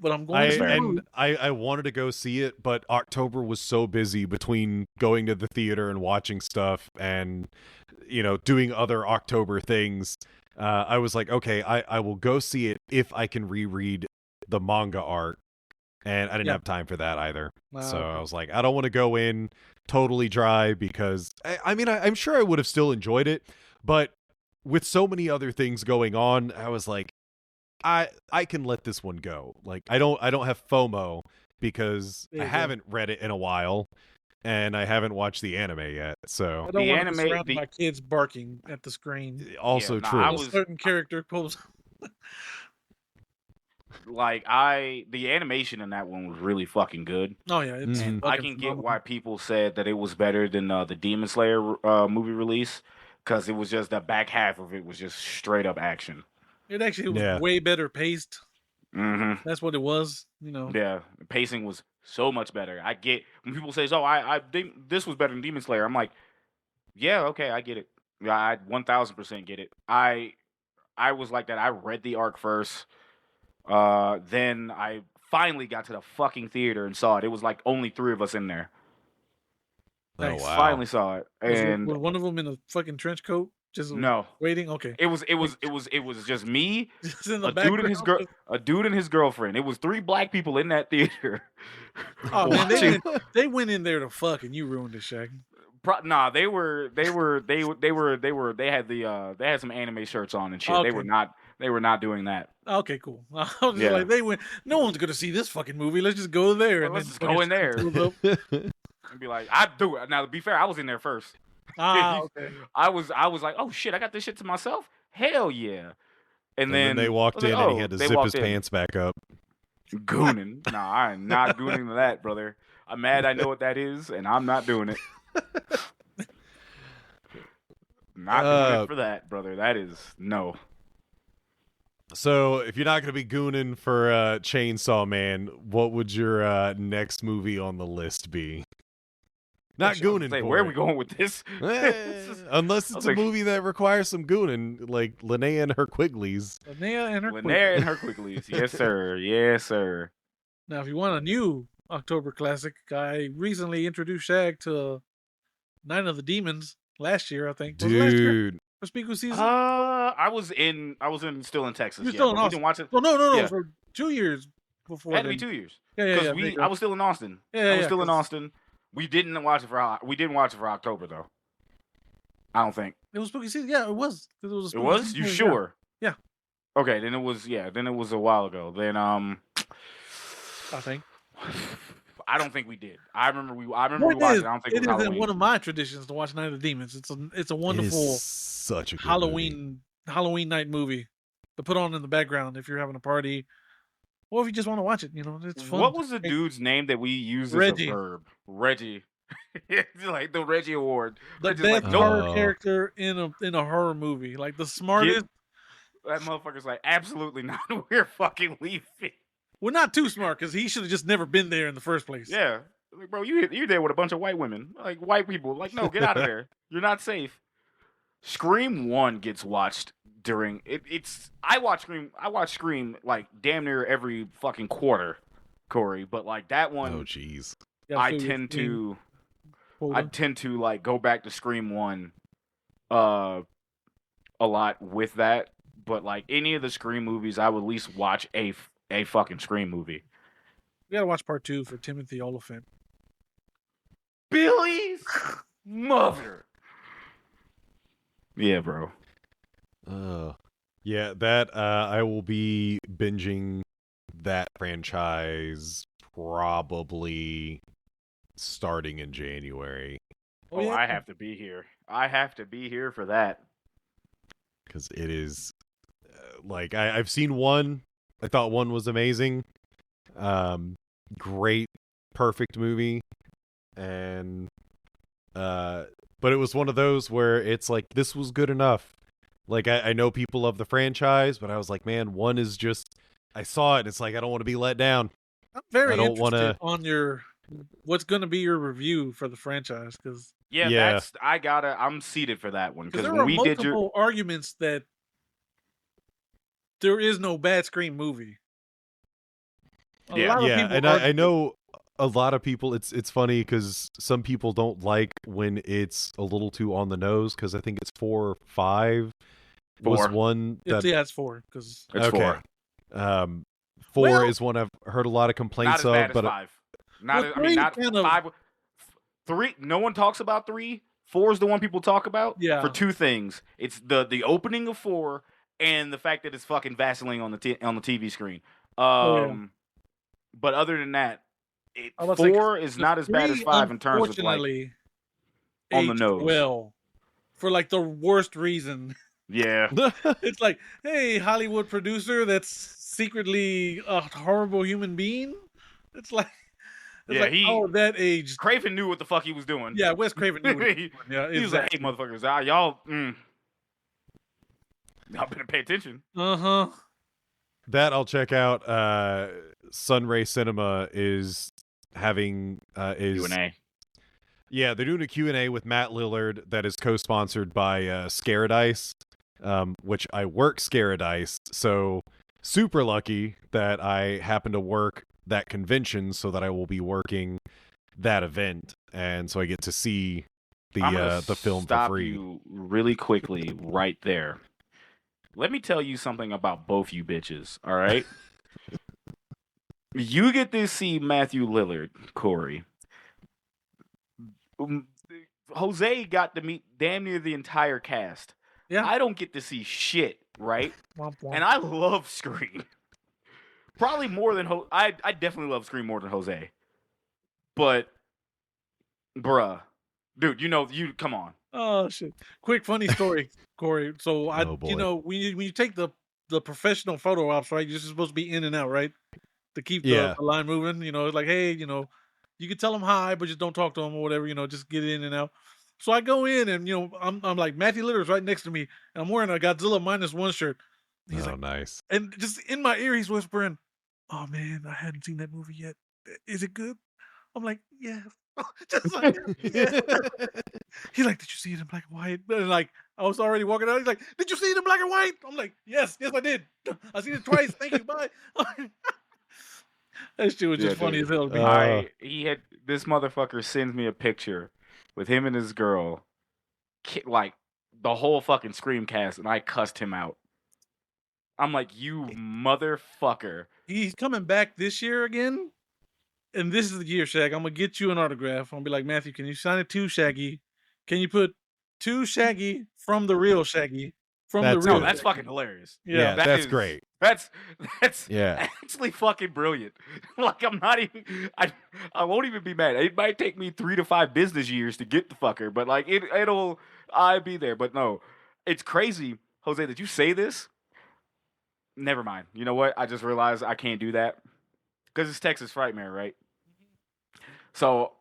S5: But I'm going to
S1: I wanted to go see it, but October was so busy between going to the theater and watching stuff and, doing other October things. I was like, okay, I will go see it if I can reread the manga art. And I didn't have time for that either. So I was like, I don't want to go in totally dry because, I'm sure I would have still enjoyed it. But with so many other things going on, I was like, I can let this one go. Like I don't have FOMO because I haven't read it in a while and I haven't watched the anime yet. So
S5: I don't want to be surrounded by kids barking at the screen.
S1: Also true.
S5: A certain character pose.
S4: The animation in that one was really fucking good.
S5: Oh yeah, it's
S4: I can get why people said that it was better than the Demon Slayer movie release because it was just the back half of it was just straight up action.
S5: It actually was way better paced.
S4: Mm-hmm.
S5: That's what it was,
S4: Yeah, the pacing was so much better. I get when people say, "Oh, I think this was better than Demon Slayer." I'm like, "Yeah, okay, I get it. Yeah, I 1000% get it." I was like that. I read the arc first, then I finally got to the fucking theater and saw it. It was like only 3 of us in there.
S5: Nice.
S4: Oh wow! Finally saw it, and
S5: was one of them in a fucking trench coat. Just waiting. Okay.
S4: It was just me,
S5: just in the
S4: a dude and his girlfriend. It was 3 black people in that theater.
S5: Oh man, they went in there to fuck, and you ruined it, Shaq.
S4: Nah, they had some anime shirts on and shit. Okay. They were not doing that.
S5: Okay, cool. I was just like, they went. No one's gonna see this fucking movie. Let's just go there.
S4: Let's just go in there and be like, I do it. Now to be fair, I was in there first.
S5: Okay.
S4: I was like, oh shit, I got this shit to myself. Hell yeah! And then
S1: they walked in and he had to zip his pants back up.
S4: Gooning? Nah, I am not gooning to that, brother. I'm mad. I know what that is, and I'm not doing it. Not doing it for that, brother. That is no.
S1: So, if you're not going to be gooning for Chainsaw Man, what would your next movie on the list be? Not gooning.
S4: Where are we going with this?
S1: Unless it's a movie that requires some gooning, like Linnea and her Quigleys.
S5: Linnea and her
S4: Quigleys. Yes, sir. Yes, sir.
S5: Now, if you want a new October classic, I recently introduced Shag to Night of the Demons last year, I think.
S1: Dude.
S5: For Spiku season?
S4: I was still in Texas.
S5: You're still in Austin.
S4: We didn't watch it.
S5: Oh, no. For 2 years before.
S4: It had to be 2 years.
S5: Yeah.
S4: I was still in Austin. I was still in Austin. We didn't watch it for October though. I don't think
S5: it was spooky season. Yeah, it was.
S4: It was. You sure?
S5: Yeah.
S4: Okay, then it was. Yeah, then it was a while ago. Then
S5: I think.
S4: I don't think we did. I remember we watched it. I don't think it was Halloween.
S5: One of my traditions to watch Night of the Demons. It's a wonderful
S1: such a good
S5: Halloween night movie to put on in the background if you're having a party. Or if you just want to watch it, it's fun.
S4: What was the dude's name that we used as a verb? Reggie. It's like the Reggie Award.
S5: The
S4: They're just like,
S5: best
S4: nope.
S5: horror character in a horror movie, like the smartest.
S4: That motherfucker's like, absolutely not. We're fucking leaving.
S5: Well, not too smart because he should have just never been there in the first place.
S4: Yeah. Like, bro, you're there with a bunch of white women. Like, white people. Like, no, get out of there. You're not safe. Scream 1 gets watched during... I watch Scream, like, damn near every fucking quarter, Corey. But, like, that one...
S1: Oh, jeez.
S4: I tend to, like, go back to Scream 1 a lot with that. But, like, any of the Scream movies, I would at least watch a fucking Scream movie.
S5: We gotta watch part 2 for Timothy Oliphant.
S4: Billy's mother. Yeah, bro.
S1: Yeah, that I will be binging that franchise probably starting in January.
S5: Oh, yeah.
S4: I have to be here. I have to be here for that.
S1: Because it is like I've seen one. I thought one was amazing. Great, perfect movie. And but it was one of those where it's like, this was good enough. Like, I know people love the franchise, but I was like, man, one is just, I saw it and it's like, I don't want to be let down.
S5: I'm very
S1: I don't
S5: interested on what's going to be your review for the franchise, because
S4: I'm seated for that one, because
S5: there
S4: when
S5: are
S4: we did
S5: multiple arguments that there is no bad Scream movie. A lot of people
S1: and I know a lot of people. It's funny because some people don't like when it's a little too on the nose, because I think it's 4 or 5 was one that
S5: it's 4 because
S4: it's 4.
S1: 4 is one I've heard a lot of complaints
S4: not as bad
S1: of, but
S4: as 5. Not 5. 3. No one talks about 3. 4 is the one people talk about.
S5: Yeah.
S4: For 2 things. It's the opening of 4 and the fact that it's fucking Vaseline on the TV screen. But other than that, 4 is not as bad as 5 in terms of like on the nose.
S5: Well, for like the worst reason.
S4: Yeah.
S5: It's like, hey, Hollywood producer that's secretly a horrible human being. It's like, that age.
S4: Craven knew what the fuck he was doing.
S5: Yeah, Wes Craven knew what he was doing. Yeah,
S4: he was like, hey, motherfuckers, y'all better pay attention.
S1: That I'll check out. Sunray Cinema is having
S4: Q&A.
S1: Yeah, they're doing a Q&A with Matt Lillard that is co-sponsored by Scaradise, which I work Scaradise, so super lucky that I happen to work that convention so that I will be working that event, and so I get to see the film for free.
S4: You really quickly right there. Let me tell you something about both you bitches, all right? You get to see Matthew Lillard, Corey. Jose got to meet damn near the entire cast.
S5: Yeah.
S4: I don't get to see shit, right? And I love Scream. Probably more than I definitely love Scream more than Jose. But, bruh. Dude, you come on.
S5: Oh, shit. Quick funny story, Corey. So, when you take the professional photo ops, right, you're just supposed to be in and out, right? To keep the line moving. It's like, hey, you can tell them hi, but just don't talk to them or whatever, just get in and out. So I go in and, I'm like, Matthew Lillard's right next to me, and I'm wearing a Godzilla -1 shirt. He's like,
S1: nice.
S5: And just in my ear, he's whispering, oh, man, I hadn't seen that movie yet. Is it good? I'm like, yeah. Just like, yeah. He's like, did you see it in black and white? And like, I was already walking out. He's like, did you see it in black and white? I'm like, yes, I did. I seen it twice. Thank you. Bye. That shit was just funny as hell.
S4: This motherfucker sends me a picture with him and his girl, like the whole fucking Scream cast, and I cussed him out. I'm like, you motherfucker.
S5: He's coming back this year again, and this is the year, Shag. I'm gonna get you an autograph. I'm gonna be like, Matthew, can you sign it to Shaggy? Can you put to Shaggy from the real Shaggy?
S4: That's fucking hilarious.
S1: Yeah, that's great.
S4: That's actually fucking brilliant. Like, I'm not even. I won't even be mad. It might take me 3 to 5 business years to get the fucker, but like I'll be there. But no, it's crazy, Jose, that you say this. Never mind. You know what? I just realized I can't do that because it's Texas Frightmare, right? So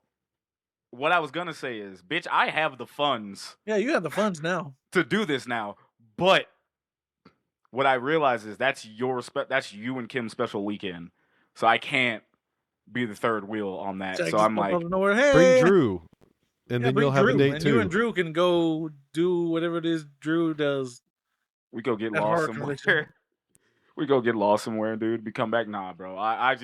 S4: what I was gonna say is, bitch, I have the funds
S5: Yeah, you have the funds now.
S4: to do this now. But what I realize is that's you and Kim's special weekend. So I can't be the third wheel on that.
S5: Jack
S4: So
S5: just
S4: I'm
S5: popped
S4: like,
S5: out of nowhere. Hey,
S1: Bring Drew, and then
S5: bring
S1: you'll have
S5: Drew,
S1: a date
S5: and
S1: too.
S5: you and Drew can go do whatever it is Drew does.
S4: we go get
S5: At
S4: lost
S5: horror
S4: somewhere.
S5: convention.
S4: We go get lost somewhere, dude. We come back, nah, bro. I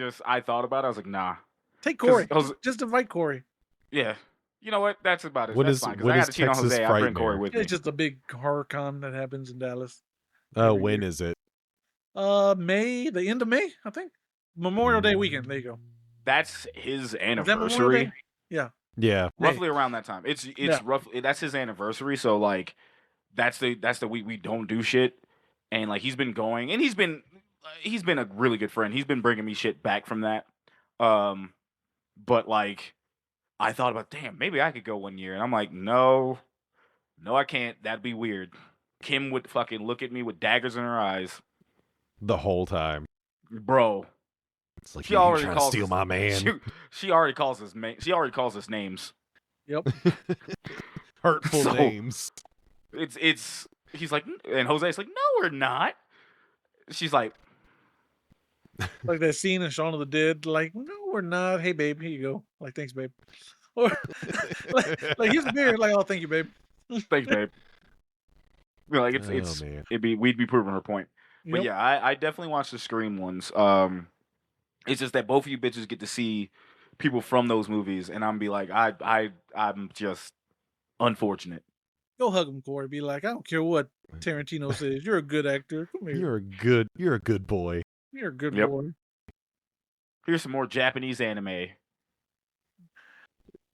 S4: thought about it. I was like, nah.
S5: Take Corey.
S4: 'Cause-
S5: Just invite Corey.
S4: Yeah. You know what? That's about it.
S1: When
S4: That's
S1: is-
S4: fine. Because
S1: when
S4: I
S1: is
S4: got to cheat on
S1: Texas
S4: Jose. I bring
S1: Frightmare?
S4: Corey with me.
S5: It's just a big horror con that happens in Dallas.
S1: When is it?
S5: May, the end of May, I think. Memorial Day weekend. There you go.
S4: That's his
S5: Is that Memorial
S4: anniversary.
S5: Day? Yeah.
S1: Yeah.
S4: Roughly around that time. It's
S5: Yeah.
S4: roughly that's his anniversary. So like, that's the week we don't do shit. And like he's been going, and he's been a really good friend. He's been bringing me shit back from that. But like, I thought about, damn, maybe I could go one year, and I'm like, no, I can't. That'd be weird. Kim would fucking look at me with daggers in her eyes,
S1: The whole time.
S4: bro.
S1: It's like
S4: She
S1: you
S4: already
S1: trying to
S4: calls
S1: steal
S4: us-
S1: my man.
S4: She already calls us. She already calls us names.
S5: Yep.
S1: Hurtful
S4: So-
S1: names.
S4: It's. He's like, and Jose's like, no, we're not. She's like,
S5: Like that scene in Shaun of the Dead. Like, no, we're not. Hey, babe, here you go. Like, thanks, babe. Or like here's the beer. Like, oh, thank you, babe.
S4: thanks, babe. You know, like
S1: Oh,
S4: it's
S1: man.
S4: we'd be proving her point. But
S5: Yep.
S4: yeah, I definitely watched the Scream ones. It's just that both of you bitches get to see people from those movies, and I'm be like, I'm just unfortunate.
S5: Go hug him, Corey. Be like, I don't care what Tarantino says. You're a good actor. Come here.
S1: You're a good boy.
S5: You're a good
S4: Yep.
S5: boy.
S4: Here's some more Japanese anime.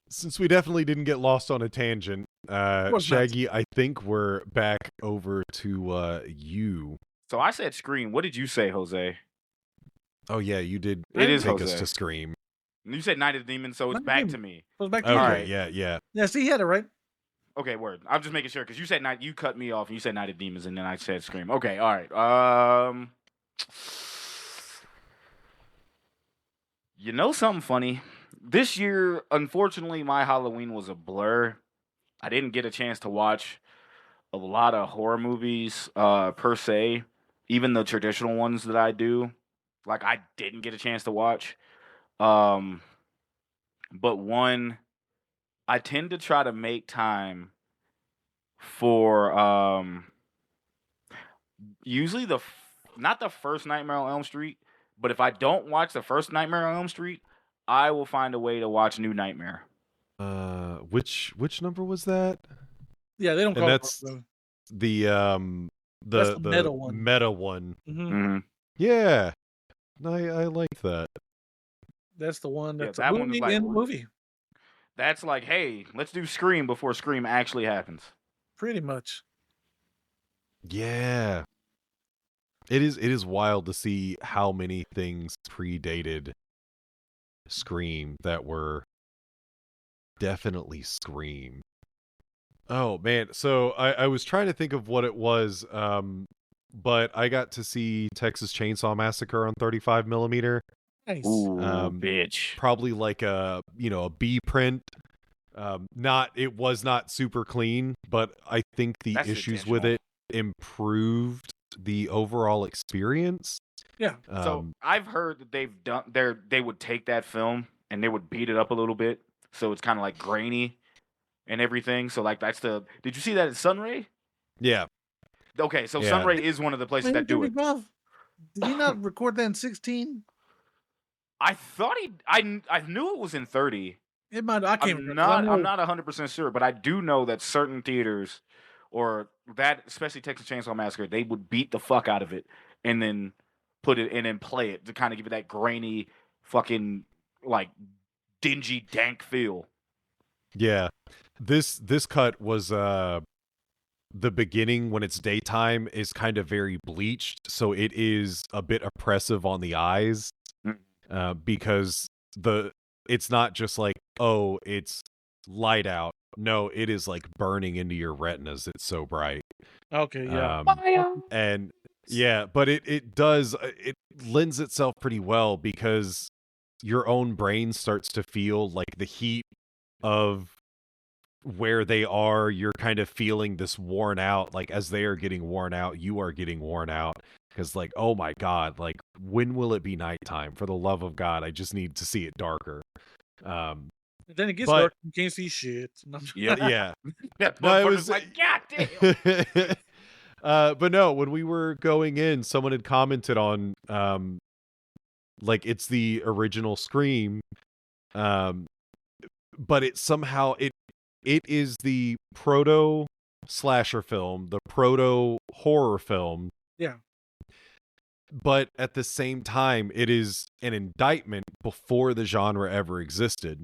S1: Since we definitely didn't get lost on a tangent,
S5: course not.
S1: Shaggy, I think we're back over to you.
S4: So I said Scream. What did you say, Jose?
S1: Oh yeah, you did.
S4: It is
S1: take us
S4: Jose.
S1: to Scream.
S4: You said Night of the Demon, so it's
S5: Night of
S4: back
S5: the
S4: to me.
S5: So it's back to
S1: Okay,
S5: you.
S4: Alright.
S1: yeah.
S5: Yeah, see, he had it right.
S4: Okay, word. I'm just making sure because you said night. You cut me off and you said Night of Demons, and then I said Scream. Okay, all right. You know something funny? This year, unfortunately, my Halloween was a blur. I didn't get a chance to watch a lot of horror movies per se, even the traditional ones that I do. Like I didn't get a chance to watch. But one, I tend to try to make time for usually not the first Nightmare on Elm Street, but if I don't watch the first Nightmare on Elm Street, I will find a way to watch New Nightmare.
S1: Which number was that?
S5: Yeah, they don't
S1: And
S5: call
S1: that's
S5: it.
S1: The
S5: That's the meta one.
S1: Meta one.
S5: Mm-hmm.
S1: Yeah. I like that.
S5: That's the one
S4: Yeah,
S5: that's
S4: that
S5: a
S4: one was
S5: movie
S4: like-
S5: in the movie.
S4: That's like, hey, let's do Scream before Scream actually happens.
S5: Pretty much.
S1: Yeah. It is wild to see how many things predated Scream that were definitely Scream. Oh man, so I was trying to think of what it was, but I got to see Texas Chainsaw Massacre on 35 millimeter.
S5: Nice.
S4: Ooh,
S1: Um,
S4: bitch.
S1: Probably like a B print. It was not super clean, but I think the
S4: That's
S1: issues with it improved the overall experience.
S5: Yeah.
S4: So I've heard that they would take that film and they would beat it up a little bit, so it's kind of like grainy and everything. So like did you see that at Sunray?
S1: Yeah.
S4: Okay, so
S1: Yeah.
S4: Sunray is one of the places that do it.
S5: 35? Did he not record that in 16?
S4: I thought I knew it was in 30.
S5: It might. I can't
S4: I'm
S5: remember. 'cause I know-
S4: I'm not 100% sure, but I do know that certain theaters, or that especially Texas Chainsaw Massacre, they would beat the fuck out of it and then put it and then play it to kind of give it that grainy, fucking like dingy, dank feel.
S1: Yeah. This cut was the beginning when it's daytime is kind of very bleached, so it is a bit oppressive on the eyes. Because it's not just like, oh, it's light out. No, it is like burning into your retinas. It's so bright.
S5: Okay, yeah.
S1: And yeah, but it lends itself pretty well because your own brain starts to feel like the heat of where they are, you're kind of feeling this worn out, like as they are getting worn out, you are getting worn out, because like, oh my god, like when will it be nighttime? For the love of God, I just need to see it darker.
S5: And then it gets
S1: But-
S5: dark, you can't see shit.
S1: Yeah.
S4: That
S1: No, it
S4: motherfucker's
S1: was
S4: like, God damn.
S1: but no, when we were going in, someone had commented on like it's the original Scream, but it somehow it is the proto slasher film, the proto horror film.
S5: Yeah.
S1: But at the same time, it is an indictment before the genre ever existed.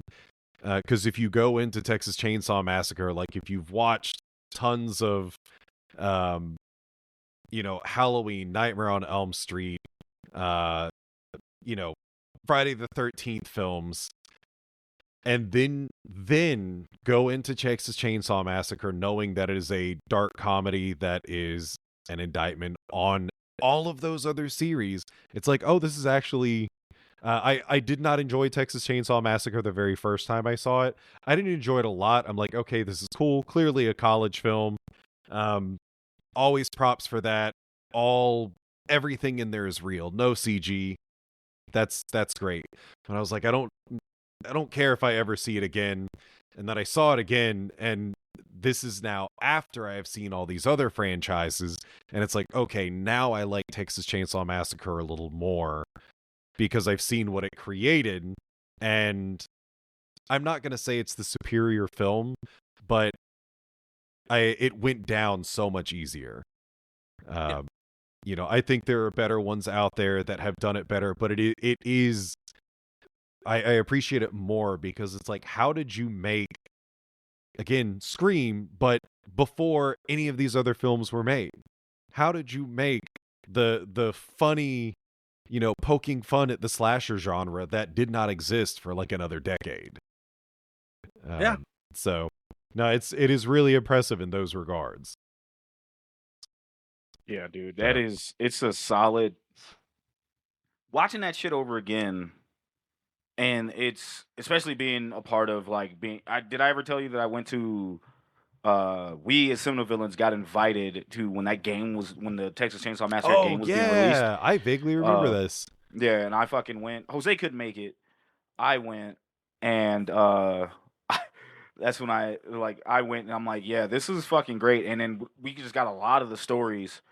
S1: Because if you go into Texas Chainsaw Massacre, like if you've watched tons of, you know, Halloween, Nightmare on Elm Street, you know, Friday the 13th films, and then go into Texas Chainsaw Massacre knowing that it is a dark comedy that is an indictment on all of those other series, it's like, oh, this is actually... I did not enjoy Texas Chainsaw Massacre the very first time I saw it. I didn't enjoy it a lot. I'm like, okay, this is cool. Clearly a college film. Always props for that. Everything in there is real. No CG. That's great. And I was like, I don't care if I ever see it again. And then I saw it again, and this is now after I have seen all these other franchises, and it's like, okay, now I like Texas Chainsaw Massacre a little more because I've seen what it created. And I'm not going to say it's the superior film, but it went down so much easier. You know, I think there are better ones out there that have done it better, but it is... I appreciate it more because it's like, how did you make, again, Scream, but before any of these other films were made? How did you make the funny, you know, poking fun at the slasher genre that did not exist for like another decade?
S5: Yeah.
S1: So, no, it is really impressive in those regards.
S4: Yeah, dude, it's a solid... Watching that shit over again, and it's especially being a part of like did I ever tell you that I went to we as Seminole Villains got invited to when the Texas Chainsaw Massacre game was being released.
S1: I vaguely remember this.
S4: Yeah, and I fucking went. Jose couldn't make it. I went, and that's when I went, and I'm like, yeah, this is fucking great. And then we just got a lot of the stories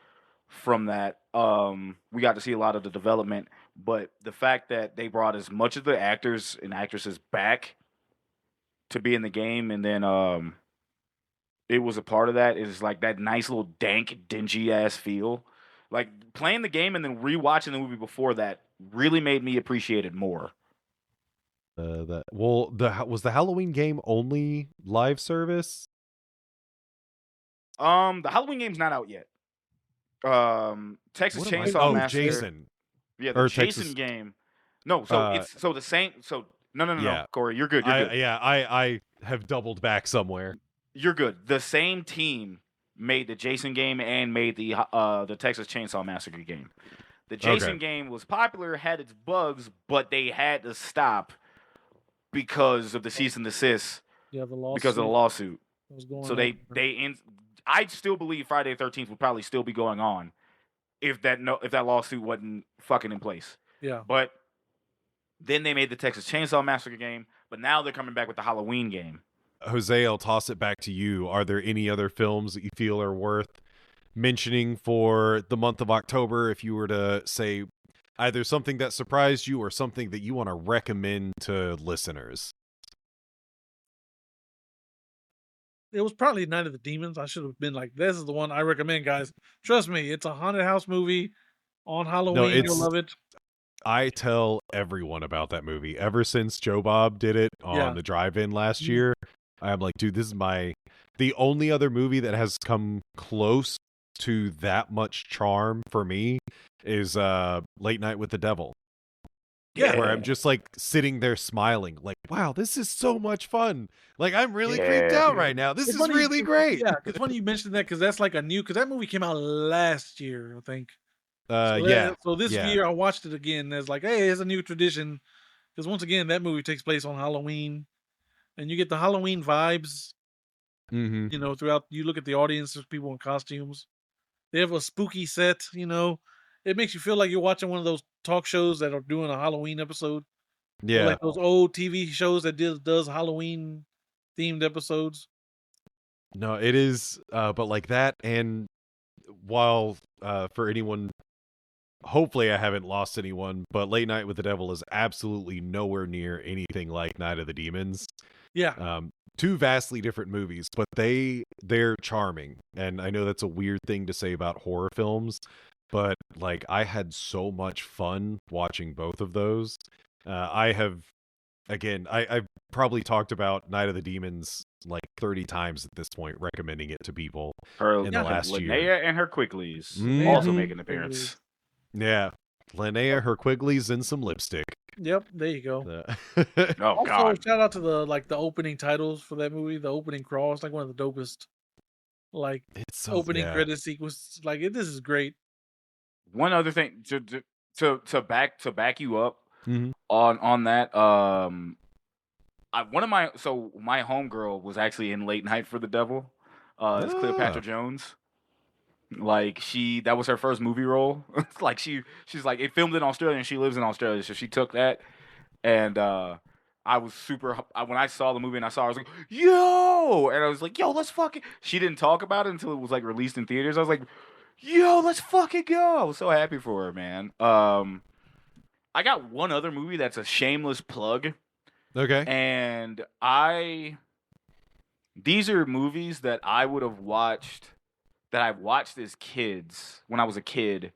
S4: from that. We got to see a lot of the development, but the fact that they brought as much of the actors and actresses back to be in the game, and then it was a part of that, is like that nice little dank, dingy ass feel. Like playing the game and then rewatching the movie before that really made me appreciate it more.
S1: Was the Halloween game only live service?
S4: The Halloween game's not out yet. Texas Chainsaw Massacre.
S1: Jason.
S4: Yeah, the Jason game. No, so it's the same. So no, Corey, you're good. You're good.
S1: I have doubled back somewhere.
S4: You're good. The same team made the Jason game and made the Texas Chainsaw Massacre game. The Jason game was popular, had its bugs, but they had to stop because of the cease and desist.
S5: Yeah, the lawsuit.
S4: Because of the lawsuit.
S5: So
S4: I still believe Friday the 13th would probably still be going on if that lawsuit wasn't fucking in place.
S5: Yeah.
S4: But then they made the Texas Chainsaw Massacre game, but now they're coming back with the Halloween game.
S1: Jose, I'll toss it back to you. Are there any other films that you feel are worth mentioning for the month of October, if you were to say either something that surprised you or something that you want to recommend to listeners?
S5: It was probably Night of the Demons. I should have been like, this is the one I recommend, guys. Trust me, it's a haunted house movie on Halloween. You'll love it.
S1: I tell everyone about that movie. Ever since Joe Bob did it on the drive-in last year, I'm like, dude, this is the only other movie that has come close to that much charm for me is Late Night with the Devil.
S4: Yeah.
S1: Where I'm just like sitting there smiling, like, wow, this is so much fun. Like, I'm really creeped out right now. This is funny, really great.
S5: Yeah, it's funny you mentioned that because that's like because that movie came out last year, I think. So this year I watched it again. There's like, hey, it's a new tradition. Because once again, that movie takes place on Halloween. and you get the Halloween vibes.
S1: Mm-hmm.
S5: You know, throughout you look at the audience, there's people in costumes. They have a spooky set. You know, it makes you feel like you're watching one of those talk shows that are doing a Halloween episode. Or
S1: Yeah.
S5: like those old TV shows that does Halloween themed episodes.
S1: No, it is. But like that, and while for anyone, hopefully I haven't lost anyone, but Late Night with the Devil is absolutely nowhere near anything like Night of the Demons.
S5: Yeah.
S1: Two vastly different movies, but they're charming. And I know that's a weird thing to say about horror films, but like I had so much fun watching both of those. I've probably talked about Night of the Demons like 30 times at this point, recommending it to people
S4: Her
S1: in the last
S4: Linnea
S1: year.
S4: and her Quicklys
S1: Mhm.
S4: also make an appearance.
S1: Yeah. Linnea, her Quigleys, and some lipstick.
S5: Yep, there you go.
S4: Oh
S5: Also,
S4: God!
S5: shout out to the opening titles for that movie. The opening crawl is like one of the dopest, like
S1: It's so
S5: opening credit sequence. Like this is great.
S4: One other thing to back you up
S1: Mhm.
S4: on that. My homegirl was actually in Late Night for the Devil. It's Cleopatra Jones. Like that was her first movie role. Like she's like it filmed in Australia and she lives in Australia, so she took that. And I was when I saw the movie and I was like, yo, and I was like, yo, let's fucking. She didn't talk about it until it was like released in theaters. I was like, yo, let's fucking go. I was so happy for her, man. I got one other movie that's a shameless plug.
S1: Okay.
S4: And these are movies that I would have watched, that I watched as kids when I was a kid.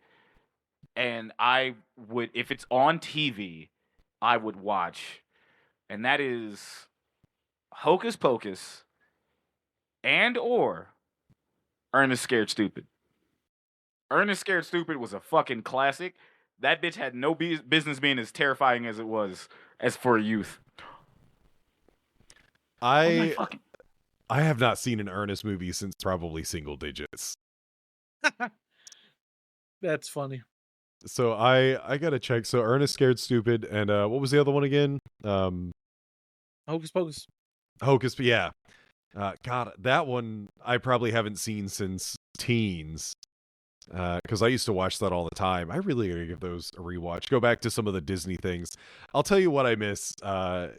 S4: And I would, if it's on TV, I would watch. And that is Hocus Pocus or Ernest Scared Stupid. Ernest Scared Stupid was a fucking classic. That bitch had no business being as terrifying as it was as for a youth.
S1: I have not seen an Ernest movie since probably Single Digits.
S5: That's funny.
S1: So I gotta check. So Ernest Scared Stupid, and what was the other one again?
S5: Hocus Pocus.
S1: Hocus, yeah. God, that one I probably haven't seen since teens. Because I used to watch that all the time. I really gotta give those a rewatch. Go back to some of the Disney things. I'll tell you what I miss. And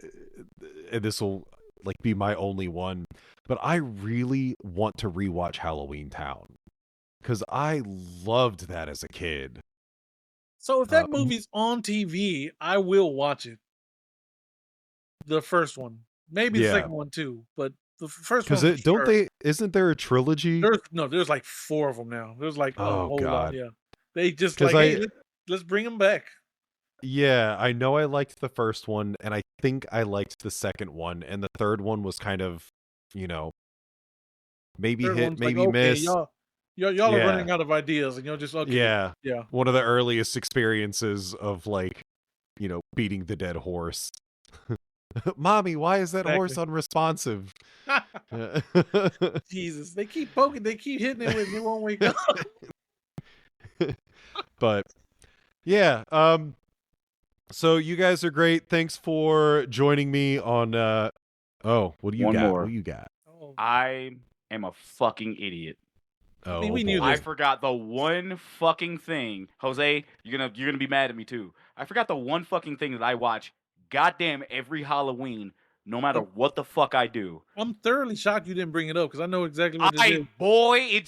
S1: this will like be my only one, but I really want to rewatch Halloween Town because I loved that as a kid.
S5: So if that movie's on TV, I will watch it. The first one, maybe the second one too, but the first one.
S1: Because isn't there a trilogy?
S5: There's like 4 of them now. There's like a whole lot. Yeah, they just
S1: hey,
S5: let's bring them back.
S1: Yeah, I know I liked the first one, and I think I liked the second one, and the third one was kind of, maybe hit, maybe miss.
S5: Y'all are running out of ideas, and you're just okay.
S1: Yeah.
S5: Yeah.
S1: One of the earliest experiences of beating the dead horse. Mommy, why is that horse unresponsive?
S5: Jesus, they keep poking, they keep hitting it with it won't wake up.
S1: But yeah, so you guys are great. Thanks for joining me on what do you got? What do you got?
S4: I am a fucking idiot.
S1: Oh,
S5: we knew this.
S4: I forgot the one fucking thing. Jose, you're gonna be mad at me too. I forgot the one fucking thing that I watch goddamn every Halloween, no matter what the fuck I do.
S5: I'm thoroughly shocked you didn't bring it up because I know exactly what it is.
S4: Boy,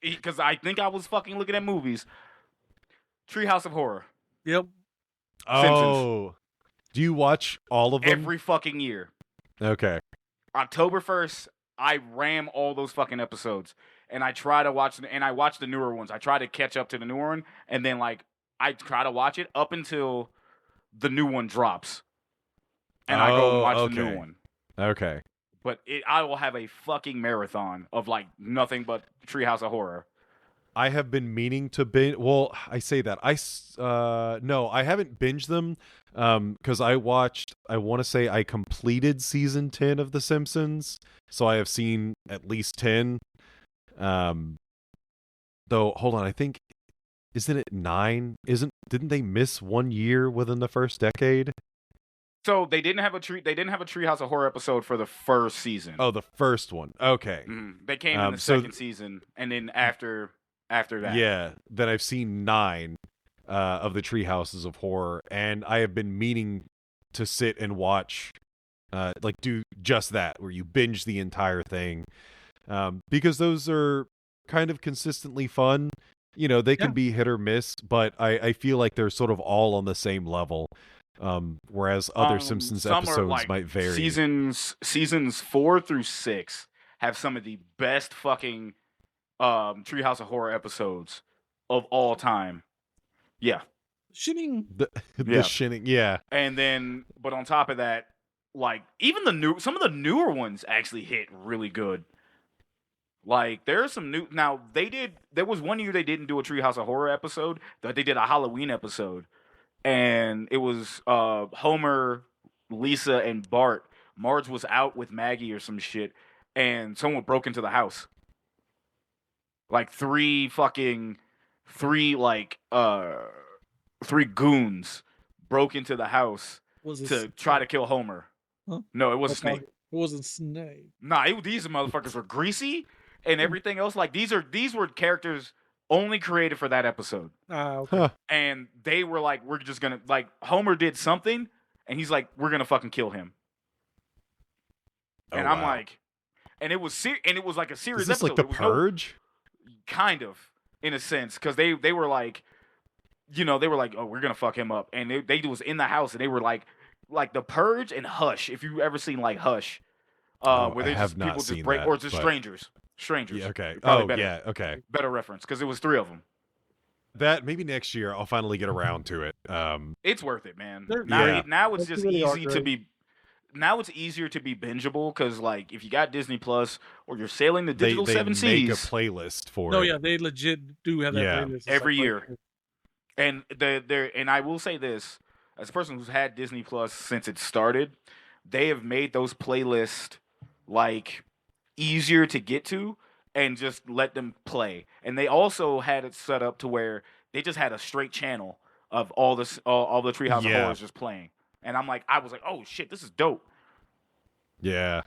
S4: because I think I was fucking looking at movies. Treehouse of Horror.
S5: Yep.
S1: Oh. Do you watch all of them?
S4: Every fucking year.
S1: Okay.
S4: October 1st, I ram all those fucking episodes. And I try to watch and I watch the newer ones. I try to catch up to the newer one. And then I try to watch it up until the new one drops. And I go watch the new one.
S1: Okay.
S4: But I will have a fucking marathon of nothing but Treehouse of Horror.
S1: I have been meaning to binge. Well, I say that no, I haven't binged them because I want to say I completed season 10 of The Simpsons, so I have seen at least 10. Though, hold on, I think isn't it 9? Didn't they miss 1 year within the first decade?
S4: So they didn't have a Treehouse of Horror episode for the first season.
S1: Oh, the first one. Okay.
S4: They came in the second season, and then after that.
S1: Yeah. Then I've seen 9 of the Treehouses of Horror, and I have been meaning to sit and watch, do just that, where you binge the entire thing, because those are kind of consistently fun. You know, they can be hit or miss, but I feel like they're sort of all on the same level. Whereas other Simpsons episodes might vary.
S4: Seasons 4 through 6 have some of the best fucking Treehouse of Horror episodes of all time. Yeah.
S5: Shitting.
S1: The shitting, yeah.
S4: And then, but on top of that, like even some of the newer ones actually hit really good. Like there's some new. Now there was one year they didn't do a Treehouse of Horror episode, but they did a Halloween episode, and it was Homer, Lisa, and Bart. Marge was out with Maggie or some shit, and someone broke into the house. Like three goons broke into the house to try to kill Homer.
S5: Huh?
S4: No, it wasn't Snake.
S5: It wasn't Snake.
S4: Nah, these motherfuckers were greasy and everything else. Like these were characters only created for that episode.
S5: Okay.
S1: Huh.
S4: And they were like, we're just gonna Homer did something, and he's like, we're gonna fucking kill him. And I'm like, and it was like a serious
S1: Is this
S4: episode.
S1: like The Purge?
S4: Kind of, in a sense, because they were like, they were like, oh, we're gonna fuck him up, and they was in the house, and they were like The Purge and Hush. If you've ever seen like Hush, where they just people just break, or just strangers.
S1: Yeah, okay.
S4: Probably
S1: yeah, okay.
S4: Better reference because it was 3 of them.
S1: That maybe next year I'll finally get around to it.
S4: It's worth it, man.
S1: Yeah.
S4: Now it's just
S5: really
S4: easy to be. Now it's easier to be bingeable because, like, if you got Disney Plus or you're sailing the digital
S1: they
S4: seven
S1: make
S4: seas,
S1: a playlist for
S5: No,
S1: it.
S5: yeah, they legit do have that playlist. It's
S4: every
S5: like-
S4: year. And and I will say this, as a person who's had Disney Plus since it started, they have made those playlists like easier to get to and just let them play. And they also had it set up to where they just had a straight channel of all the Treehouse of Horrors just playing. And I was like, oh shit, this is dope.
S1: Yeah.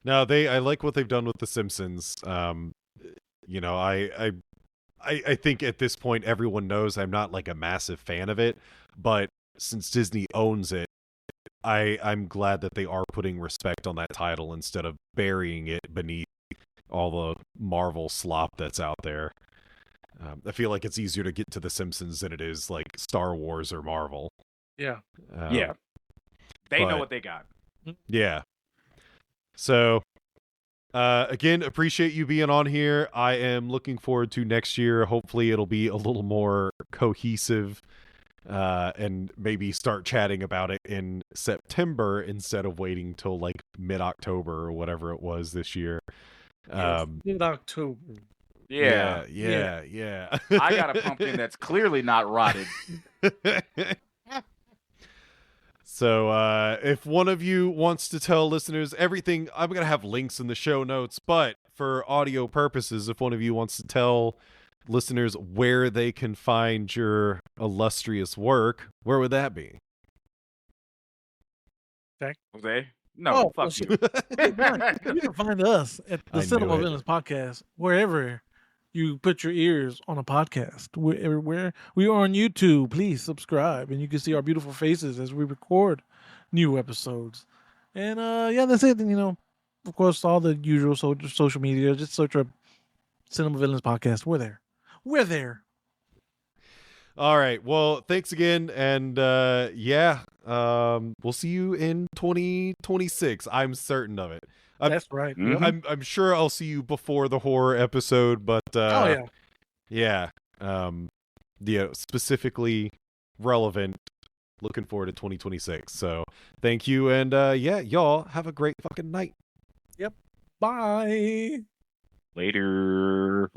S1: No, I like what they've done with The Simpsons. I think at this point everyone knows I'm not like a massive fan of it, but since Disney owns it, I'm glad that they are putting respect on that title instead of burying it beneath all the Marvel slop that's out there. I feel like it's easier to get to The Simpsons than it is like Star Wars or Marvel.
S5: Yeah.
S4: Yeah. They know
S1: but-
S4: what they got.
S1: Yeah. So, again, appreciate you being on here. I am looking forward to next year. Hopefully it'll be a little more cohesive, and maybe start chatting about it in September instead of waiting till like mid-October or whatever it was this year.
S5: Mid-October.
S4: Yeah. I got a pumpkin that's clearly not rotted.
S1: So if one of you wants to tell listeners everything, I'm going to have links in the show notes, but for audio purposes, if one of you wants to tell listeners where they can find your illustrious work, where would that be?
S4: Jose? No, fuck you.
S5: You can find us at
S1: I
S5: the Cinema
S1: knew it.
S5: Villains Podcast, wherever you put your ears on a podcast. We're everywhere. We are on YouTube. Please subscribe, and you can see our beautiful faces as we record new episodes. And that's it. And, of course, all the usual social media. Just search up Cinema Villains Podcast. We're there. We're there.
S1: All right. Well, thanks again. And we'll see you in 2026. I'm certain of it.
S5: That's right.
S4: Mhm.
S1: I'm sure I'll see you before the horror episode, but specifically relevant. Looking forward to 2026. So thank you, and y'all have a great fucking night.
S5: Yep. Bye.
S4: Later.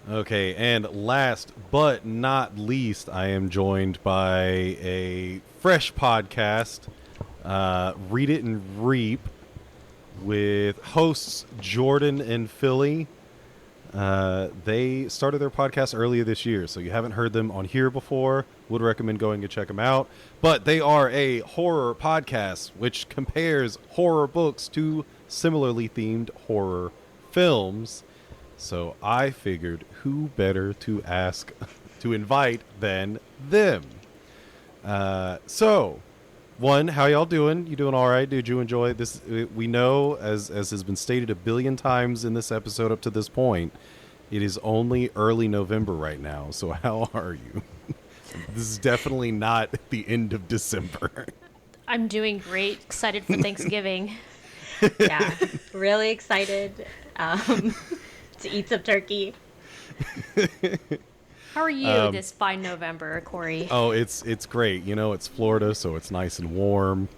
S1: Okay, and last but not least, I am joined by a fresh podcast, Read It and Reap, with hosts Jordan and Philly. They started their podcast earlier this year, so you haven't heard them on here before. Would recommend going and check them out. But they are a horror podcast, which compares horror books to similarly themed horror films. So I figured who better to ask to invite than them. So one, how y'all doing? You doing all right? Did you enjoy this? We know, as has been stated a billion times in this episode up to this point, it is only early November right now. So how are you? This is definitely not the end of December.
S6: I'm doing great. Excited for Thanksgiving.
S7: Yeah, really excited to eat some turkey.
S6: How are you this fine November, Corey?
S1: Oh, it's great. You know, it's Florida, so it's nice and warm.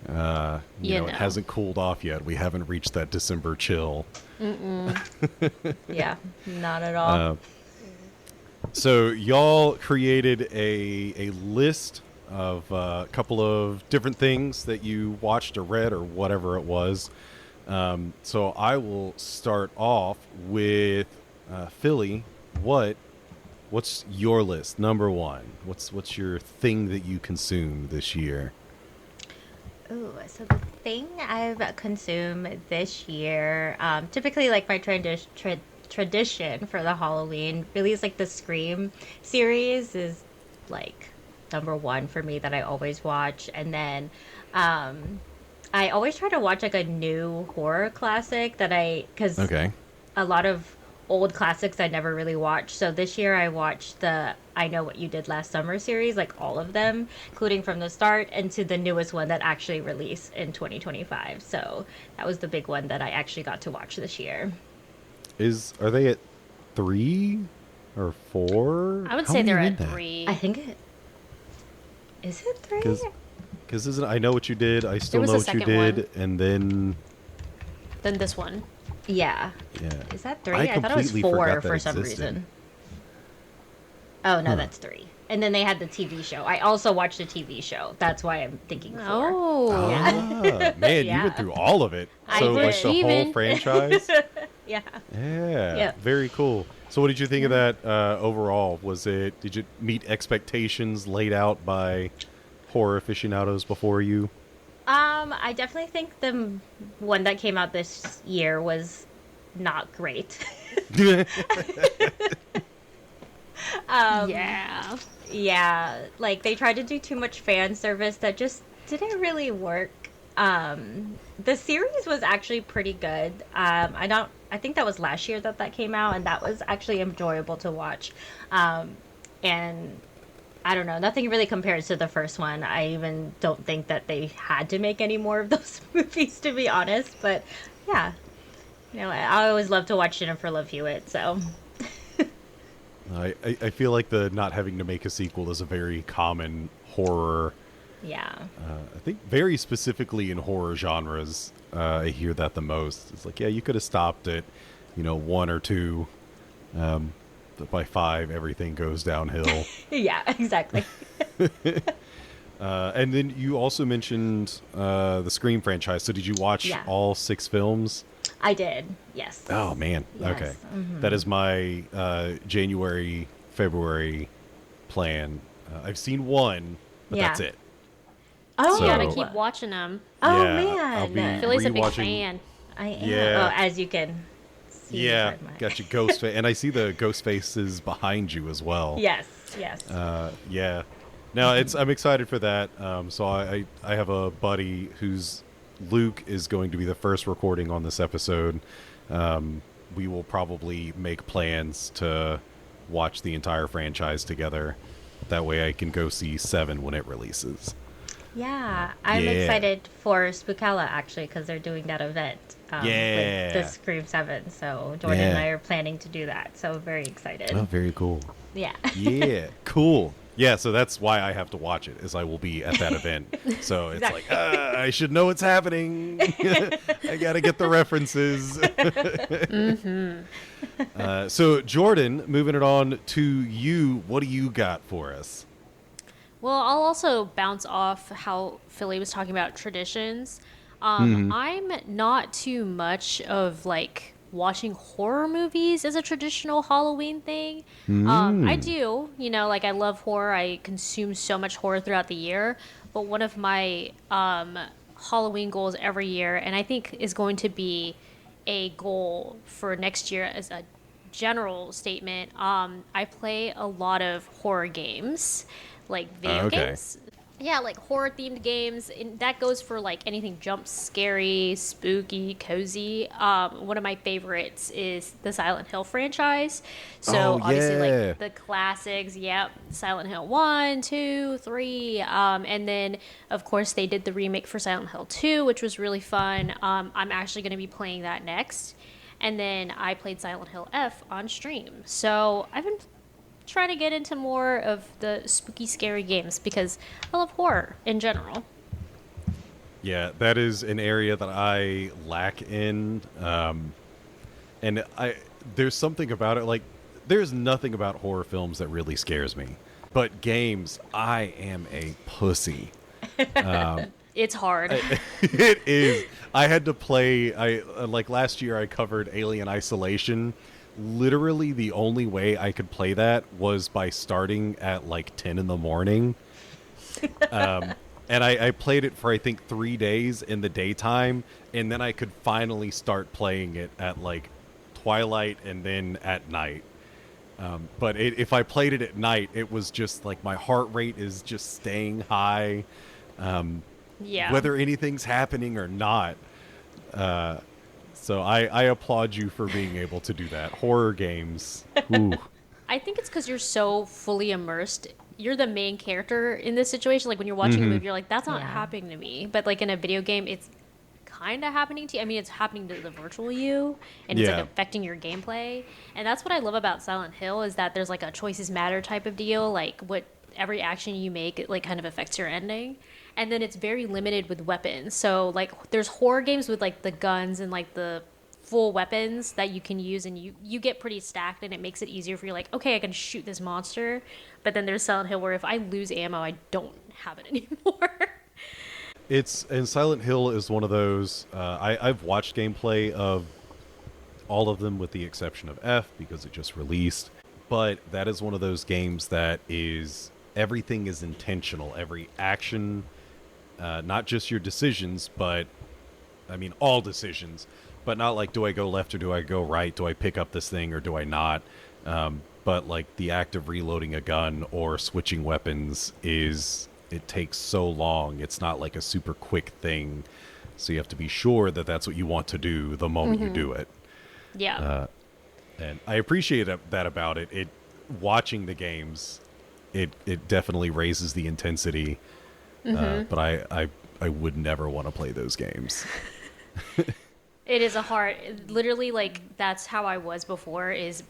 S1: You know, it hasn't cooled off yet. We haven't reached that December chill.
S7: Yeah, not at all.
S1: So y'all created a list of a couple of different things that you watched or read or whatever it was. So I will start off with Philly. What's your list? Number one. What's your thing that you consumed this year?
S7: Ooh, so the thing I've consumed this year, typically like my tradition for the Halloween, really is like the Scream series is like number one for me that I always watch. And then I always try to watch like a new horror classic because a lot of old classics I never really watched. So this year I watched the I Know What You Did Last Summer series, like all of them, including from the start and to the newest one that actually released in 2025. So that was the big one that I actually got to watch this year.
S1: Are they at 3 or 4?
S6: I would say they're at 3.
S7: I think is it 3?
S1: Because isn't I Know What You Did, I Still
S6: was
S1: Know
S6: a
S1: What You
S6: second
S1: Did, and then
S6: this one.
S7: Yeah.
S1: Yeah.
S7: Is that 3? I thought it was 4 for some reason. Oh, no, that's 3. And then they had the TV show. I also watched the TV show. That's why I'm thinking 4.
S6: Oh.
S7: Yeah.
S1: Man,
S7: Yeah.
S1: you went through all of it.
S7: I
S1: So,
S7: did.
S1: like, the whole franchise?
S7: Yeah.
S1: Yeah.
S7: Yeah.
S1: Very cool. So what did you think of that overall? Did you meet expectations laid out by horror aficionados before you?
S7: I definitely think the one that came out this year was not great.
S6: Yeah.
S7: Yeah, like they tried to do too much fan service that just didn't really work. The series was actually pretty good. I think that was last year that came out, and that was actually enjoyable to watch. And I don't know, nothing really compares to the first one. I even don't think that they had to make any more of those movies, to be honest. But yeah, you know, I always love to watch Jennifer Love Hewitt, so.
S1: I feel like the not having to make a sequel is a very common horror.
S7: Yeah.
S1: I think very specifically in horror genres, I hear that the most. It's like, yeah, you could have stopped at, 1 or 2. But by 5, everything goes downhill.
S7: Yeah, exactly.
S1: And then you also mentioned the Scream franchise. So did you watch all 6 films?
S7: I did, yes.
S1: Oh, man.
S7: Yes.
S1: Okay.
S7: Mm-hmm.
S1: That is my January, February plan. I've seen 1, but that's it.
S7: Oh,
S6: You gotta keep watching them.
S7: Oh,
S1: Yeah, I'll
S7: man.
S1: be
S6: Philly's a big
S1: rewatching-
S6: fan.
S7: I am.
S1: Yeah.
S7: Oh, as you can see.
S1: Yeah,
S7: inside my-
S1: got your ghost face. And I see the ghost faces behind you as well.
S7: Yes, yes.
S1: Yeah. Now, I'm excited for that. So I have a buddy who's Luke is going to be the first recording on this episode. We will probably make plans to watch the entire franchise together. That way I can go see 7 when it releases.
S7: Yeah, I'm excited for Spookella, actually, because they're doing that event with the Scream 7. So Jordan and I are planning to do that. So very excited.
S1: Oh, very cool.
S7: Yeah.
S1: Yeah, cool. Yeah, so that's why I have to watch it, is I will be at that event. So it's like, I should know what's happening. I got to get the references. So, Jordan, moving it on to you, what do you got for us?
S6: Well, I'll also bounce off how Philly was talking about traditions. I'm not too much of like watching horror movies as a traditional Halloween thing. I do, like I love horror. I consume so much horror throughout the year. But one of my Halloween goals every year, and I think is going to be a goal for next year as a general statement, I play a lot of horror games, like video games. Yeah, like horror themed games. And that goes for like anything jump scary, spooky, cozy. One of my favorites is the Silent Hill franchise. So obviously like the classics, Silent Hill 1, 2, 3. And then of course they did the remake for Silent Hill 2, which was really fun. I'm actually going to be playing that next. And then I played Silent Hill F on stream. So I've been trying to get into more of the spooky, scary games because I love horror in general.
S1: Yeah, that is an area that I lack in. And there's something about it, like, there's nothing about horror films that really scares me. But games, I am a pussy.
S6: It's hard.
S1: It is. I had to play, like last year I covered Alien Isolation. Literally the only way I could play that was by starting at like 10 in the morning. And I played it for I think 3 days in the daytime, and then I could finally start playing it at like twilight and then at night. But if I played it at night, it was just like my heart rate is just staying high. Whether anything's happening or not. So I applaud you for being able to do that. Horror games. Ooh.
S6: I think it's because you're so fully immersed. You're the main character in this situation. Like when you're watching a movie, you're like, that's not happening to me. But like in a video game, it's kind of happening to you. I mean, it's happening to the virtual you, and it's like affecting your gameplay. And that's what I love about Silent Hill is that there's like a choices matter type of deal. Like what every action you make, it like kind of affects your ending. And then it's very limited with weapons. So like there's horror games with like the guns and like the full weapons that you can use, and you get pretty stacked, and it makes it easier for you, like, okay, I can shoot this monster. But then there's Silent Hill where if I lose ammo, I don't have it anymore.
S1: And Silent Hill is one of those, I've watched gameplay of all of them with the exception of F because it just released. But that is one of those games that is, everything is intentional. Every action, not just your decisions, but I mean all decisions, but not like, do I go left or do I go right? Do I pick up this thing or do I not? But like the act of reloading a gun or switching weapons it takes so long. It's not like a super quick thing. So you have to be sure that that's what you want to do the moment you do it.
S6: Yeah.
S1: And I appreciate that about it. Watching the games, it definitely raises the intensity. But I would never want to play those games.
S6: It is a hard, literally, like, that's how I was before, is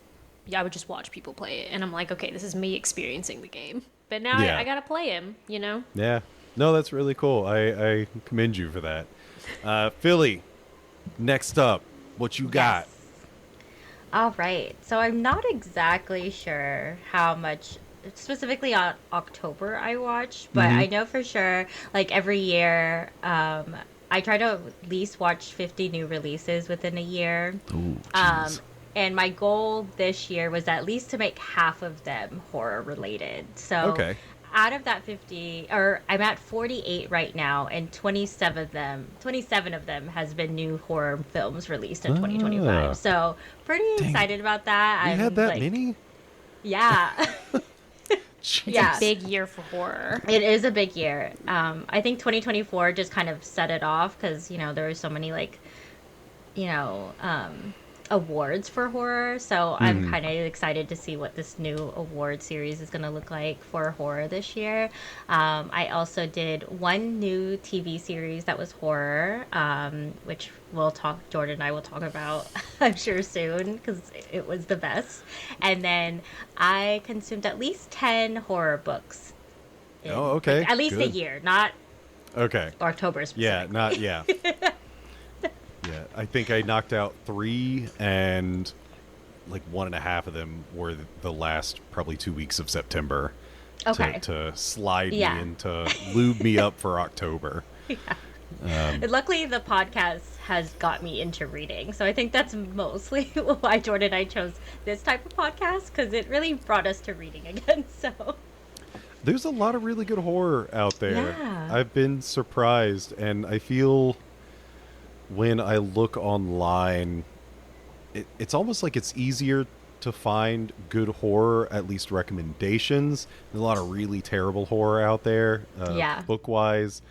S6: I would just watch people play it, and I'm like, okay, this is me experiencing the game. But now I gotta play him, you know?
S1: Yeah. No, that's really cool. I commend you for that. Philly, next up, what you got?
S7: All right. So I'm not exactly sure how much specifically on October I watch, but I know for sure, like every year, I try to at least watch 50 new releases within a year.
S1: Ooh,
S7: and my goal this year was at least to make half of them horror related. So out of that 50, or I'm at 48 right now, and 27 of them has been new horror films released in 2025. So pretty excited about that.
S1: You had that many?
S7: Yeah.
S6: It's a big year for horror.
S7: It is a big year. I think 2024 just kind of set it off because, there were so many, awards for horror. So I'm kind of excited to see what this new award series is going to look like for horror this year. I also did one new TV series that was horror, which Jordan and I will talk about, I'm sure, soon, because it was the best. And then I consumed at least 10 horror books.
S1: At
S7: least a year, not October specifically.
S1: Yeah. Yeah, I think I knocked out 3, and like 1.5 of them were the last probably 2 weeks of September. To slide me into lube me up for October.
S7: And luckily, the podcast has got me into reading, so I think that's mostly why Jordan and I chose this type of podcast, because it really brought us to reading again. So
S1: There's a lot of really good horror out there.
S7: Yeah.
S1: I've been surprised, and I feel when I look online, it's almost like it's easier to find good horror, at least recommendations. There's a lot of really terrible horror out there,
S7: Yeah.
S1: book-wise.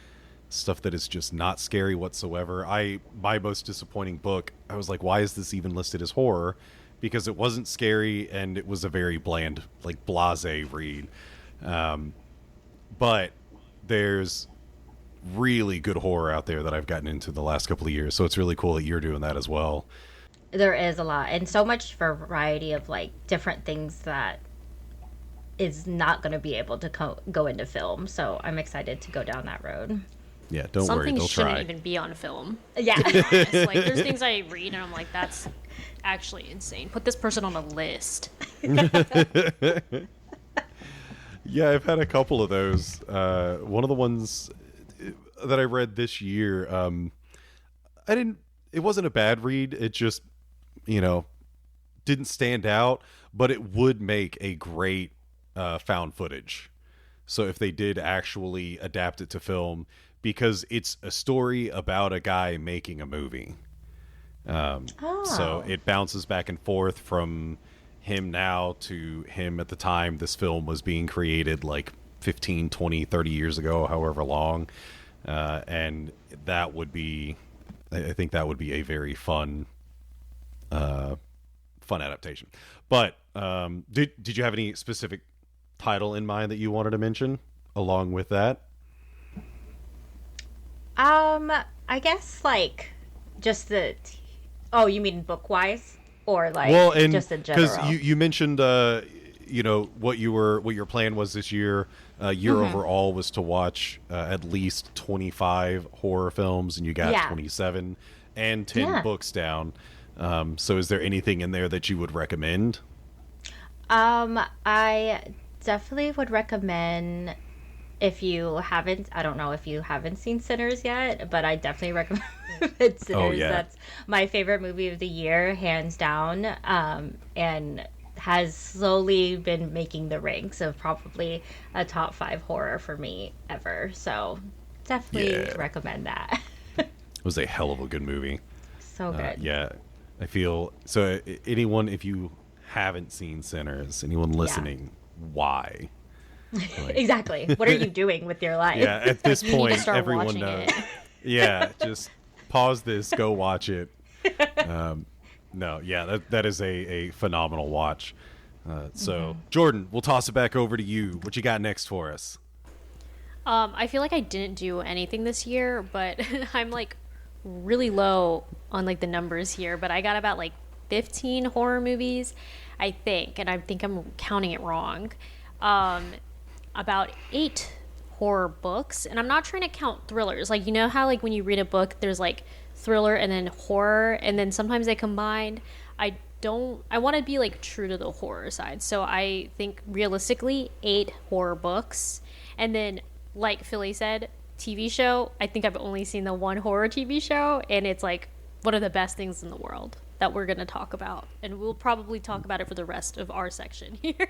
S1: Stuff that is just not scary whatsoever. My most disappointing book, I was like, why is this even listed as horror? Because it wasn't scary, and it was a very bland, like, blasé read. But there's really good horror out there that I've gotten into the last couple of years, so it's really cool that you're doing that as well.
S7: there is a lot, and so much variety of like different things that is not going to be able to go into film. So I'm excited to go down that road.
S1: Yeah, don't
S6: Some
S1: worry,
S6: things
S1: they'll
S6: shouldn't
S1: try.
S6: even be on film.
S7: Yeah.
S6: To be honest. Like, there's things I read and I'm like, that's actually insane. Put this person on a list.
S1: Yeah, I've had a couple of those. One of the ones that I read this year, it wasn't a bad read. It just, didn't stand out, but it would make a great found footage. So if they did actually adapt it to film, because it's a story about a guy making a movie. So it bounces back and forth from him now to him at the time this film was being created, like 15, 20, 30 years ago, however long. And that would be, I think that would be a very fun adaptation. But did you have any specific title in mind that you wanted to mention along with that?
S7: I guess like just oh, you mean book wise or like just in general?
S1: Because you mentioned what your plan was this year. Year overall was to watch at least 25 horror films, and you got 27 and 10 books down. So is there anything in there that you would recommend?
S7: I definitely would recommend, if you haven't, I don't know if you haven't seen Sinners yet, but I definitely recommend Sinners.
S1: Oh, yeah.
S7: That's my favorite movie of the year, hands down, and has slowly been making the ranks of probably a top 5 horror for me ever. So definitely recommend that.
S1: It was a hell of a good movie.
S7: So good.
S1: Yeah, I feel so. Anyone, if you haven't seen Sinners, anyone listening, why? Like,
S7: Exactly. What are you doing with your life?
S1: yeah, at this
S6: You need to
S1: point,
S6: start
S1: everyone
S6: watching
S1: knows.
S6: it.
S1: Yeah, just pause this, go watch it. No, yeah, that is a phenomenal watch. So, Jordan, we'll toss it back over to you. What you got next for us?
S6: I feel like I didn't do anything this year, but I'm like really low on like the numbers here, but I got about like 15 horror movies, I think, and I think I'm counting it wrong. About 8 horror books, and I'm not trying to count thrillers. Like, you know how like when you read a book, there's like thriller and then horror, and then sometimes they combine. I want to be like true to the horror side. So I think realistically 8 horror books, and then like Philly said, TV show. I think I've only seen the one horror TV show, and it's like one of the best things in the world that we're going to talk about, and we'll probably talk about it for the rest of our section here.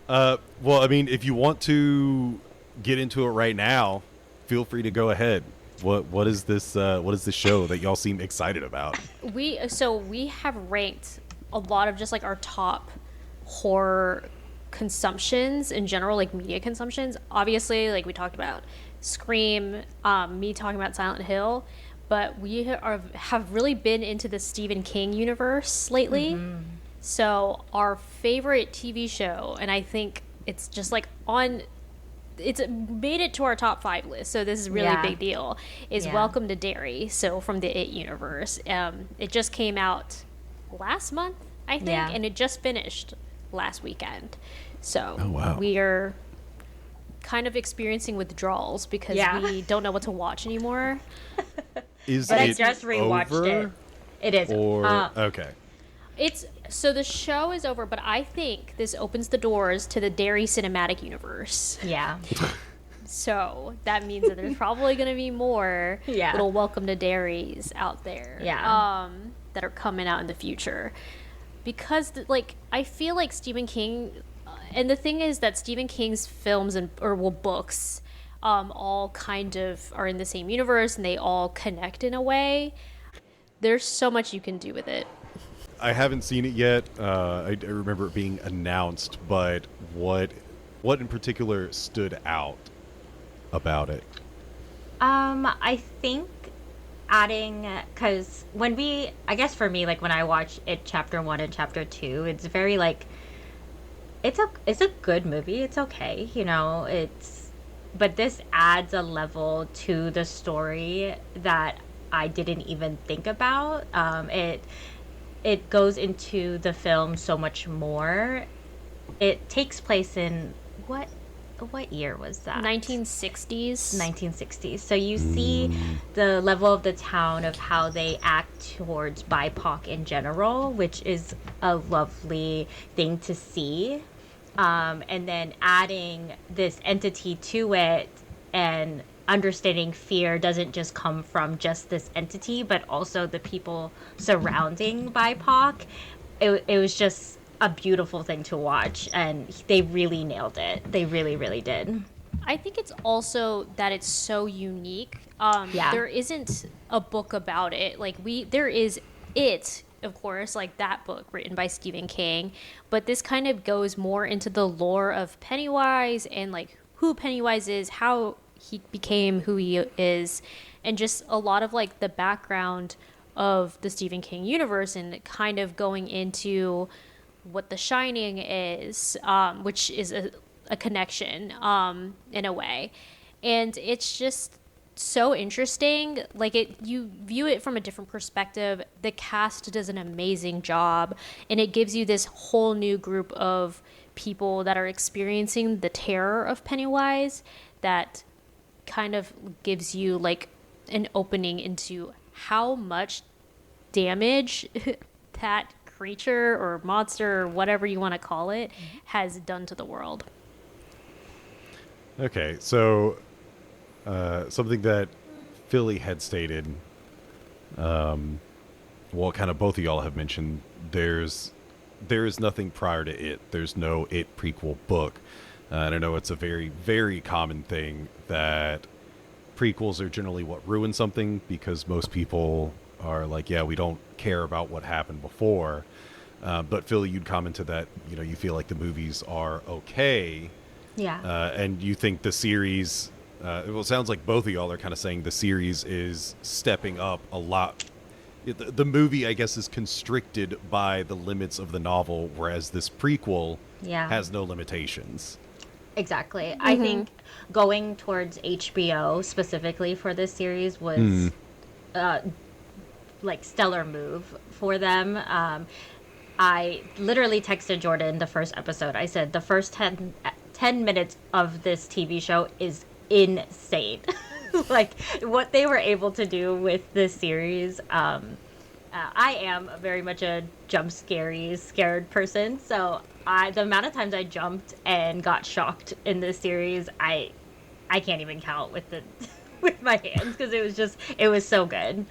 S1: Well, I mean, if you want to get into it right now, feel free to go ahead. What is this? What is this show that y'all seem excited about?
S6: We have ranked a lot of just like our top horror consumptions in general, like media consumptions. Obviously, like we talked about Scream, me talking about Silent Hill, but we have really been into the Stephen King universe lately. So our favorite TV show, and I think it's just like it's made it to our top 5 list, so this is really a big deal, is Welcome to Derry. So from the It universe. It just came out last month, I think, and it just finished last weekend. So we are kind of experiencing withdrawals because we don't know what to watch anymore.
S7: But I just rewatched it. It is.
S1: Okay.
S6: So the show is over, but I think this opens the doors to the Derry cinematic universe.
S7: Yeah.
S6: So that means that there's probably going to be more
S7: Yeah.
S6: little Welcome to Derrys out there.
S7: Yeah.
S6: That are coming out in the future. Because, like, I feel like Stephen King, and the thing is that Stephen King's films books, all kind of are in the same universe and they all connect in a way. There's so much you can do with it.
S1: I haven't seen it yet. I remember it being announced, but what in particular stood out about it?
S7: I think adding, because I guess for me, like when I watch it, chapter 1 and chapter 2, it's very like, it's a good movie. It's okay, but this adds a level to the story that I didn't even think about. It goes into the film so much more. It takes place in what year was that?
S6: 1960s.
S7: 1960s. So you see the level of the town of how they act towards BIPOC in general, which is a lovely thing to see. And then adding this entity to it and understanding fear doesn't just come from just this entity, but also the people surrounding BIPOC. It was just a beautiful thing to watch, and they really nailed it. They really, really did.
S6: I think it's also that it's so unique.
S7: Yeah.
S6: There isn't a book about it. Like there is it, of course, like that book written by Stephen King, but this kind of goes more into the lore of Pennywise and like who Pennywise is, how he became who he is, and just a lot of like the background of the Stephen King universe and kind of going into what The Shining is, which is a connection in a way. And it's just so interesting. Like you view it from a different perspective. The cast does an amazing job, and it gives you this whole new group of people that are experiencing the terror of Pennywise that kind of gives you like an opening into how much damage that creature or monster or whatever you want to call it has done to the world.
S1: Okay, so something that Philly had stated, well, kind of both of y'all have mentioned, there is nothing prior to it. There's no It prequel book. And I know it's a very, very common thing that prequels are generally what ruin something because most people are like, yeah, we don't care about what happened before. But Philly, you'd commented that, you feel like the movies are okay.
S7: Yeah.
S1: And you think the series, well, it sounds like both of y'all are kind of saying the series is stepping up a lot. The movie, I guess, is constricted by the limits of the novel, whereas this prequel has no limitations.
S7: Exactly. Mm-hmm. I think going towards HBO specifically for this series was like stellar move for them. I literally texted Jordan the first episode. I said the first 10 minutes of this TV show is insane. Like what they were able to do with this series. I am very much a scared person. So the amount of times I jumped and got shocked in this series, I can't even count with with my hands because it was so good.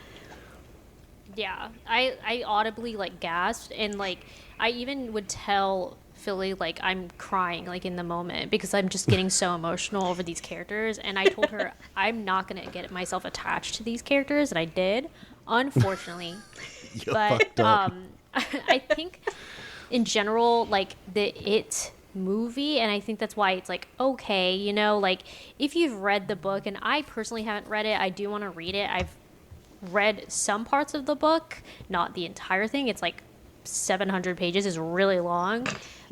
S6: Yeah, I audibly like gasped, and like I even would tell Philly like I'm crying like in the moment because I'm just getting so emotional over these characters, and I told her I'm not gonna get myself attached to these characters, and I did, unfortunately. But I think in general, like the It movie, and I think that's why it's like okay, like if you've read the book, and I personally haven't read it, I do want to read it. I've read some parts of the book, not the entire thing. It's like 700 pages, is really long,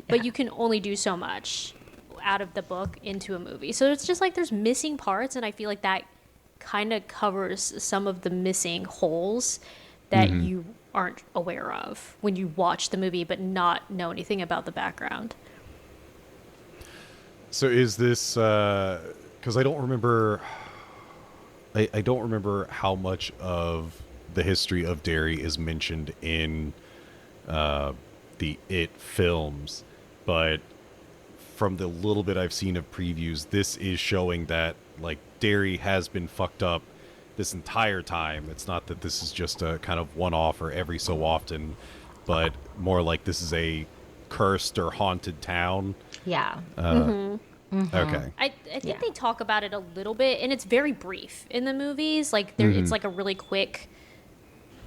S6: but you can only do so much out of the book into a movie. So it's just like there's missing parts, and I feel like that kind of covers some of the missing holes that you aren't aware of when you watch the movie but not know anything about the background.
S1: So is this because I don't remember how much of the history of Derry is mentioned in the It films, but from the little bit I've seen of previews, this is showing that like Derry has been fucked up this entire time. It's not that this is just a kind of one-off or every so often, but more like this is a cursed or haunted town.
S7: Yeah.
S1: Okay.
S6: I think they talk about it a little bit, and it's very brief in the movies. Like it's like a really quick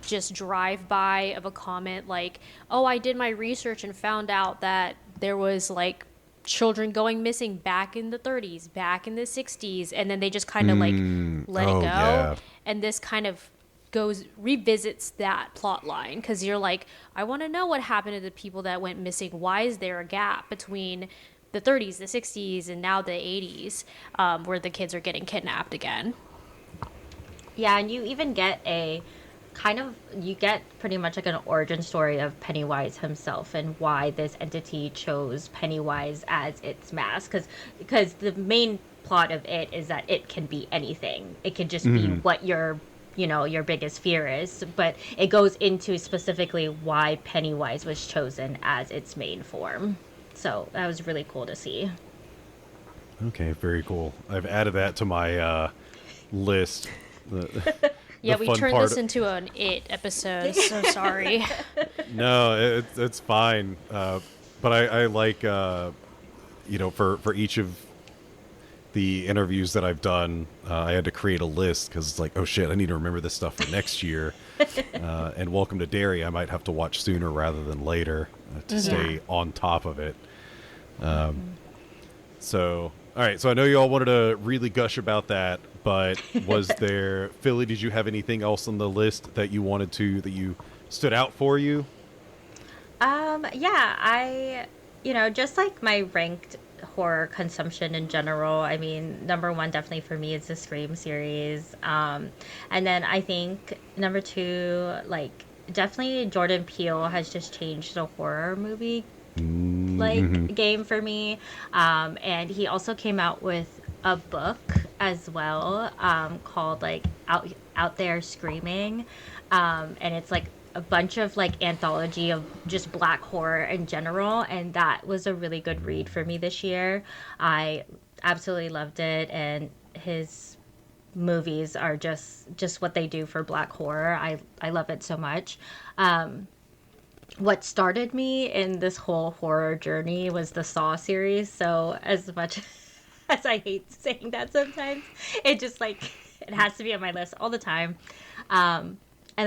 S6: just drive by of a comment like, oh, I did my research and found out that there was like children going missing back in the 30s, back in the 60s, and then they just kind of like let it go.
S1: Yeah.
S6: And this kind of revisits that plot line, because you're like, I want to know what happened to the people that went missing. Why is there a gap between the 30s, the 60s, and now the 80s, where the kids are getting kidnapped again?
S7: Yeah, and you even get you get pretty much like an origin story of Pennywise himself and why this entity chose Pennywise as its mask. Because the main plot of it is that it can be anything. It can just be what your biggest fear is. But it goes into specifically why Pennywise was chosen as its main form. So that was really cool to see.
S1: Okay, very cool. I've added that to my list.
S6: Yeah, we turned
S1: part
S6: this into an It episode. So sorry.
S1: No, it's fine. But I like, for each of the interviews that I've done, I had to create a list because it's like, oh shit, I need to remember this stuff for next year. And Welcome to Derry, I might have to watch sooner rather than later to stay on top of it. So, all right. So I know you all wanted to really gush about that, but was there, Philly, did you have anything else on the list that you wanted to, that you stood out for you?
S7: Yeah, I, just like my ranked horror consumption in general, I mean, number one definitely for me is the Scream series. And then I think number two, like, definitely Jordan Peele has just changed the horror movie game for me. And he also came out with a book as well, called like Out There Screaming. And it's like a bunch of like anthology of just Black horror in general, and that was a really good read for me this year. I absolutely loved it, and his movies are just what they do for Black horror. I love it so much. What started me in this whole horror journey was the Saw series. So as much as I hate saying that sometimes, it just like, it has to be on my list all the time. And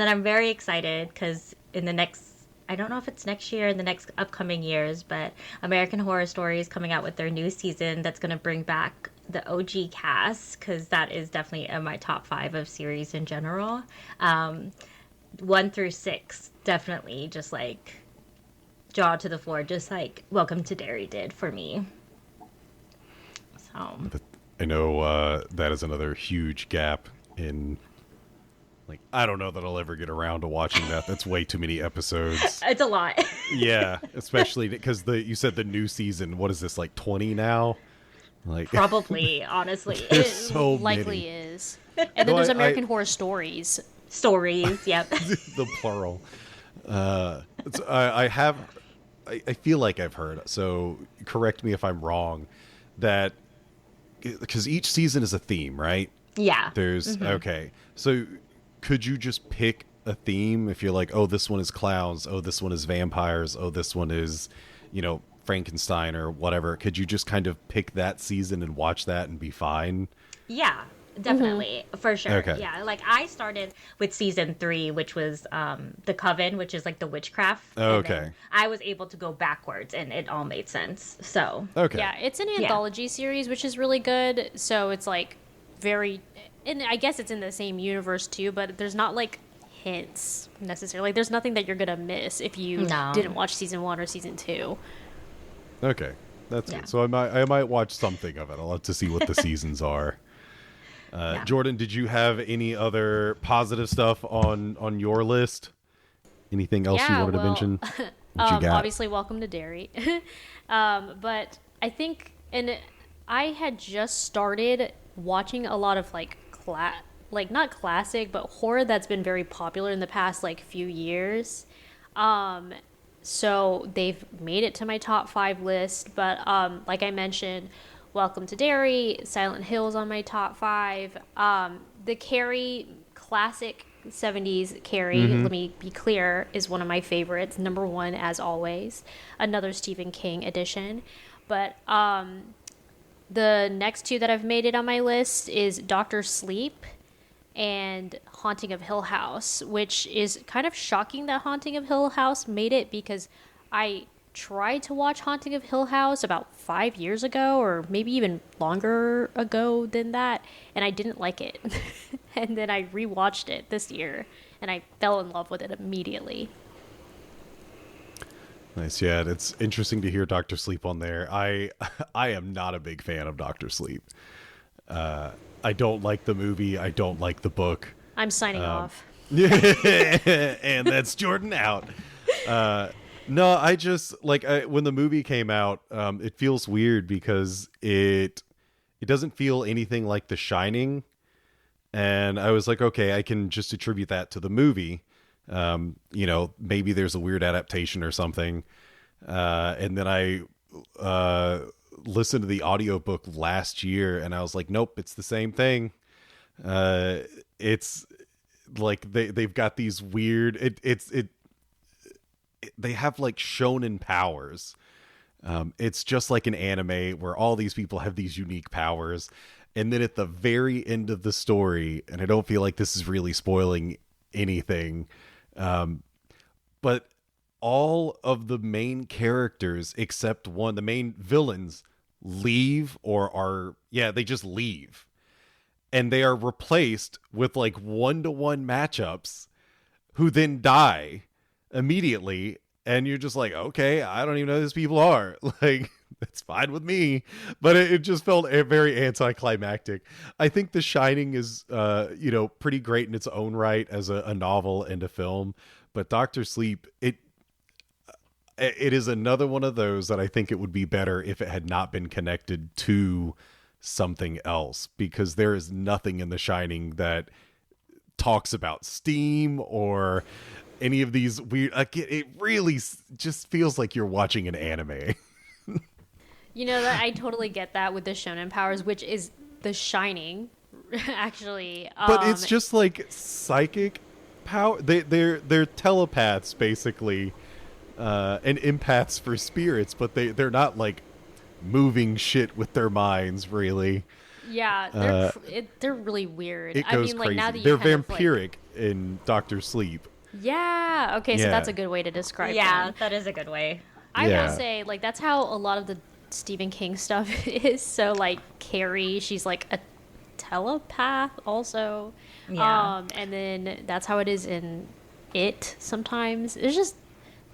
S7: then I'm very excited because in the next, I don't know if it's next year, in the next upcoming years, but American Horror Story is coming out with their new season that's going to bring back the OG cast, because that is definitely in my top 5 of series in general. 1 through 6, definitely just like jaw to the floor, just like Welcome to Derry did for me. So
S1: I know that is another huge gap in, like, I don't know that I'll ever get around to watching that. That's way too many episodes.
S7: It's a lot.
S1: Yeah, especially because you said the new season, what is this, like 20 now? Like
S7: Probably, honestly.
S1: There's
S7: It
S1: so
S6: Likely
S1: many.
S6: is. And then there's American Horror Stories.
S7: Stories, yep.
S1: The plural. I feel like I've heard, so correct me if I'm wrong, that because each season is a theme, right?
S7: Yeah.
S1: There's okay. So could you just pick a theme if you're like, oh, this one is clowns, oh, this one is vampires, oh, this one is, Frankenstein or whatever? Could you just kind of pick that season and watch that and be fine?
S7: Yeah, definitely. For sure.
S1: Okay.
S7: Yeah, like I started with season 3, which was The Coven, which is like the witchcraft.
S1: Oh,
S7: and
S1: okay.
S7: then I was able to go backwards and it all made sense. So
S1: Okay.
S6: Yeah, it's an anthology series, which is really good. So it's like very, and I guess it's in the same universe too, but there's not like hints necessarily. Like, there's nothing that you're gonna miss if you didn't watch season 1 or season 2.
S1: Okay. That's good. So I might watch something of it. I'll have to see what the seasons are. Jordan, did you have any other positive stuff on your list? Anything else you wanted to mention? What you got?
S6: Obviously, Welcome to Derry. But I think, and I had just started watching a lot of like not classic, but horror that's been very popular in the past like few years. So they've made it to my top 5 list. But like I mentioned, Welcome to Derry, Silent Hill's on my top 5. The Carrie classic 70s Carrie, let me be clear, is one of my favorites. Number 1, as always. Another Stephen King edition. But the next 2 that I've made it on my list is Doctor Sleep and Haunting of Hill House, which is kind of shocking that Haunting of Hill House made it, because I tried to watch Haunting of Hill House about 5 years ago, or maybe even longer ago than that, and I didn't like it. And then I rewatched it this year, and I fell in love with it immediately.
S1: Nice. Yeah, it's interesting to hear Doctor Sleep on there. I am not a big fan of Doctor Sleep. I don't like the movie. I don't like the book.
S6: I'm signing off.
S1: And that's Jordan out. No, I just when the movie came out, it feels weird because it doesn't feel anything like The Shining, and I was like, okay, I can just attribute that to the movie. Maybe there's a weird adaptation or something. And then I listened to the audiobook last year, and I was like, nope, it's the same thing. It's like they've got these weird they have like shonen powers. It's just like an anime where all these people have these unique powers, and then at the very end of the story, and I don't feel like this is really spoiling anything, but all of the main characters except one, the main villains, leave they just leave, and they are replaced with like 1-to-1 matchups who then die immediately, and you're just like, okay, I don't even know who these people are. Like, that's fine with me, but it just felt very anticlimactic. I think The Shining is pretty great in its own right as a novel and a film, but Doctor Sleep, it is another one of those that I think it would be better if it had not been connected to something else, because there is nothing in The Shining that talks about steam or any of these weird, it really just feels like you're watching an anime.
S6: That I totally get that with the shonen powers, which is The Shining, actually.
S1: But it's just like psychic power. They're telepaths basically, and empaths for spirits, but they're not like moving shit with their minds, really.
S6: Yeah, they're really weird.
S1: It goes crazy.
S6: Now that
S1: they're vampiric in Doctor Sleep.
S6: Yeah. Okay, so that's a good way to describe them.
S7: That is a good way.
S6: I will say, that's how a lot of the Stephen King stuff is. So, Carrie, she's like a telepath also.
S7: Yeah.
S6: And then that's how it is in It sometimes. There's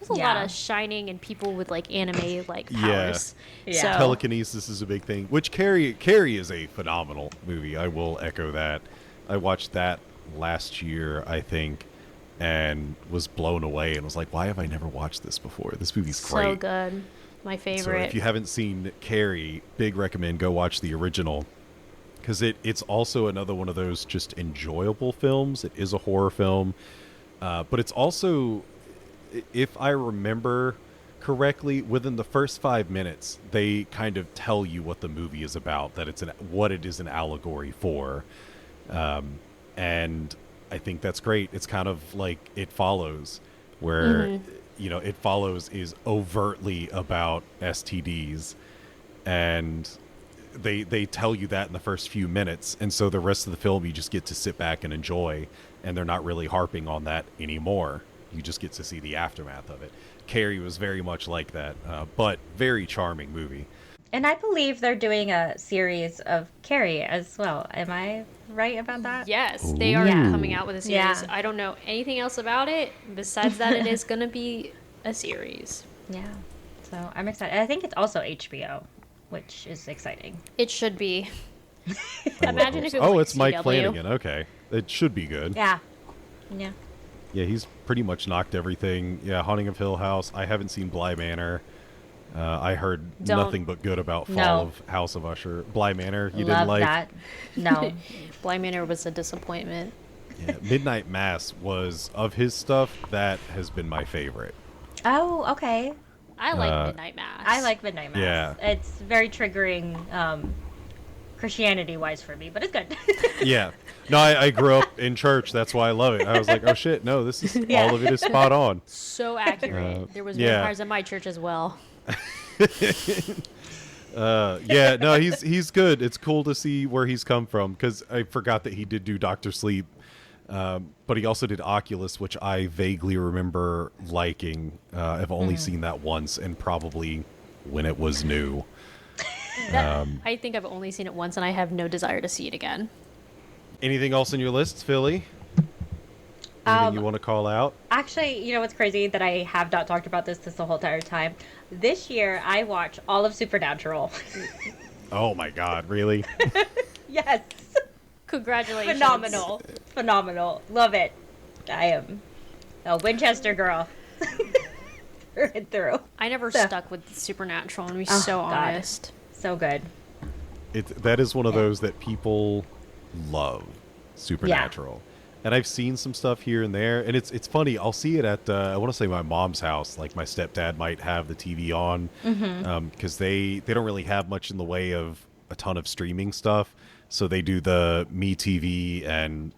S6: a lot of Shining and people with anime powers.
S7: Yeah.
S6: So,
S1: Telekinesis is a big thing. Which Carrie is a phenomenal movie. I will echo that. I watched that last year, I think, and was blown away and was like, why have I never watched this before? This movie's great.
S6: So good. My favorite.
S1: So if you haven't seen Carrie, big recommend, go watch the original, because it's also another one of those just enjoyable films. It is a horror film, but it's also, if I remember correctly, within the first 5 minutes, they kind of tell you what the movie is about, that what it is an allegory for, and I think that's great. It's kind of like It Follows, where It Follows is overtly about STDs, and they tell you that in the first few minutes, and so the rest of the film you just get to sit back and enjoy, and they're not really harping on that anymore. You just get to see the aftermath of it. Carrie was very much like that, but very charming movie.
S7: And I believe they're doing a series of Carrie as well. Am I right about that?
S6: Yes, they are coming out with a series. I don't know anything else about it besides that it is going to be a series.
S7: Yeah. So I'm excited. I think it's also HBO, which is exciting.
S6: It should be. Imagine if it was
S1: it's Mike
S6: CW.
S1: Flanagan. Okay. It should be good.
S7: Yeah. Yeah.
S1: Yeah, he's pretty much knocked everything. Yeah, Haunting of Hill House. I haven't seen Bly Manor. I heard nothing but good about Fall of House of Usher. Bly Manor, you didn't like?
S7: That. No.
S6: Bly Manor was a disappointment.
S1: Yeah, Midnight Mass was, of his stuff, that has been my favorite.
S7: Oh, okay.
S6: I like Midnight Mass.
S7: I like Midnight Mass.
S1: Yeah.
S7: It's very triggering Christianity-wise for me, but it's good.
S1: Yeah. No, I grew up in church. That's why I love it. I was like, oh shit, no, this is all of it is spot on.
S6: So accurate. There was
S1: yeah.
S6: vampires in my church as well.
S1: Yeah, no, he's good. It's cool to see where he's come from because I forgot that he did do Doctor Sleep, but he also did Oculus, which I vaguely remember liking. I've only seen that once, and probably when it was new.
S6: I think I've only seen it once, and I have no desire to see it again.
S1: Anything else on your list, Philly? Anything you want to call out?
S7: Actually, you know what's crazy that I have not talked about this the whole entire time? This year, I watched all of Supernatural.
S1: Oh my god, really?
S7: Yes.
S6: Congratulations.
S7: Phenomenal. Love it. I am a Winchester girl. Through and through.
S6: I never stuck with Supernatural, and to be so honest.
S7: So good.
S1: That is one of those that people love, Supernatural. And I've seen some stuff here and there, and it's funny. I'll see it at I want to say my mom's house. Like my stepdad might have the TV on because they don't really have much in the way of a ton of streaming stuff. So they do the MeTV and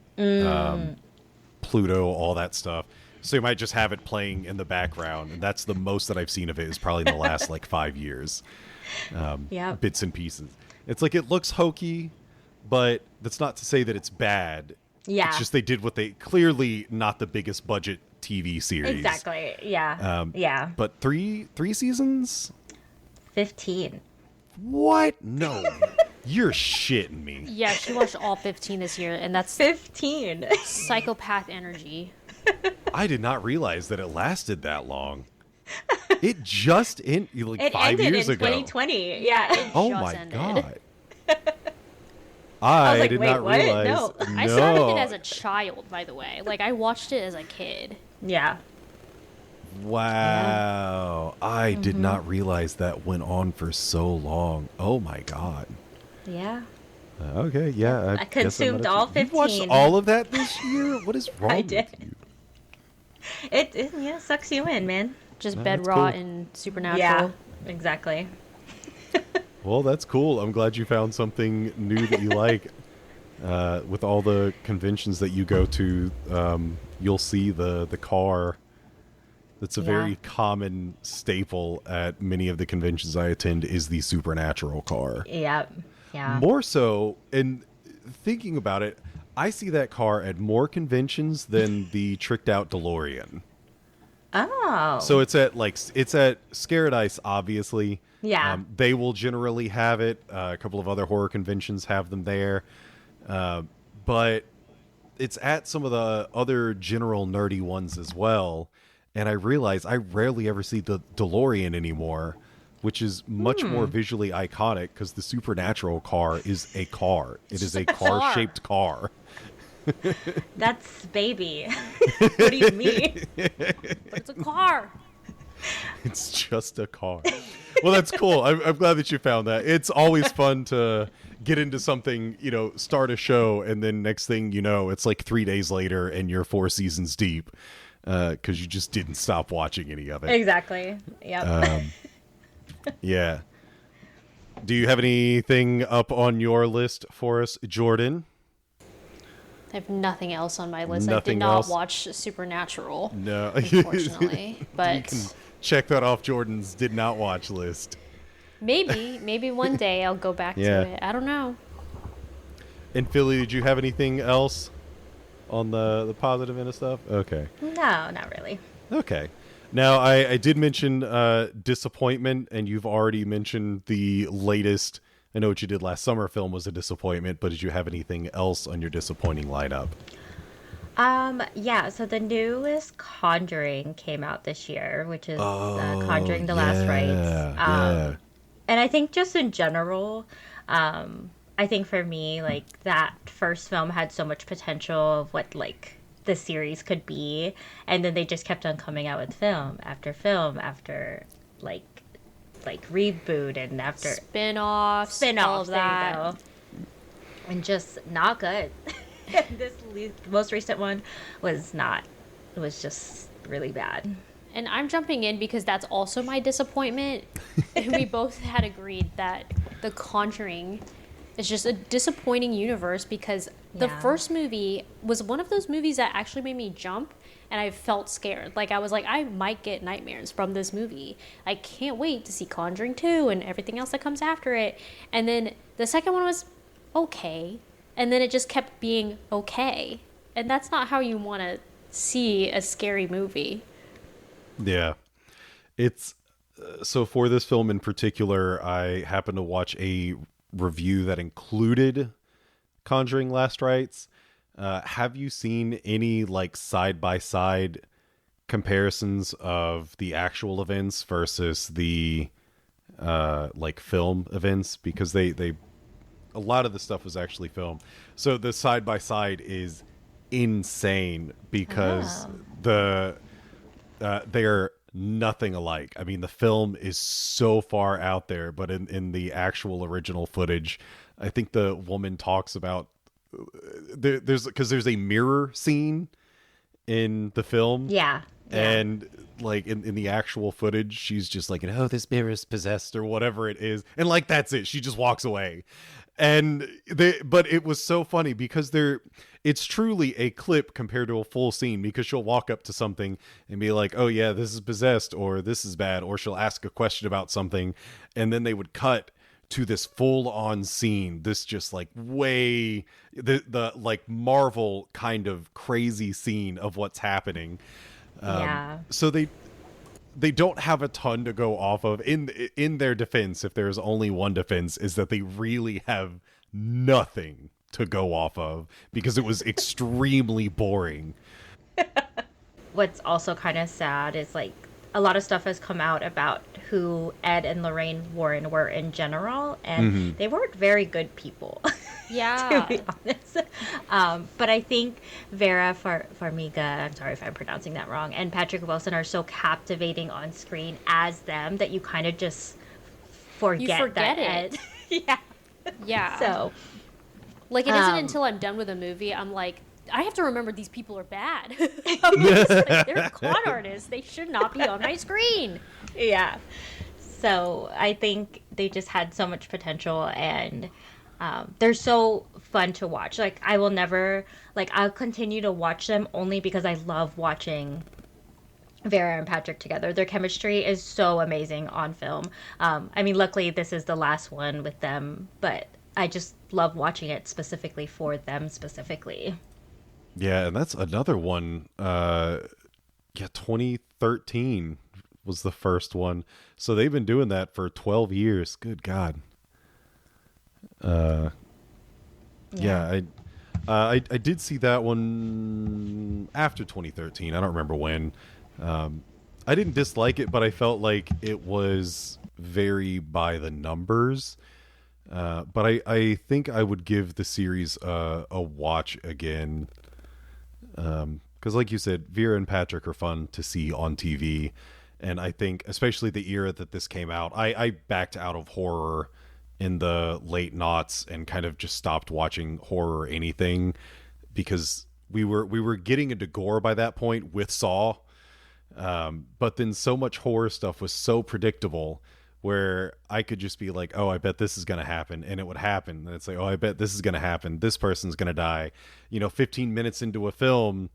S1: Pluto, all that stuff. So you might just have it playing in the background, and that's the most that I've seen of it is probably in the last like 5 years. Bits and pieces. It's like it looks hokey, but that's not to say that it's bad.
S7: Yeah.
S1: It's just they did what they clearly not the biggest budget TV series.
S7: Exactly. Yeah. Yeah.
S1: But three seasons?
S7: 15.
S1: What? No. You're shitting me.
S6: Yeah, she watched all 15 this year, and that's
S7: 15.
S6: psychopath energy.
S1: I did not realize that it lasted that long. It just like
S7: it
S1: 5
S7: ended
S1: years
S7: in
S1: ago.
S7: 2020. Yeah.
S6: It
S1: Oh
S6: just
S1: my
S6: ended.
S1: god.
S7: I was
S1: I
S7: like,
S1: did
S7: wait,
S1: not
S7: what?
S1: realize.
S7: No.
S6: I started it as a child, by the way. Like, I watched it as a kid.
S7: Yeah.
S1: Wow. I did not realize that went on for so long. Oh my god.
S7: Yeah.
S1: Okay, yeah.
S7: I consumed all 15.
S1: You watched all of that this year? What is wrong
S7: I did.
S1: with you?
S7: It sucks you in, man.
S6: Just
S1: Oh,
S6: bed
S1: that's
S6: rot
S1: cool.
S6: and Supernatural.
S7: Yeah. Exactly.
S1: Well, that's cool. I'm glad you found something new that you like. With all the conventions that you go to, you'll see the car. That's a very common staple at many of the conventions I attend is the Supernatural car.
S7: Yeah. Yeah.
S1: More so, and thinking about it, I see that car at more conventions than the tricked out DeLorean.
S7: Oh.
S1: So it's at Scaradise, obviously.
S7: Yeah.
S1: They will generally have it. A couple of other horror conventions have them there. But it's at some of the other general nerdy ones as well. And I realize I rarely ever see the DeLorean anymore, which is much more visually iconic because the Supernatural car is a car. It is a car-shaped car.
S7: That's baby. What do you mean?
S6: But it's a car.
S1: It's just a car. Well, that's cool. I'm glad that you found that. It's always fun to get into something, start a show, and then next thing you know, it's like 3 days later and you're 4 seasons deep because you just didn't stop watching any of it.
S7: Exactly. Yep.
S1: Yeah. Do you have anything up on your list for us, Jordan?
S6: I have nothing else on my list.
S1: Nothing
S6: I did not
S1: else?
S6: watch Supernatural,
S1: No.
S6: unfortunately.
S1: You
S6: But
S1: can check that off Jordan's did not watch list.
S6: maybe one day I'll go back
S1: Yeah.
S6: to it. I don't know.
S1: And Philly, did you have anything else on the positive end of stuff? Okay.
S7: No, not really.
S1: Okay. Now, I did mention disappointment, and you've already mentioned the latest, I know what you did last summer film was a disappointment, but did you have anything else on your disappointing lineup?
S7: Yeah, so the newest Conjuring came out this year, which is Conjuring the Last Rites. And I think just in general, I think for me, like, that first film had so much potential of what, like, the series could be, and then they just kept on coming out with film after like reboot and after
S6: Spin-offs, all
S7: spin-offs,
S6: of
S7: there you
S6: that.
S7: go. And just not good. This most recent one was not. It was just really bad.
S6: And I'm jumping in because that's also my disappointment. We both had agreed that The Conjuring is just a disappointing universe because the first movie was one of those movies that actually made me jump and I felt scared. Like I was like, I might get nightmares from this movie. I can't wait to see Conjuring 2 and everything else that comes after it. And then the second one was okay. And then it just kept being okay. And that's not how you want to see a scary movie.
S1: Yeah. It's so for this film in particular, I happened to watch a review that included Conjuring Last Rites. Have you seen any like side-by-side comparisons of the actual events versus the like film events? Because they a lot of the stuff was actually filmed. So the side-by-side is insane because they're nothing alike. I mean, the film is so far out there, but in the actual original footage, I think the woman talks about there's a mirror scene in the film.
S7: Yeah.
S1: And like in the actual footage, she's just like, oh, this mirror is possessed or whatever it is. And like, that's it. She just walks away. And but it was so funny because it's truly a clip compared to a full scene, because she'll walk up to something and be like, oh yeah, this is possessed, or this is bad, or she'll ask a question about something, and then they would cut to this full on scene, this just like way the like Marvel kind of crazy scene of what's happening. So they don't have a ton to go off of. In their defense, if there's only one defense, is that they really have nothing to go off of because it was extremely boring.
S7: What's also kind of sad is like a lot of stuff has come out about who Ed and Lorraine Warren were in general, and they weren't very good people.
S6: Yeah.
S7: To be honest. But I think Vera Farmiga, I'm sorry if I'm pronouncing that wrong, and Patrick Wilson are so captivating on screen as them that you kind of just forget that
S6: it.
S7: Ed. Yeah.
S6: Yeah.
S7: So,
S6: like, it isn't until I'm done with a movie, I'm like, I have to remember these people are bad. Like, they're con artists. They should not be on my screen.
S7: Yeah. So I think they just had so much potential, and they're so fun to watch. Like, I will never, like, I'll continue to watch them only because I love watching Vera and Patrick together. Their chemistry is so amazing on film. I mean, luckily this is the last one with them, but I just love watching it specifically for them specifically.
S1: Yeah, and that's another one. 2013 was the first one. So they've been doing that for 12 years. Good God. Yeah, I did see that one after 2013. I don't remember when. I didn't dislike it, but I felt like it was very by the numbers. But I think I would give the series a watch again. Because like you said, Vera and Patrick are fun to see on TV. And I think, especially the era that this came out, I backed out of horror in the late noughts and kind of just stopped watching horror or anything because we were getting into gore by that point with Saw. But then so much horror stuff was so predictable where I could just be like, oh, I bet this is going to happen. And it would happen. And it's like, oh, I bet this is going to happen. This person's going to die. 15 minutes into a film,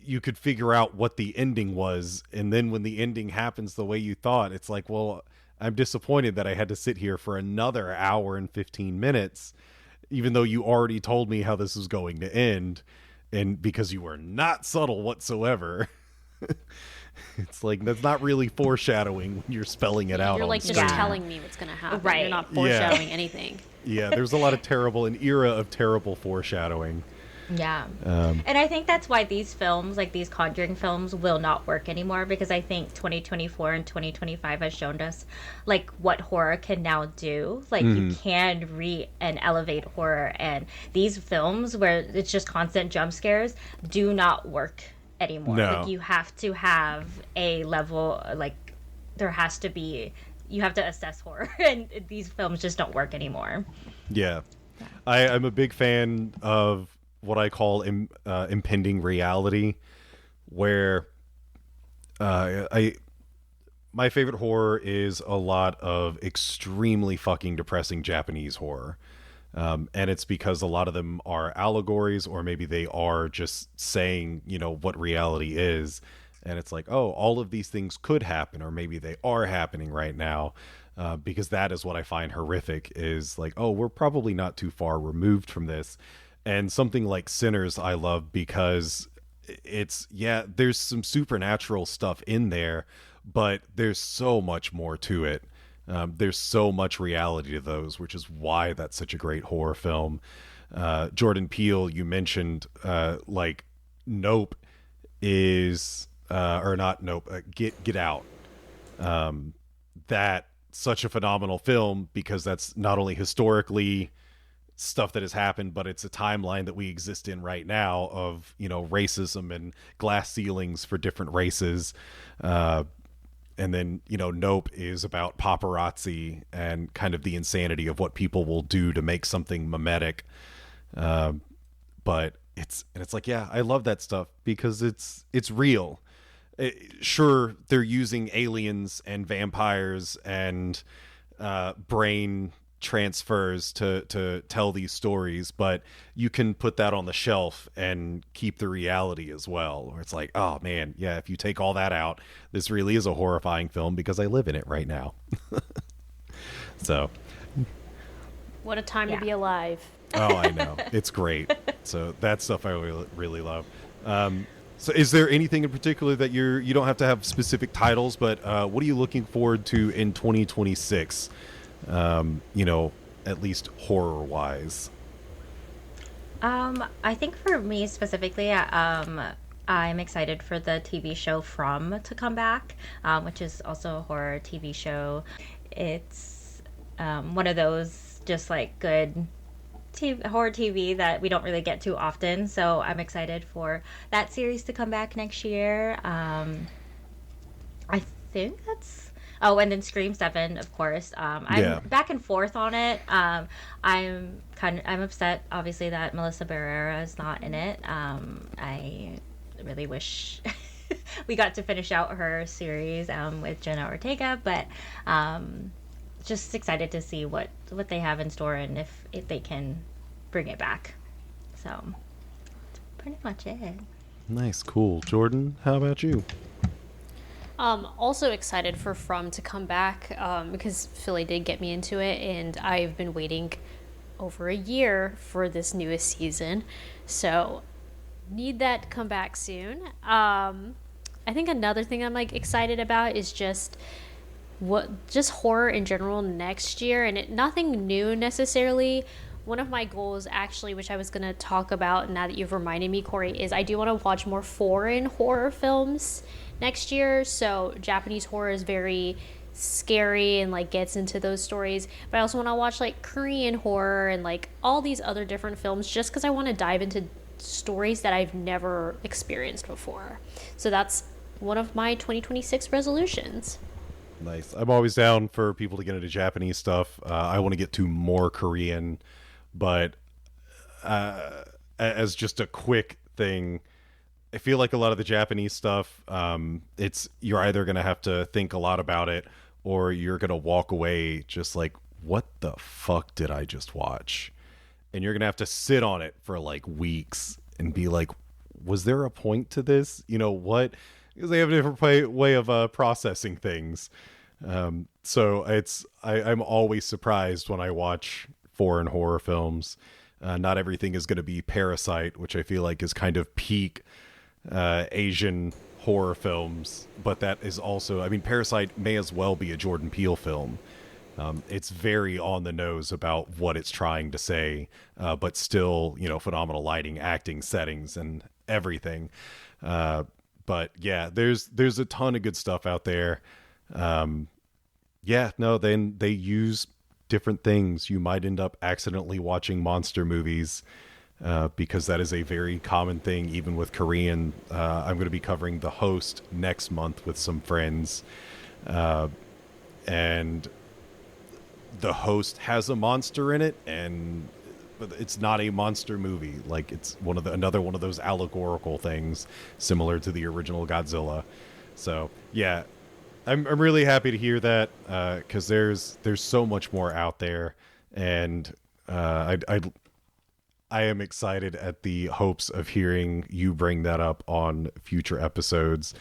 S1: you could figure out what the ending was. And then when the ending happens the way you thought, it's like, well, I'm disappointed that I had to sit here for another hour and 15 minutes, even though you already told me how this was going to end. And because you were not subtle whatsoever. It's like, that's not really foreshadowing when you're spelling it out.
S6: You're like just telling me what's going to happen. Right. You're not foreshadowing anything.
S1: Yeah, there's a lot of an era of terrible foreshadowing.
S7: Yeah. And I think that's why these films, like these Conjuring films, will not work anymore, because I think 2024 and 2025 has shown us like what horror can now do. Like you can and elevate horror, and these films where it's just constant jump scares do not work anymore.
S1: No.
S7: Like you have to have a level, like there has to be, you have to assess horror, and these films just don't work anymore.
S1: Yeah. I'm a big fan of what I call impending reality, where I my favorite horror is a lot of extremely fucking depressing Japanese horror. And it's because a lot of them are allegories, or maybe they are just saying, what reality is. And it's like, oh, all of these things could happen, or maybe they are happening right now. Because that is what I find horrific, is like, oh, we're probably not too far removed from this. And something like Sinners I love because there's some supernatural stuff in there, but there's so much more to it. There's so much reality to those, which is why that's such a great horror film. Jordan Peele, you mentioned, like Nope is, or not Nope, Get Out. That such a phenomenal film because that's not only historically stuff that has happened, but it's a timeline that we exist in right now of, racism and glass ceilings for different races. And then, Nope is about paparazzi and kind of the insanity of what people will do to make something mimetic. But it's like, yeah, I love that stuff because it's real. Sure, they're using aliens and vampires and brain transfers to tell these stories, but you can put that on the shelf and keep the reality as well, where it's like, oh man, yeah, if you take all that out, this really is a horrifying film because I live in it right now. So
S6: what a time to be alive.
S1: Oh, I know, it's great. So that stuff I really love. So is there anything in particular that you don't have to have specific titles, but what are you looking forward to in 2026? At least horror wise.
S7: I think for me specifically, I'm excited for the TV show From to come back, which is also a horror TV show. It's one of those just like good horror TV that we don't really get too often. So I'm excited for that series to come back next year. I think that's. Oh, and then Scream 7, of course. I'm back and forth on it. I'm upset, obviously, that Melissa Barrera is not in it. I really wish we got to finish out her series with Jenna Ortega, but just excited to see what they have in store and if they can bring it back. So that's pretty much it.
S1: Nice, cool. Jordan, how about you?
S6: Also excited for From to come back because Philly did get me into it, and I've been waiting over a year for this newest season, so need that to come back soon. I think another thing I'm like excited about is just horror in general next year, and nothing new necessarily. One of my goals, actually, which I was going to talk about now that you've reminded me, Corey, is I do want to watch more foreign horror films next year. So Japanese horror is very scary and like gets into those stories, but I also want to watch like Korean horror and like all these other different films just because I want to dive into stories that I've never experienced before. So that's one of my 2026 resolutions.
S1: Nice. I'm always down for people to get into Japanese stuff. I want to get to more Korean, but as just a quick thing, I feel like a lot of the Japanese stuff, you're either going to have to think a lot about it, or you're going to walk away just like, what the fuck did I just watch? And you're going to have to sit on it for like weeks and be like, was there a point to this? What? Because they have a different way of processing things. So I'm always surprised when I watch foreign horror films. Not everything is going to be Parasite, which I feel like is kind of peak Asian horror films, but that is also, Parasite may as well be a Jordan Peele film. It's very on the nose about what it's trying to say, but still, phenomenal lighting, acting, settings, and everything. But yeah, there's a ton of good stuff out there. Then they use different things. You might end up accidentally watching monster movies, because that is a very common thing, even with Korean. I'm going to be covering The Host next month with some friends. And The Host has a monster in it, but it's not a monster movie. Like, it's another one of those allegorical things, similar to the original Godzilla. So yeah, I'm really happy to hear that, because there's so much more out there, and I am excited at the hopes of hearing you bring that up on future episodes,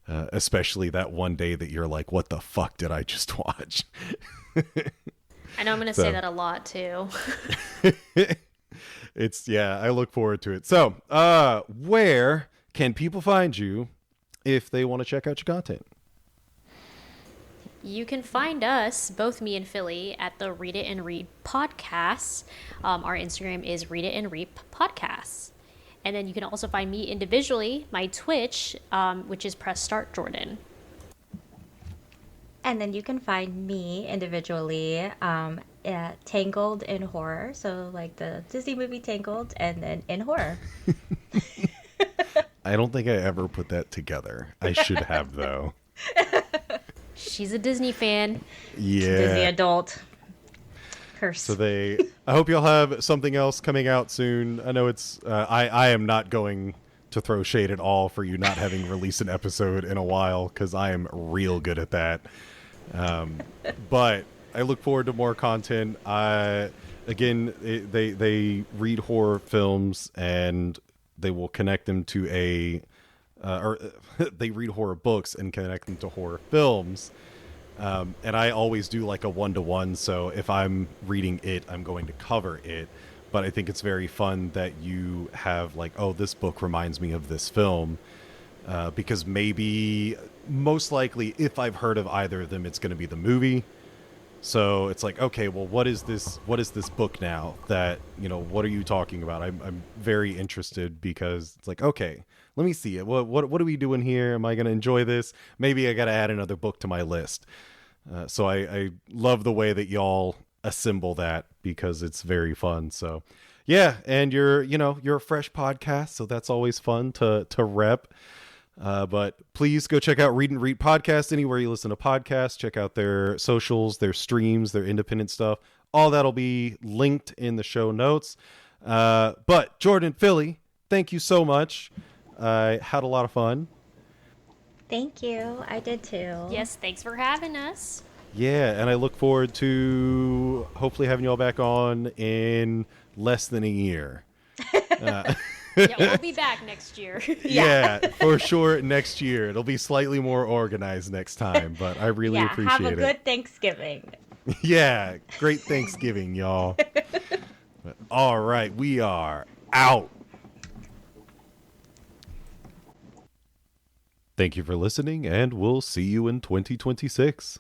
S1: especially that one day that you're like, what the fuck did I just watch?
S6: I know I'm going to say that a lot too.
S1: I look forward to it. So, where can people find you if they want to check out your content?
S6: You can find us, both me and Philly, at the Read It and Read podcast. Our Instagram is Read It and Read Podcasts. And then you can also find me individually, my Twitch, which is Press Start Jordan.
S7: And then you can find me individually at Tangled in Horror. So like the Disney movie Tangled, and then in horror.
S1: I don't think I ever put that together. I should have, though.
S6: She's a Disney fan.
S1: Yeah.
S7: Disney adult. Curse.
S1: So I hope you'll have something else coming out soon. I know it's, I am not going to throw shade at all for you not having released an episode in a while, because I am real good at that. But I look forward to more content. Again, they read horror films, and they will connect them to or they read horror books and connect them to horror films. And I always do like a 1-to-1. So if I'm reading it, I'm going to cover it. But I think it's very fun that you have like, oh, this book reminds me of this film. Because most likely, if I've heard of either of them, it's going to be the movie. So it's like, okay, well, what is this book now that, what are you talking about? I'm very interested, because it's like, okay, let me see it. What are we doing here? Am I going to enjoy this? Maybe I got to add another book to my list. So I love the way that y'all assemble that, because it's very fun. So yeah. And you're a fresh podcast, so that's always fun to rep. But please go check out Read and Read Podcast anywhere you listen to podcasts. Check out their socials, their streams, their independent stuff. All that'll be linked in the show notes. But Jordan, Philly, thank you so much. I had a lot of fun.
S7: Thank you. I did too.
S6: Yes, thanks for having us.
S1: Yeah, and I look forward to hopefully having you all back on in less than a year.
S6: Yeah, we'll be back next year.
S1: Yeah, for sure. Next year. It'll be slightly more organized next time, but I really appreciate it.
S7: Have a good Thanksgiving.
S1: Yeah, great Thanksgiving, y'all. But, all right, we are out. Thank you for listening, and we'll see you in 2026.